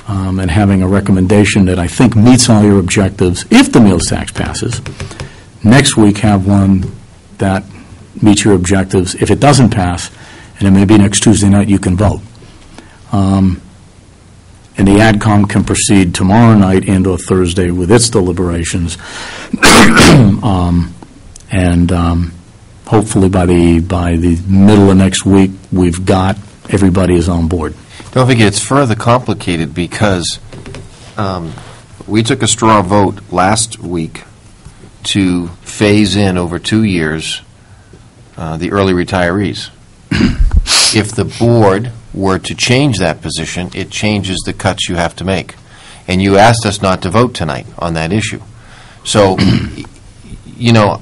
and having a recommendation that I think meets all your objectives, if the meals tax passes, next week have one that meets your objectives. If it doesn't pass, and then maybe next Tuesday night you can vote. And the AdCom can proceed tomorrow night and or Thursday with its deliberations. Hopefully by the middle of next week, we've got everybody is on board. Don't forget, it's further complicated because we took a straw vote last week to phase in over 2 years the early retirees. If the board were to change that position, it changes the cuts you have to make. And you asked us not to vote tonight on that issue. So,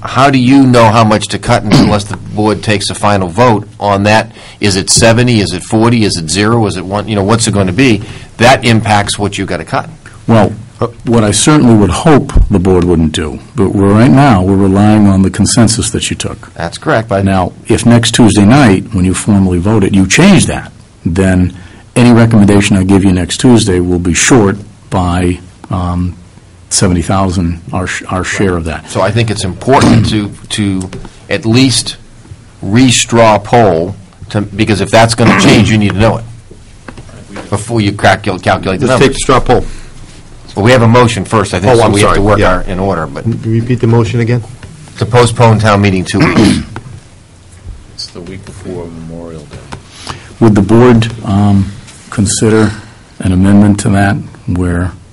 how do you know how much to cut unless the board takes a final vote on that? Is it 70? Is it 40? Is it 0? Is it 1? What's it going to be? That impacts what you've got to cut. Well, what I certainly would hope the board wouldn't do, but right now, we're relying on the consensus that you took. That's correct. Now, if next Tuesday night, when you formally vote it, you change that, then any recommendation I give you next Tuesday will be short by $70,000, our share of that. So I think it's important to at least re-straw poll, because if that's going to change, you need to know it before you calculate the numbers. Let's take the straw poll. Well, we have a motion first, I think, so we have to work in order. But Repeat the motion again? To postpone town meeting 2 weeks. It's the week before Memorial Day. Would the board consider an amendment to that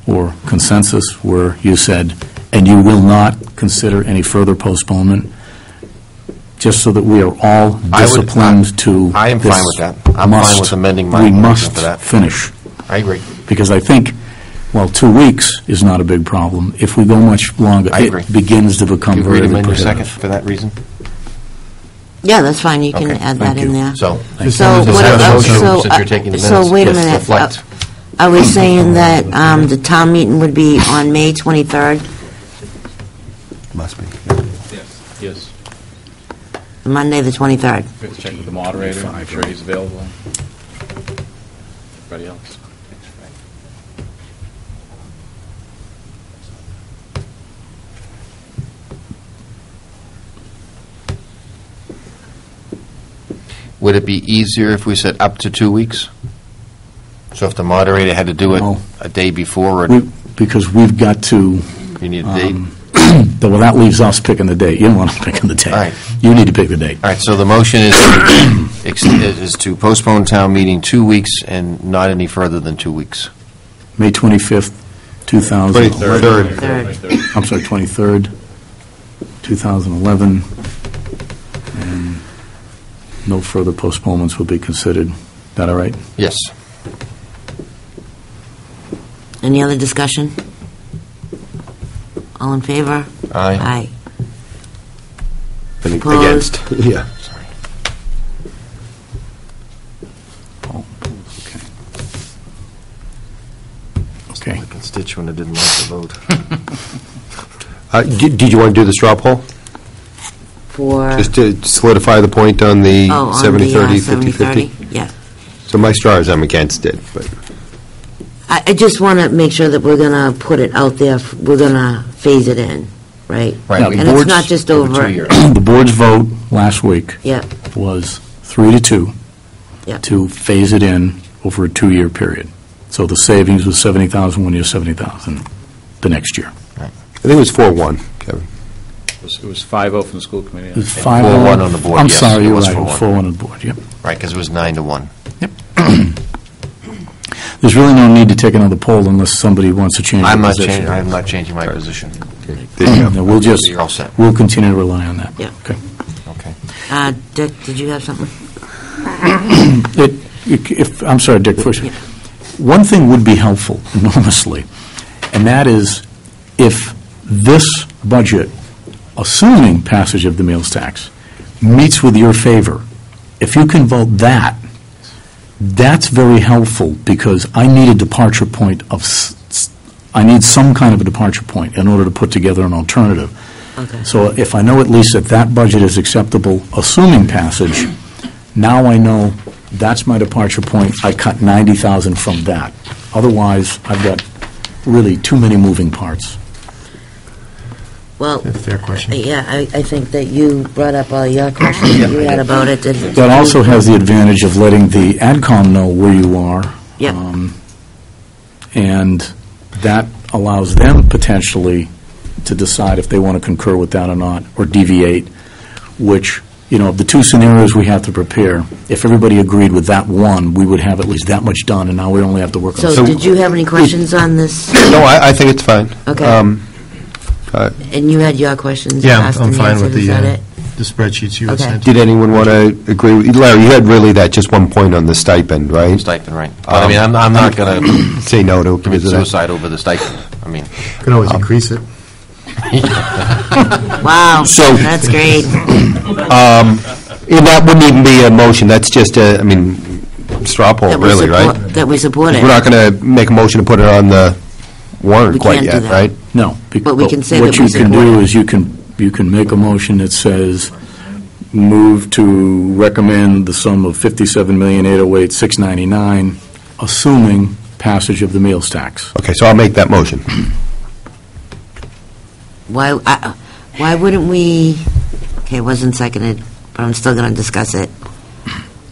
or consensus where you said, and you will not consider any further postponement, just so that we are all disciplined to I am fine with that. I'm fine with amending my motion for that. We must finish. I agree. Because I think, 2 weeks is not a big problem. If we go much longer, it begins to become very prohibitive. You agree to amend your second for that reason? Yeah, that's fine. You can add that in there. So wait a minute. Are we saying that the town meeting would be on May 23rd? Must be. Yes. Monday, the 23rd. We have to check with the moderator, make sure he's available. Everybody else? Would it be easier if we said up to 2 weeks? So if the moderator had to do it a day before? Because we've got to... You need a date? Well, that leaves us picking the date. You don't want to pick the date. All right. You need to pick the date. All right, so the motion is to postpone town meeting 2 weeks and not any further than 2 weeks. May 25th, 23rd. I'm sorry, 23rd, 2011, and no further postponements will be considered. Is that all right? Yes. Any other discussion? All in favor? Aye. Opposed? Against. Yeah. Sorry. Paul, okay. The constituent that didn't like the vote. Did you want to do the straw poll? For... Just to solidify the point on the 70-30, 50-50? Yeah. So my straw is I'm against it, but... I just want to make sure that we're going to put it out there. We're going to phase it in, right? Right. Now, And it's not just over... 2 years. The board's vote last week Yeah. was 3-2 Yeah. to phase it in over a 2-year period. So the savings was $70,000 one year, $70,000 the next year. I think it was 4-1, Kevin. It was 5-0 from the school committee. It was 4-1 on the board, I'm yes, sorry, it you're was right. 4-1. 4-1 on the board, yep. Right, because it was 9-1. There's really no need to take another poll unless somebody wants to change their position. I'm not changing my position. No, You're all set. we'll continue to rely on that. Yeah. Okay. Okay. Dick, did you have something? I'm sorry, Dick, first. Yeah. One thing would be helpful enormously, and that is if this budget, assuming passage of the meals tax, meets with your favor, if you can vote that, that's very helpful because I need a departure point I need some kind of a departure point in order to put together an alternative. Okay. So if I know at least that budget is acceptable, assuming passage, now I know that's my departure point. I cut $90,000 from that. Otherwise, I've got really too many moving parts. Well, Fair question. yeah, I think that you brought up all your questions that you had about it. That also has the advantage of letting the AdCom know where you are. Yep. And that allows them potentially to decide if they want to concur with that or not, or deviate, which, of the two scenarios we have to prepare, if everybody agreed with that one, we would have at least that much done, and now we only have to work on So did you have any questions on this? No, I think it's fine. Okay. And you had your questions? Yeah, asked I'm and fine answered, with is that it? the spreadsheets you had Okay. sent. Did anyone want to agree? Larry, you had really that just one point on the stipend, right? Stipend, right. But I mean, I'm not going to say no to commit because of that. suicide over the stipend. I mean, Can always increase it. Wow, So- that's great. And that wouldn't even be a motion, that's just a, straw poll, That we really, support- right? That we support it. We're not going to make a motion to put it on the warrant We quite can't do yet, that. right? No. But we can say what that we you can support do it. is you can make a motion that says, move to recommend the sum of $57,808,699, assuming passage of the meals tax. Okay, so I'll make that motion. Why wouldn't we, okay, it wasn't seconded, but I'm still going to discuss it.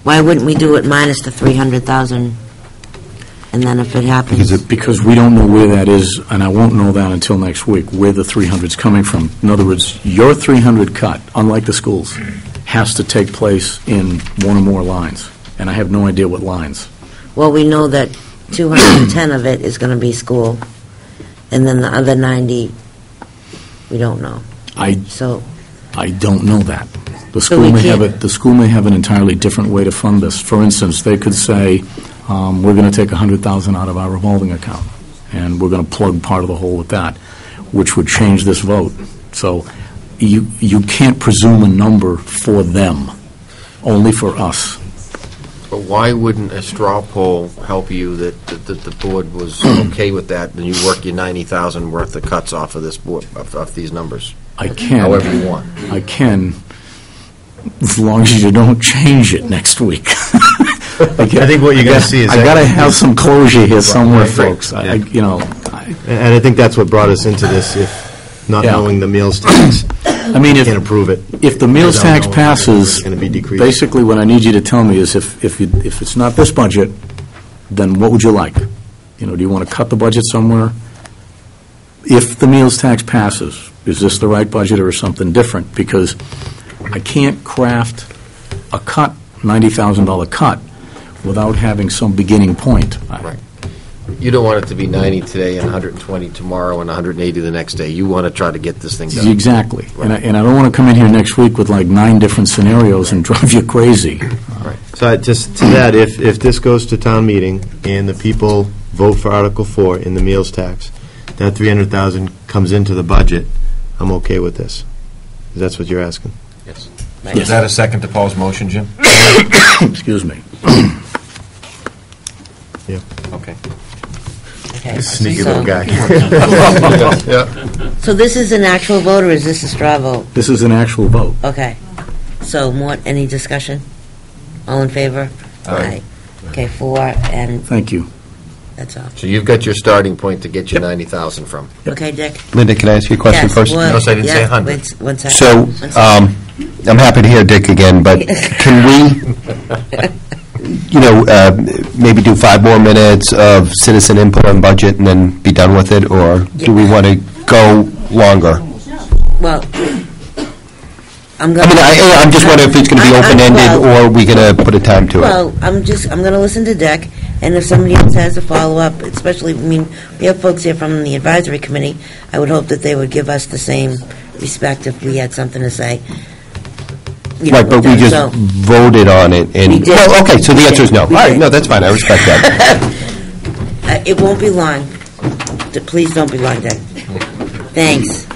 Why wouldn't we do it minus the 300,000? And then if it happens, Because we don't know where that is, and I won't know that until next week, where the 300's coming from. In other words, your 300 cut, unlike the schools, has to take place in one or more lines, and I have no idea what lines. well, we know that 210 of it is going to be school, and then the other 90, we don't know. So I don't know that. The So school we may have can't- the school may have an entirely different way to fund this. For instance, they could say, we're going to take $100,000 out of our revolving account, and we're going to plug part of the hole with that, which would change this vote. So you can't presume a number for them, only for us. but why wouldn't a straw poll help you that the board was okay with that, and you work your 90,000 worth of cuts off of this board, of these numbers? I can. However you want. I can, as long as you don't change it next week. I think what you're going to see is... I got to have some closure here somewhere, Right. folks. And I think that's what brought us into this, if not Yeah. knowing the meals tax. I mean, can't approve it. If the meals Without tax knowing passes, it's going to be decreased. basically what I need you to tell me is if it's not this budget, then what would you like? Do you want to cut the budget somewhere? If the meals tax passes, is this the right budget or something different? Because I can't craft a cut, $90,000 cut, without having some beginning point. Right. You don't want it to be 90 today and 120 tomorrow and 180 the next day. You want to try to get this thing done. Exactly. Right. And I don't want to come in here next week with like 9 different scenarios and drive you crazy. So just to that, if this goes to town meeting and the people vote for Article 4 in the meals tax, that 300,000 comes into the budget, I'm okay with this. That's what you're asking? Yes. Is that a second to Paul's motion, Jim? Excuse me. Yeah. Okay. Okay. Sneaky So- little guy. So this is an actual vote, or is this a straw vote? This is an actual vote. Okay. So, any discussion? All in favor? Aye. Okay, 4, and Thank you. that's all. So you've got your starting point to get your 90,000 from. Okay, Dick? Linda, can I ask you a question Yes, first? well, Notice I didn't say yeah, 100. wait, one second. So, One second. I'm happy to hear Dick again, but can we, maybe do 5 more minutes of citizen input on budget and then be done with it, or do we want to go longer? Well, I'm going I'm just wondering if it's going to be open-ended, or are we going to put a time to it? Well, I'm going to listen to Dick, and if somebody else has a follow-up, especially, we have folks here from the advisory committee, I would hope that they would give us the same respect if we had something to say. Right, but we just So- voted on it, and... We did. Oh, okay, so the We answer is did. no. All We right, did. no, that's fine, I respect that. It won't be long. Please don't be long, Dick. Thanks.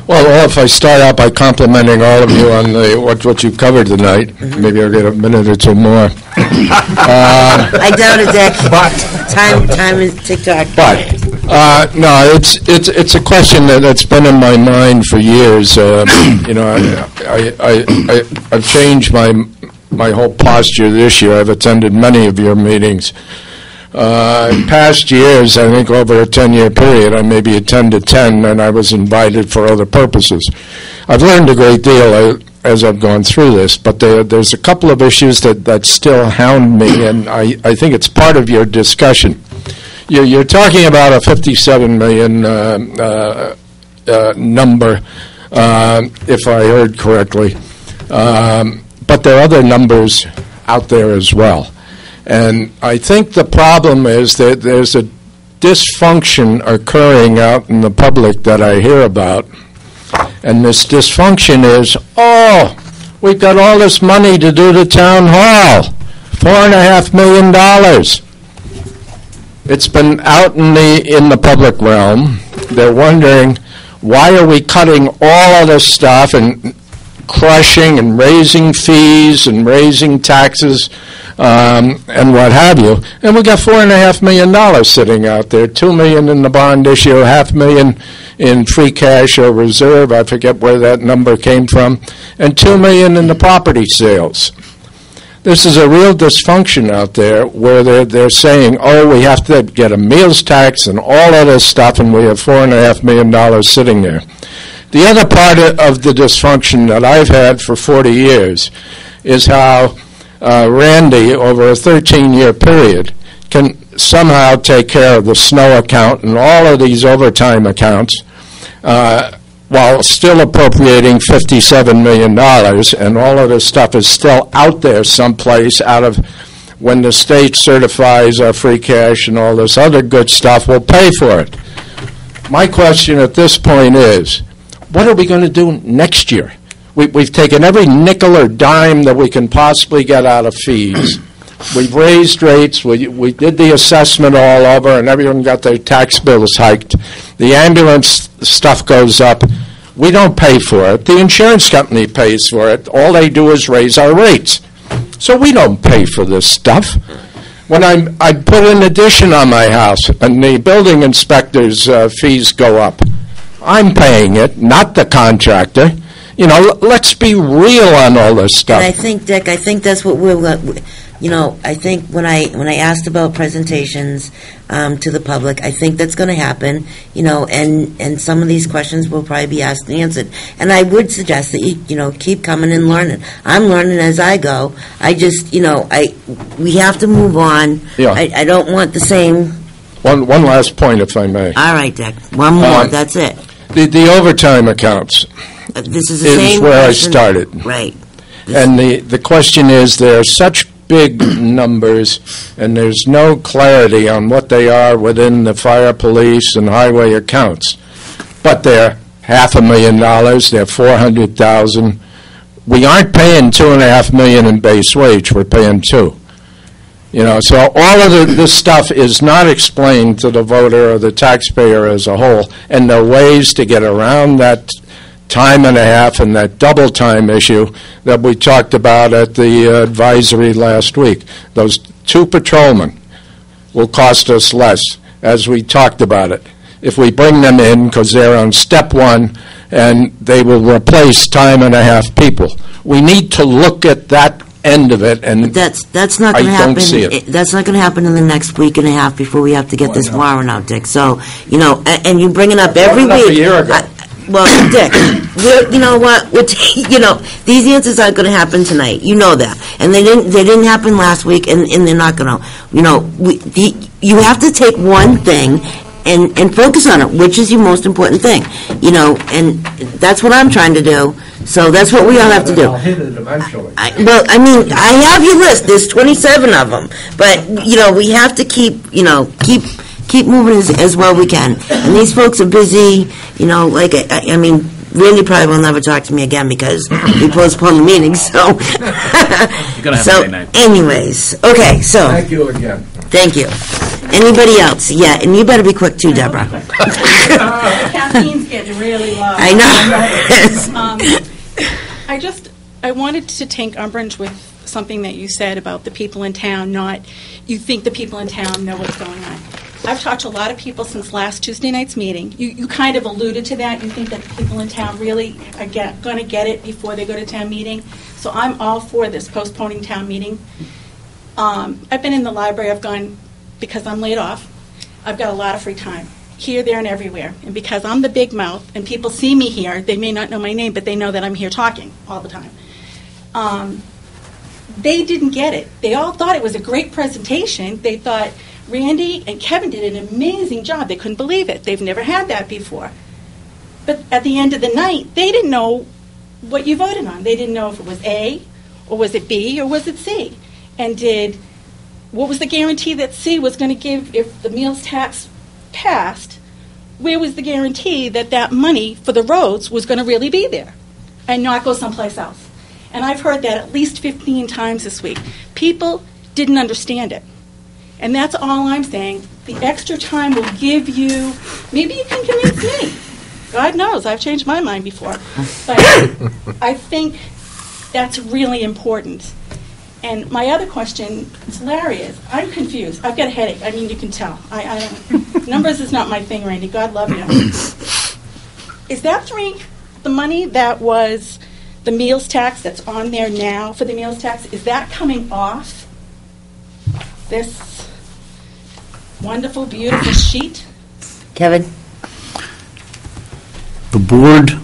Well, if I start out by complimenting all of you on what you covered tonight, maybe I'll get a minute or two more. I doubt it, Dick. But time is TikTok. No, it's a question that's been in my mind for years. I've changed my whole posture this year. I've attended many of your meetings. In past years, I think over a 10-year period, I maybe attended 10, and I was invited for other purposes. I've learned a great deal as I've gone through this, but there's a couple of issues that still hound me, and I think it's part of your discussion. You're talking about a 57 million number if I heard correctly. But there are other numbers out there as well. And I think the problem is that there's a dysfunction occurring out in the public that I hear about. And this dysfunction is, we've got all this money to do the town hall, $4.5 million. It's been out in the public realm. They're wondering, why are we cutting all of this stuff and crushing and raising fees and raising taxes and what have you? And we got $4.5 million sitting out there, $2 million in the bond issue, $500,000 in free cash or reserve, I forget where that number came from, and $2 million in the property sales. This is a real dysfunction out there where they're saying, we have to get a meals tax and all of this stuff, and we have $4.5 million sitting there. The other part of the dysfunction that I've had for 40 years is how Randy, over a 13-year period, can somehow take care of the snow account and all of these overtime accounts while still appropriating $57 million, and all of this stuff is still out there someplace out of when the state certifies our free cash and all this other good stuff, we'll pay for it. My question at this point is, what are we going to do next year? We've taken every nickel or dime that we can possibly get out of fees. We've raised rates. We did the assessment all over, and everyone got their tax bills hiked. The ambulance stuff goes up. We don't pay for it. The insurance company pays for it. All they do is raise our rates. So we don't pay for this stuff. When I put an addition on my house and the building inspector's fees go up, I'm paying it, not the contractor. Let's be real on all this stuff. And I think, Dick, that's what I think when I asked about presentations to the public, I think that's going to happen, and some of these questions will probably be asked and answered. And I would suggest that you keep coming and learning. I'm learning as I go. I just, we have to move on. Yeah. I don't want the same. One last point, if I may. All right, Dick. One more. That's it. The overtime accounts. This is the same where question. I started. Right. And the question is, there are such big numbers, and there's no clarity on what they are within the fire, police, and highway accounts. But they're $500,000, they're $400,000. We aren't paying $2.5 million in base wage, we're paying $2 million. So all of this stuff is not explained to the voter or the taxpayer as a whole, and there are ways to get around that time and a half and that double time issue that we talked about at the advisory last week. Those 2 patrolmen will cost us less, as we talked about it, if we bring them in, because they're on step 1, and they will replace time and a half people. We need to look at that end of it, and that's not going to happen. I don't see it. That's not going to happen in the next week and a half before we have to get this warrant out, Dick. So, and you bring it up every week. A year ago. Well, Dick, you know what? These answers aren't going to happen tonight. You know that, and they didn't happen last week, and they're not going to. You have to take one thing and focus on it, which is your most important thing. And that's what I'm trying to do. So that's what we all have to do. I'll hit it eventually. I have your list. There's 27 of them, but we have to keep moving as well we can. And these folks are busy. Randy probably will never talk to me again because we postponed the meeting. So, You're gonna have a late night. Anyways, okay. So thank you again. Thank you. Anybody else? Yeah, and you better be quick too, Deborah. Caffeine's getting really low. I know. I wanted to take umbrage with something that you said about the people in town. You think the people in town know what's going on. I've talked to a lot of people since last Tuesday night's meeting. You kind of alluded to that. You think that the people in town really are going to get it before they go to town meeting. So I'm all for this postponing town meeting. I've been in the library. I've gone because I'm laid off. I've got a lot of free time here, there, and everywhere. And because I'm the big mouth and people see me here, they may not know my name, but they know that I'm here talking all the time. They didn't get it. They all thought it was a great presentation. They thought Randy and Kevin did an amazing job. They couldn't believe it. They've never had that before. But at the end of the night, they didn't know what you voted on. They didn't know if it was A, or was it B, or was it C. And what was the guarantee that C was going to give if the meals tax passed? Where was the guarantee that that money for the roads was going to really be there and not go someplace else? And I've heard that at least 15 times this week. People didn't understand it. And that's all I'm saying. The extra time will give you, maybe you can convince me. God knows, I've changed my mind before. But I think that's really important. And my other question to Larry is, I'm confused. I've got a headache. I mean, you can tell. Numbers is not my thing, Randy. God love you. Is that the money that was the meals tax that's on there now for the meals tax, is that coming off this wonderful, beautiful sheet? Kevin? The board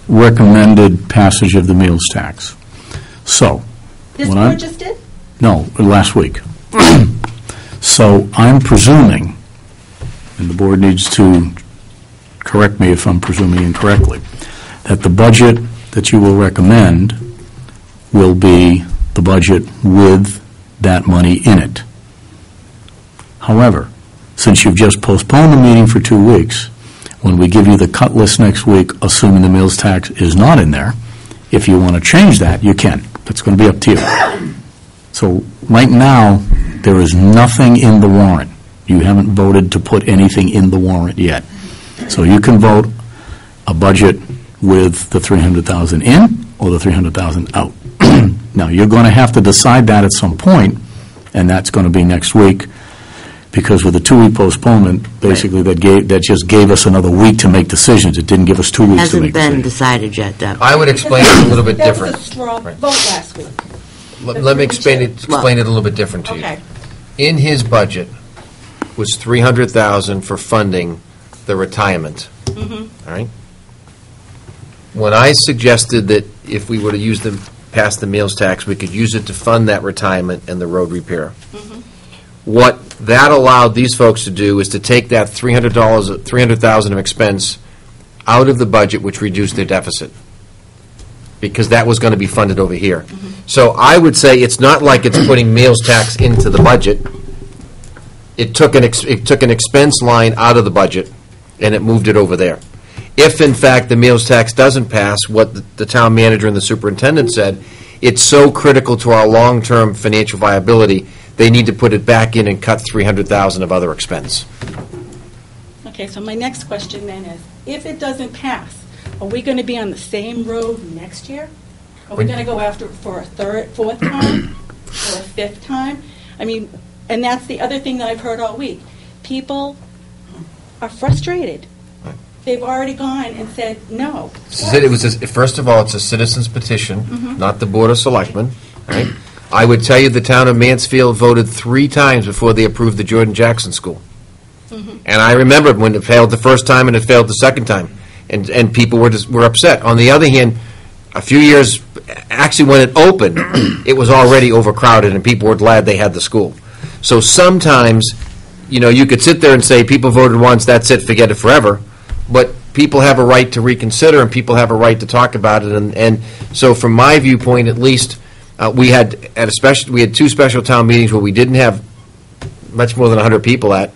recommended passage of the meals tax. So, This board just did? No, last week. So I'm presuming, and the board needs to correct me if I'm presuming incorrectly, that the budget that you will recommend will be the budget with that money in it. However, since you've just postponed the meeting for 2 weeks, when we give you the cut list next week, assuming the meals tax is not in there, if you want to change that, you can. That's going to be up to you. So right now, there is nothing in the warrant. You haven't voted to put anything in the warrant yet. So you can vote a budget with the $300,000 in or the $300,000 out. Now, you're going to have to decide that at some point, and that's going to be next week, because with the 2-week postponement, basically that just gave us another week to make decisions. It didn't give us 2 weeks to make Hasn't been decisions. decided yet, Deb. I would explain it a little bit That different. was a straw vote last week. Let me explain it a little bit different to you. Okay. In his budget was $300,000 for funding the retirement. Mm-hmm. All right? When I suggested that if we were to pass the meals tax, we could use it to fund that retirement and the road repair. Mm-hmm. What that allowed these folks to do is to take that $300,000 of expense out of the budget, which reduced their deficit, because that was going to be funded over here. So I would say it's not like it's putting meals tax into the budget. It took an expense line out of the budget, and it moved it over there. If, in fact, the meals tax doesn't pass, what the town manager and the superintendent said, it's so critical to our long-term financial viability, they need to put it back in and cut $300,000 of other expense. Okay, so my next question then is, if it doesn't pass, are we going to be on the same road next year? Are we going to go after it for a fourth time, or a fifth time? I mean, and that's the other thing that I've heard all week. People are frustrated. They've already gone and said no. First of all, it's a citizen's petition, not the Board of Selectmen. Right? I would tell you the town of Mansfield voted 3 times before they approved the Jordan Jackson School. And I remember when it failed the first time and it failed the second time, and people were upset. On the other hand, a few years, actually when it opened, it was already overcrowded and people were glad they had the school. So sometimes, you could sit there and say, people voted once, that's it, forget it forever. But people have a right to reconsider and people have a right to talk about it. And so from my viewpoint, at least, we had 2 special town meetings where we didn't have much more than 100 people at.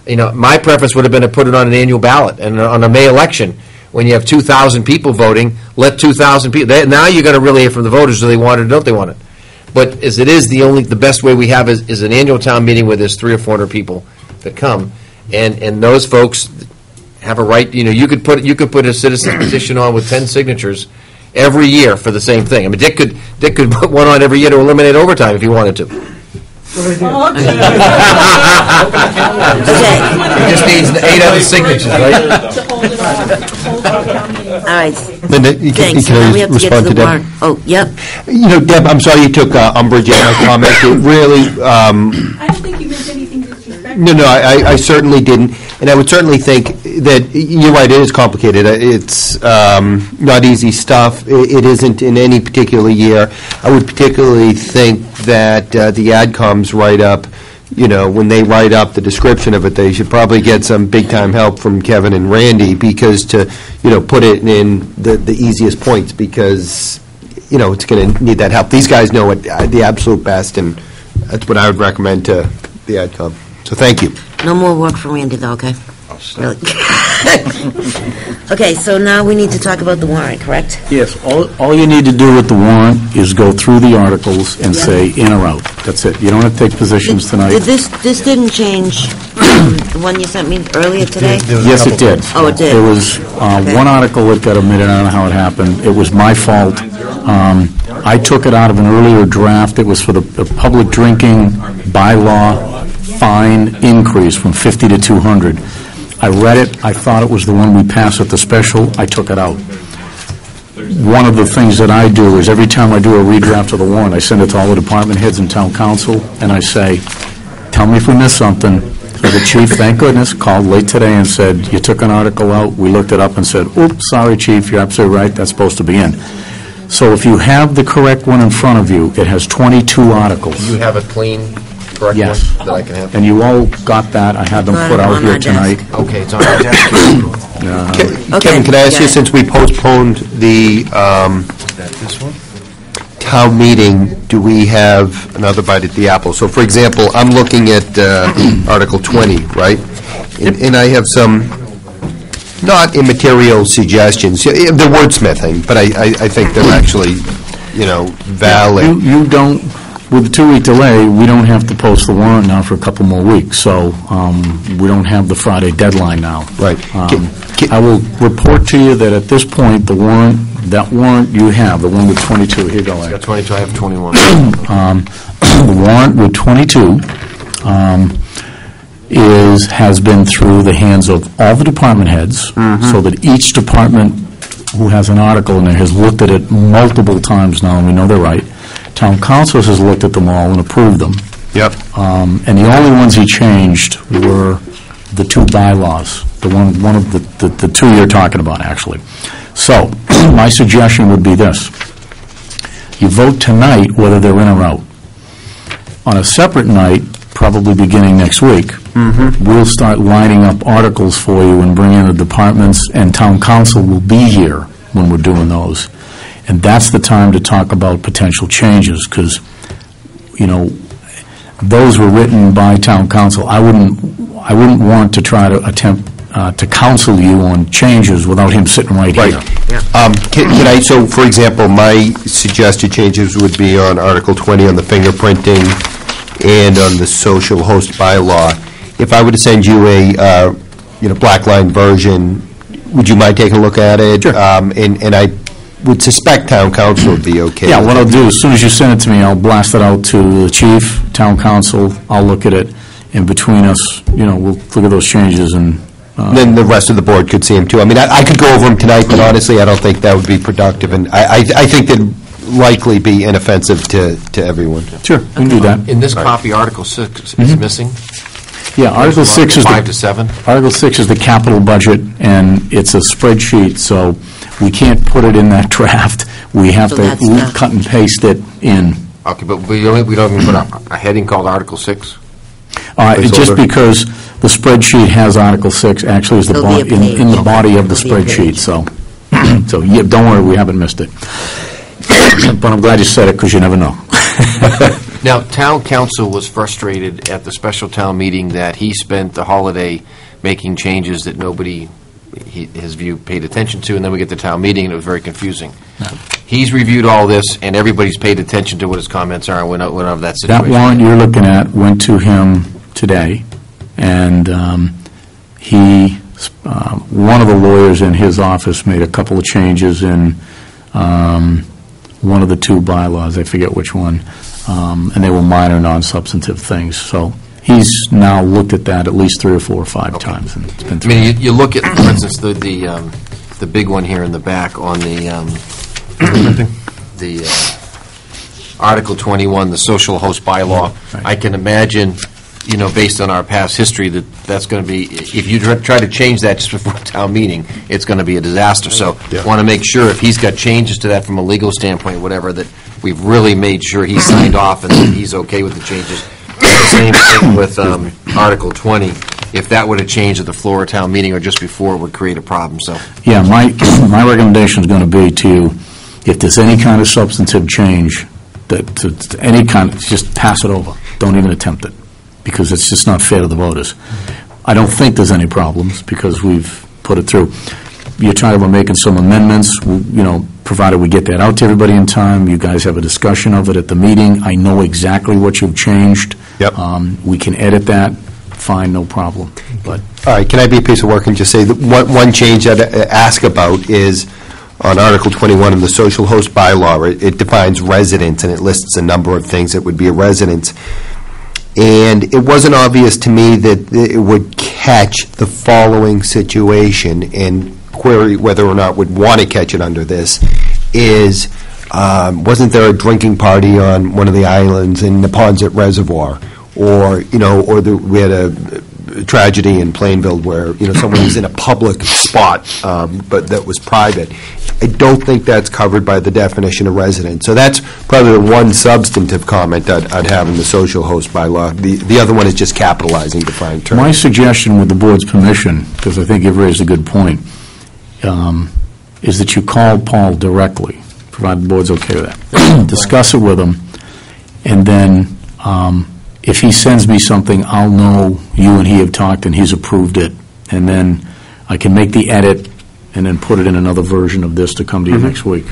My preference would have been to put it on an annual ballot, and on a May election, when you have 2,000 people voting, let 2,000 people. Now you're going to really hear from the voters, do they want it or don't they want it. But as it is, the best way we have is an annual town meeting where there's 300 or 400 people that come, and those folks have a right. You could put a citizen's petition on with 10 signatures every year for the same thing. I mean, Dick could put one on every year to eliminate overtime if he wanted to. Okay. He just needs 8 other signatures, right? All right. Linda, Thanks. can Now we I have to get respond to to the Deb? warrant. Oh, yep. Deb, I'm sorry you took umbrage at my comment. It really, I don't think you meant anything disrespectful. no, I certainly didn't. And I would certainly think that, you're right, it is complicated. It's not easy stuff. It isn't in any particular year. I would particularly think that the AdCom's write-up when they write up the description of it, they should probably get some big-time help from Kevin and Randy, because to, put it in the easiest points, because, it's going to need that help. These guys know it the absolute best, and that's what I would recommend to the AdCom. So thank you. No more work for Randy, though, okay? Really? Okay, so now we need to talk about the warrant, correct? Yes, all you need to do with the warrant is go through the articles and say in or out. That's it. You don't have to take positions tonight. This didn't change the one you sent me earlier today? Yes, it did. Oh, it did? There was one article that got omitted. I don't know how it happened. It was my fault. I took it out of an earlier draft. It was for the public drinking bylaw fine increase from 50 to 200. I read it. I thought it was the one we passed at the special. I took it out. One of the things that I do is every time I do a redraft of the warrant, I send it to all the department heads and town council, and I say, tell me if we missed something. So the chief, thank goodness, called late today and said, you took an article out. We looked it up and said, oops, sorry, chief, you're absolutely right. That's supposed to be in. So if you have the correct one in front of you, it has 22 articles. Do you have a clean, correct Yes. one that I can have? And you all got that. I had them put out here tonight. Okay, it's on our desk. Kevin, can I ask you, since we postponed the town meeting, do we have another bite at the apple? So, for example, I'm looking at Article 20, right? And I have some not immaterial suggestions. They're wordsmithing, but I think they're actually, valid. You don't, with the 2-week delay, we don't have to post the warrant now for a couple more weeks, so we don't have the Friday deadline now. Right. I will report to you that at this point, the warrant, that warrant you have, the one with 22, here you go, Ed. Got 22, I have 21. The warrant with 22 has been through the hands of all the department heads, so that each department who has an article in there has looked at it multiple times now, and we know they're right. Town council has looked at them all and approved them. Yep. And the only ones he changed were the two bylaws, one of the two you're talking about, actually. So, my suggestion would be this. You vote tonight whether they're in or out. On a separate night, probably beginning next week, we'll start lining up articles for you and bring in the departments, and town council will be here when we're doing those. And that's the time to talk about potential changes, because, those were written by town council. I wouldn't want to try to attempt to counsel you on changes without him sitting right here. Can I, so, for example, my suggested changes would be on Article 20 on the fingerprinting and on the social host bylaw. If I were to send you a, black line version, would you mind taking a look at it? Sure. And I would suspect town council would be okay. Yeah, what I'll do, as soon as you send it to me, I'll blast it out to the chief, town council, I'll look at it, and between us, we'll look at those changes and... then the rest of the board could see them too. I mean, I could go over them tonight, but honestly, I don't think that would be productive, and I think they'd likely be inoffensive to everyone. Sure, we can do that. In this copy, Article 6 is missing. Yeah, Article 6 is 5 to 7. Article 6 is the capital budget, and it's a spreadsheet, so we can't put it in that draft. We have to cut and paste it in. Okay, but we don't even put a heading called Article 6? Just because the spreadsheet has Article 6 actually is in the body of the spreadsheet, so yeah, don't worry, we haven't missed it. But I'm glad you said it, because you never know. Now, town council was frustrated at the special town meeting that he spent the holiday making changes that nobody, his view, paid attention to, and then we get to town meeting, and it was very confusing. He's reviewed all this, and everybody's paid attention to what his comments are, and went out of that situation. That warrant you're looking at went to him today, and one of the lawyers in his office made a couple of changes in one of the two bylaws, I forget which one, and they were minor, non-substantive things. So he's now looked at that at least 3 or 4 or 5 times. And it's been I mean, you look at, for instance, the big one here in the back on the Article 21, the social host bylaw. Right. I can imagine, based on our past history, that's going to be, if you try to change that just before town meeting, it's going to be a disaster. So want to make sure if he's got changes to that from a legal standpoint, whatever, that we've really made sure he's signed off and that he's okay with the changes. Same thing with Article 20. If that would have changed at the floor of town meeting or just before, it would create a problem, so. Yeah, my recommendation is going to be to you, if there's any kind of substantive change, to any kind, just pass it over. Don't even attempt it, because it's just not fair to the voters. I don't think there's any problems, because we've put it through. You're talking about making some amendments, provided we get that out to everybody in time. You guys have a discussion of it at the meeting. I know exactly what you've changed. Yep. We can edit that. Fine, no problem. But All right, can I be a piece of work and just say that one change that I ask about is on Article 21 of the social host bylaw. It defines residence, and it lists a number of things that would be a residence. And it wasn't obvious to me that it would catch the following situation, and query whether or not would want to catch it under this, is wasn't there a drinking party on one of the islands in the Ponset Reservoir? Or, we had a tragedy in Plainville where, someone was in a public spot, but that was private. I don't think that's covered by the definition of residence. So that's probably the one substantive comment I'd have in the social host bylaw. The other one is just capitalizing defined terms. my suggestion, with the board's permission, because I think you've raised a good point, is that you call Paul directly, provided the board's okay with that. Discuss it with him, and then if he sends me something, I'll know you and he have talked and he's approved it, and then I can make the edit and then put it in another version of this to come to you next week.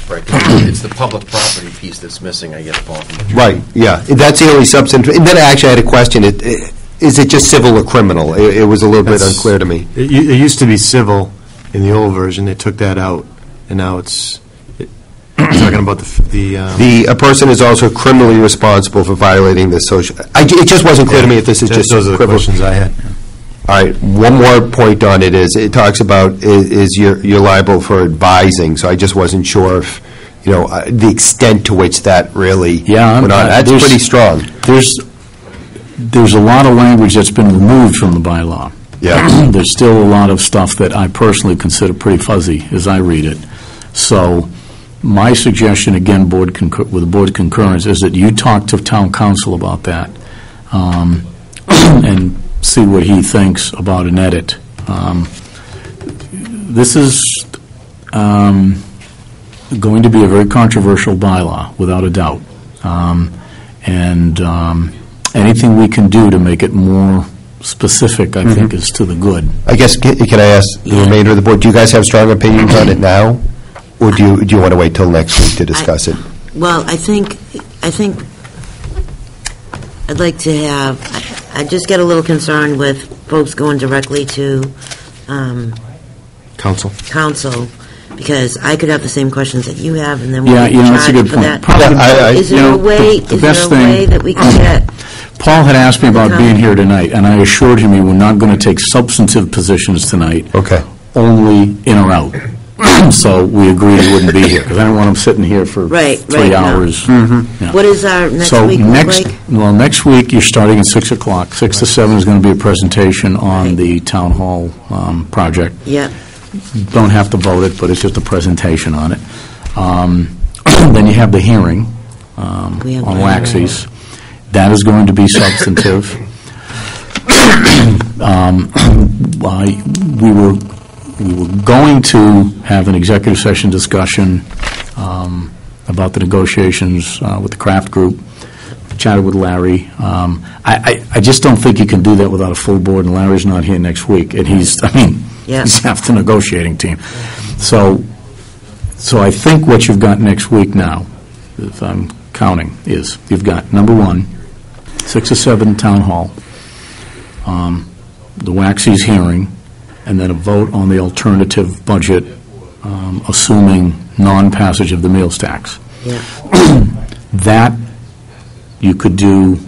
Right, it's the public property piece that's missing, I guess, Paul. Right, yeah. That's the only substantive. And then I actually had a question. Is it just civil or criminal? It was a little bit unclear to me. It used to be civil in the old version. They took that out, and now it's talking about a person is also criminally responsible for violating the social. It just wasn't clear to me if this is just those are the questions I had. All right, one more point on it is it talks about is you're liable for advising. So I just wasn't sure if the extent to which that really went on. That's pretty strong. There's a lot of language that's been removed from the bylaw. Yeah. There's still a lot of stuff that I personally consider pretty fuzzy as I read it. So my suggestion, again, with the board concurrence, is that you talk to town council about that and see what he thinks about an edit. This is going to be a very controversial bylaw, without a doubt. And anything we can do to make it more specific, I think, is to the good. I guess, can I ask the remainder of the board, do you guys have strong opinions on it now? Or do you want to wait till next week to discuss it? Well, I think I'd like to have, I just get a little concerned with folks going directly to council, because I could have the same questions that you have, and then we'll that's a good point. Is there a way that we can get... Paul had asked me about being here tonight, and I assured him we were not going to take substantive positions tonight. Okay. Only in or out. So we agreed he wouldn't be here, because I don't want him sitting here for 3 hours. No. What is our next week look like? Well, next week you're starting at 6 o'clock. 6 to 7 is going to be a presentation on the town hall project. Yeah. Don't have to vote it, but it's just a presentation on it. Then you have the hearing on Waxy's. That is going to be substantive. We were going to have an executive session discussion about the negotiations with the Kraft Group. Chatted with Larry. I just don't think you can do that without a full board, and Larry's not here next week, and he's half the negotiating team. So I think what you've got next week now, if I'm counting, is you've got, number one, 6 or 7 town hall, the Waxy's hearing, and then a vote on the alternative budget, assuming non-passage of the meals tax. Yeah. That you could do.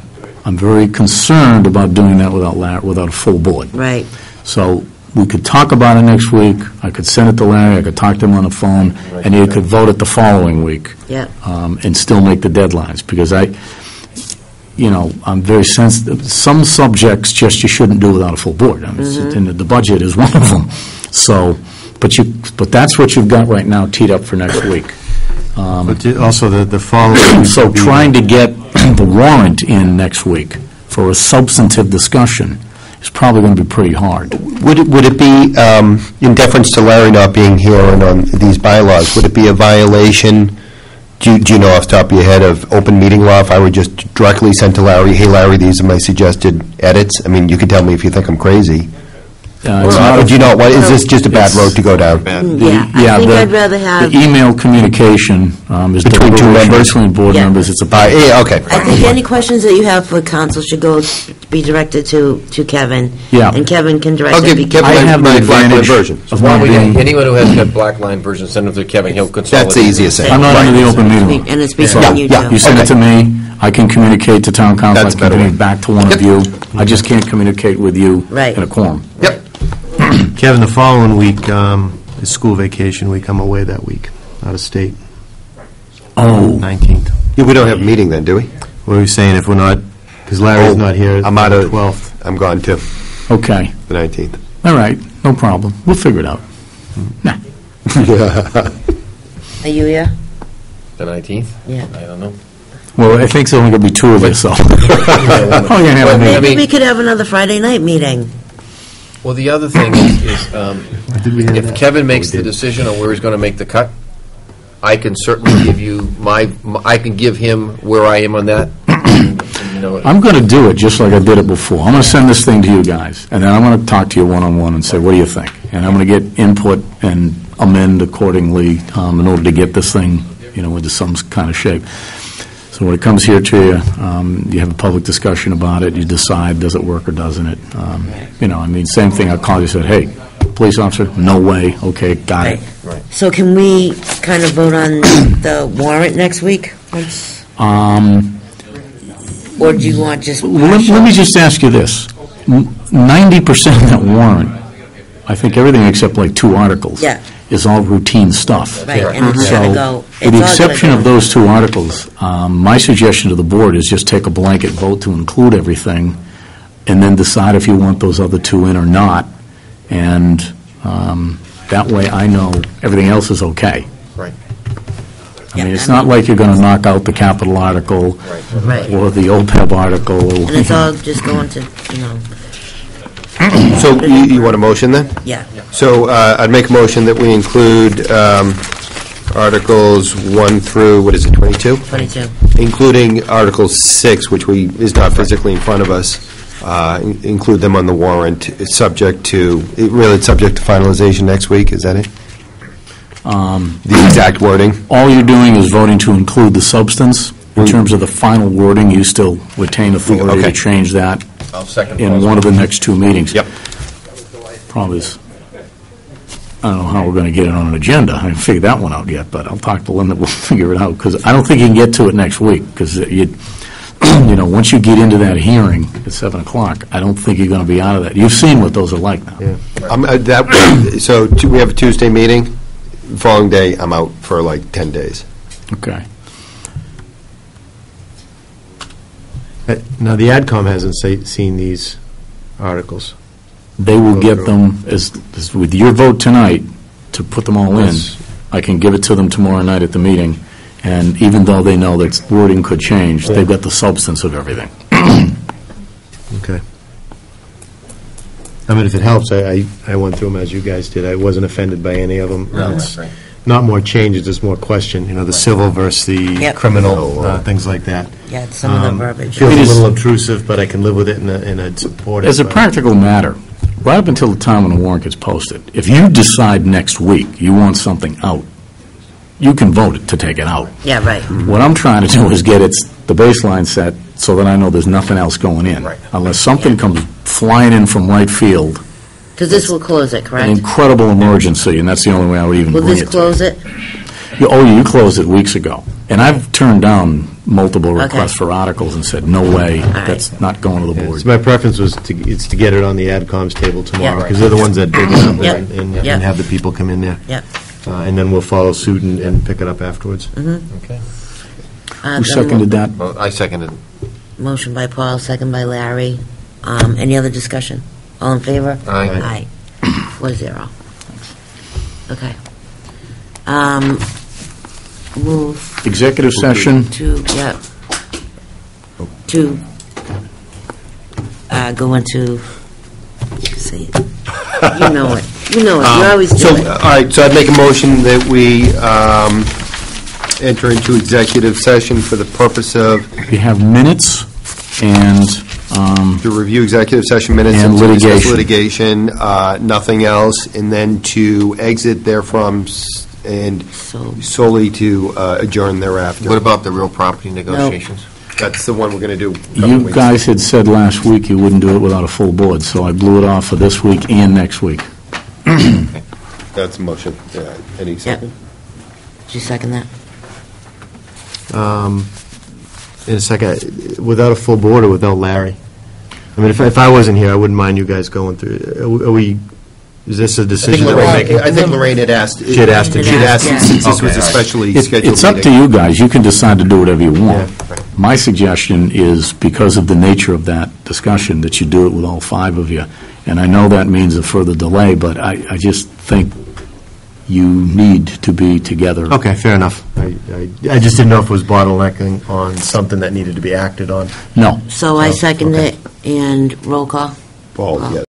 I'm very concerned about doing that without a full board. Right. So we could talk about it next week. I could send it to Larry. I could talk to him on the phone, and he could vote it the following week. Yeah. And still make the deadlines, because I'm very sensitive. Some subjects just you shouldn't do without a full board. I mean, and the budget is one of them. So, but that's what you've got right now teed up for next week. But also the following. So trying to get the warrant in next week for a substantive discussion is probably going to be pretty hard. Would it be, in deference to Larry not being here and on these bylaws, would it be a violation, do you know off the top of your head, of open meeting law if I would just directly send to Larry, hey, Larry, these are my suggested edits? I mean, you can tell me if you think I'm crazy. Do you know, is this just a bad road to go down? I think I'd rather have... The email communication is between two members? Between board members, it's a... okay. I think any questions that you have for council should be directed to Kevin. Yeah. And Kevin can direct I'll give it. Kevin my black line version. of not being... Anyone who has got black line version, send them to Kevin, he'll consolidate. That's the easiest thing. I'm not under the open meeting law. And it's between you two. You send it to me, I can communicate to town council, I can communicate back to one of you. I just can't communicate with you in a quorum. Yep. Kevin, the following week is school vacation week. I'm away that week, out of state. Oh. 19th. Yeah, we don't have a meeting then, do we? What are we saying if we're not, because Larry's not here. I'm out of 12th. I'm gone too. Okay. The 19th. All right, no problem. We'll figure it out. Nah. Are you here? The 19th? Yeah. I don't know. Well, I think it's only going to be two of us, so. Maybe we could have another Friday night meeting. Well, the other thing is if Kevin makes the decision on where he's going to make the cut, I can certainly give you I can give him where I am on that. I'm going to do it just like I did it before. I'm going to send this thing to you guys, and then I'm going to talk to you one-on-one and say, what do you think? And I'm going to get input and amend accordingly in order to get this thing, into some kind of shape. So when it comes here to you, you have a public discussion about it, you decide, does it work or doesn't it? Same thing, I called you and said, hey, police officer, no way, okay, got it. Right. So can we kind of vote on the warrant next week? Or do you want just... Let me just ask you this. 90% of that warrant, I think everything except like 2 articles, is all routine stuff. Right, and it's so, going to go... with the exception of those 2 articles, my suggestion to the board is just take a blanket vote to include everything, and then decide if you want those other 2 in or not, and that way I know everything else is okay. Right. It's not like you're going to knock out the capital article or the OPEB article. And it's all just going to, So you want a motion then? Yeah. So I'd make a motion that we include Articles 1 through, 22? 22. Including Article 6, which is not physically in front of us, include them on the warrant. It's subject to finalization next week, is that it? The exact wording? All you're doing is voting to include the substance. In terms of the final wording, you still retain authority to change that I'll second in one of the next 2 meetings. Yep. Problem is, I don't know how we're going to get it on an agenda. I haven't figured that one out yet, but I'll talk to Linda, we'll figure it out, because I don't think you can get to it next week, because once you get into that hearing at 7 o'clock, I don't think you're going to be out of that. You've seen what those are like now. Yeah. So we have a Tuesday meeting. The following day, I'm out for like 10 days. Okay. Now, the AdCom hasn't seen these articles. They will get them, as with your vote tonight, to put them all in. I can give it to them tomorrow night at the meeting, and even though they know that wording could change, they've got the substance of everything. Okay. If it helps, I went through them as you guys did. I wasn't offended by any of them. No, that's right. Not more changes, just more question, the civil versus the criminal, things like that. Yeah, some of the verbiage. Feels a little obtrusive, but I can live with it and I'd support it. As a practical matter, right up until the time when the warrant gets posted, if you decide next week you want something out, you can vote to take it out. Yeah, right. What I'm trying to do is get the baseline set so that I know there's nothing else going in. Right. Unless something comes flying in from right field. Because this will close it, correct? An incredible emergency, and that's the only way I would even Will bring this it close it? You closed it weeks ago. And I've turned down multiple requests for articles and said, no way, that's not going to the board. So my preference was to get it on the AdCom's table tomorrow, because they're the ones that dig it up and have the people come in there. Yep. And then we'll follow suit and pick it up afterwards. Okay. Who seconded that? Well, I seconded. Motion by Paul, second by Larry. Any other discussion? All in favor? Aye. 4-0. Okay. Move Executive session. to, to go into, say it. You know it. You know it. You always do it. All right, so I'd make a motion that we enter into executive session for the purpose of... We have minutes and... to review executive session minutes and to discuss litigation. nothing else, and then to exit therefrom and solely to adjourn thereafter. What about the real property negotiations? That's the one we're going to do. You guys had said last week you wouldn't do it without a full board, so I blew it off for this week and next week. That's a motion. Any second? Did you second that? In a second, without a full board or without Larry? I mean, if I wasn't here, I wouldn't mind you guys going through. Are we, is this a decision that we're making? I think Lorraine had asked. She had asked to do that. Since this was a specially scheduled It's up to meeting. you guys. You can decide to do whatever you want. Yeah. My suggestion is, because of the nature of that discussion, that you do it with all five of you. And I know that means a further delay, but I just think you need to be together. Okay, fair enough. I just didn't know if it was bottlenecking on something that needed to be acted on. No. So I second it, and roll call. Paul, yes.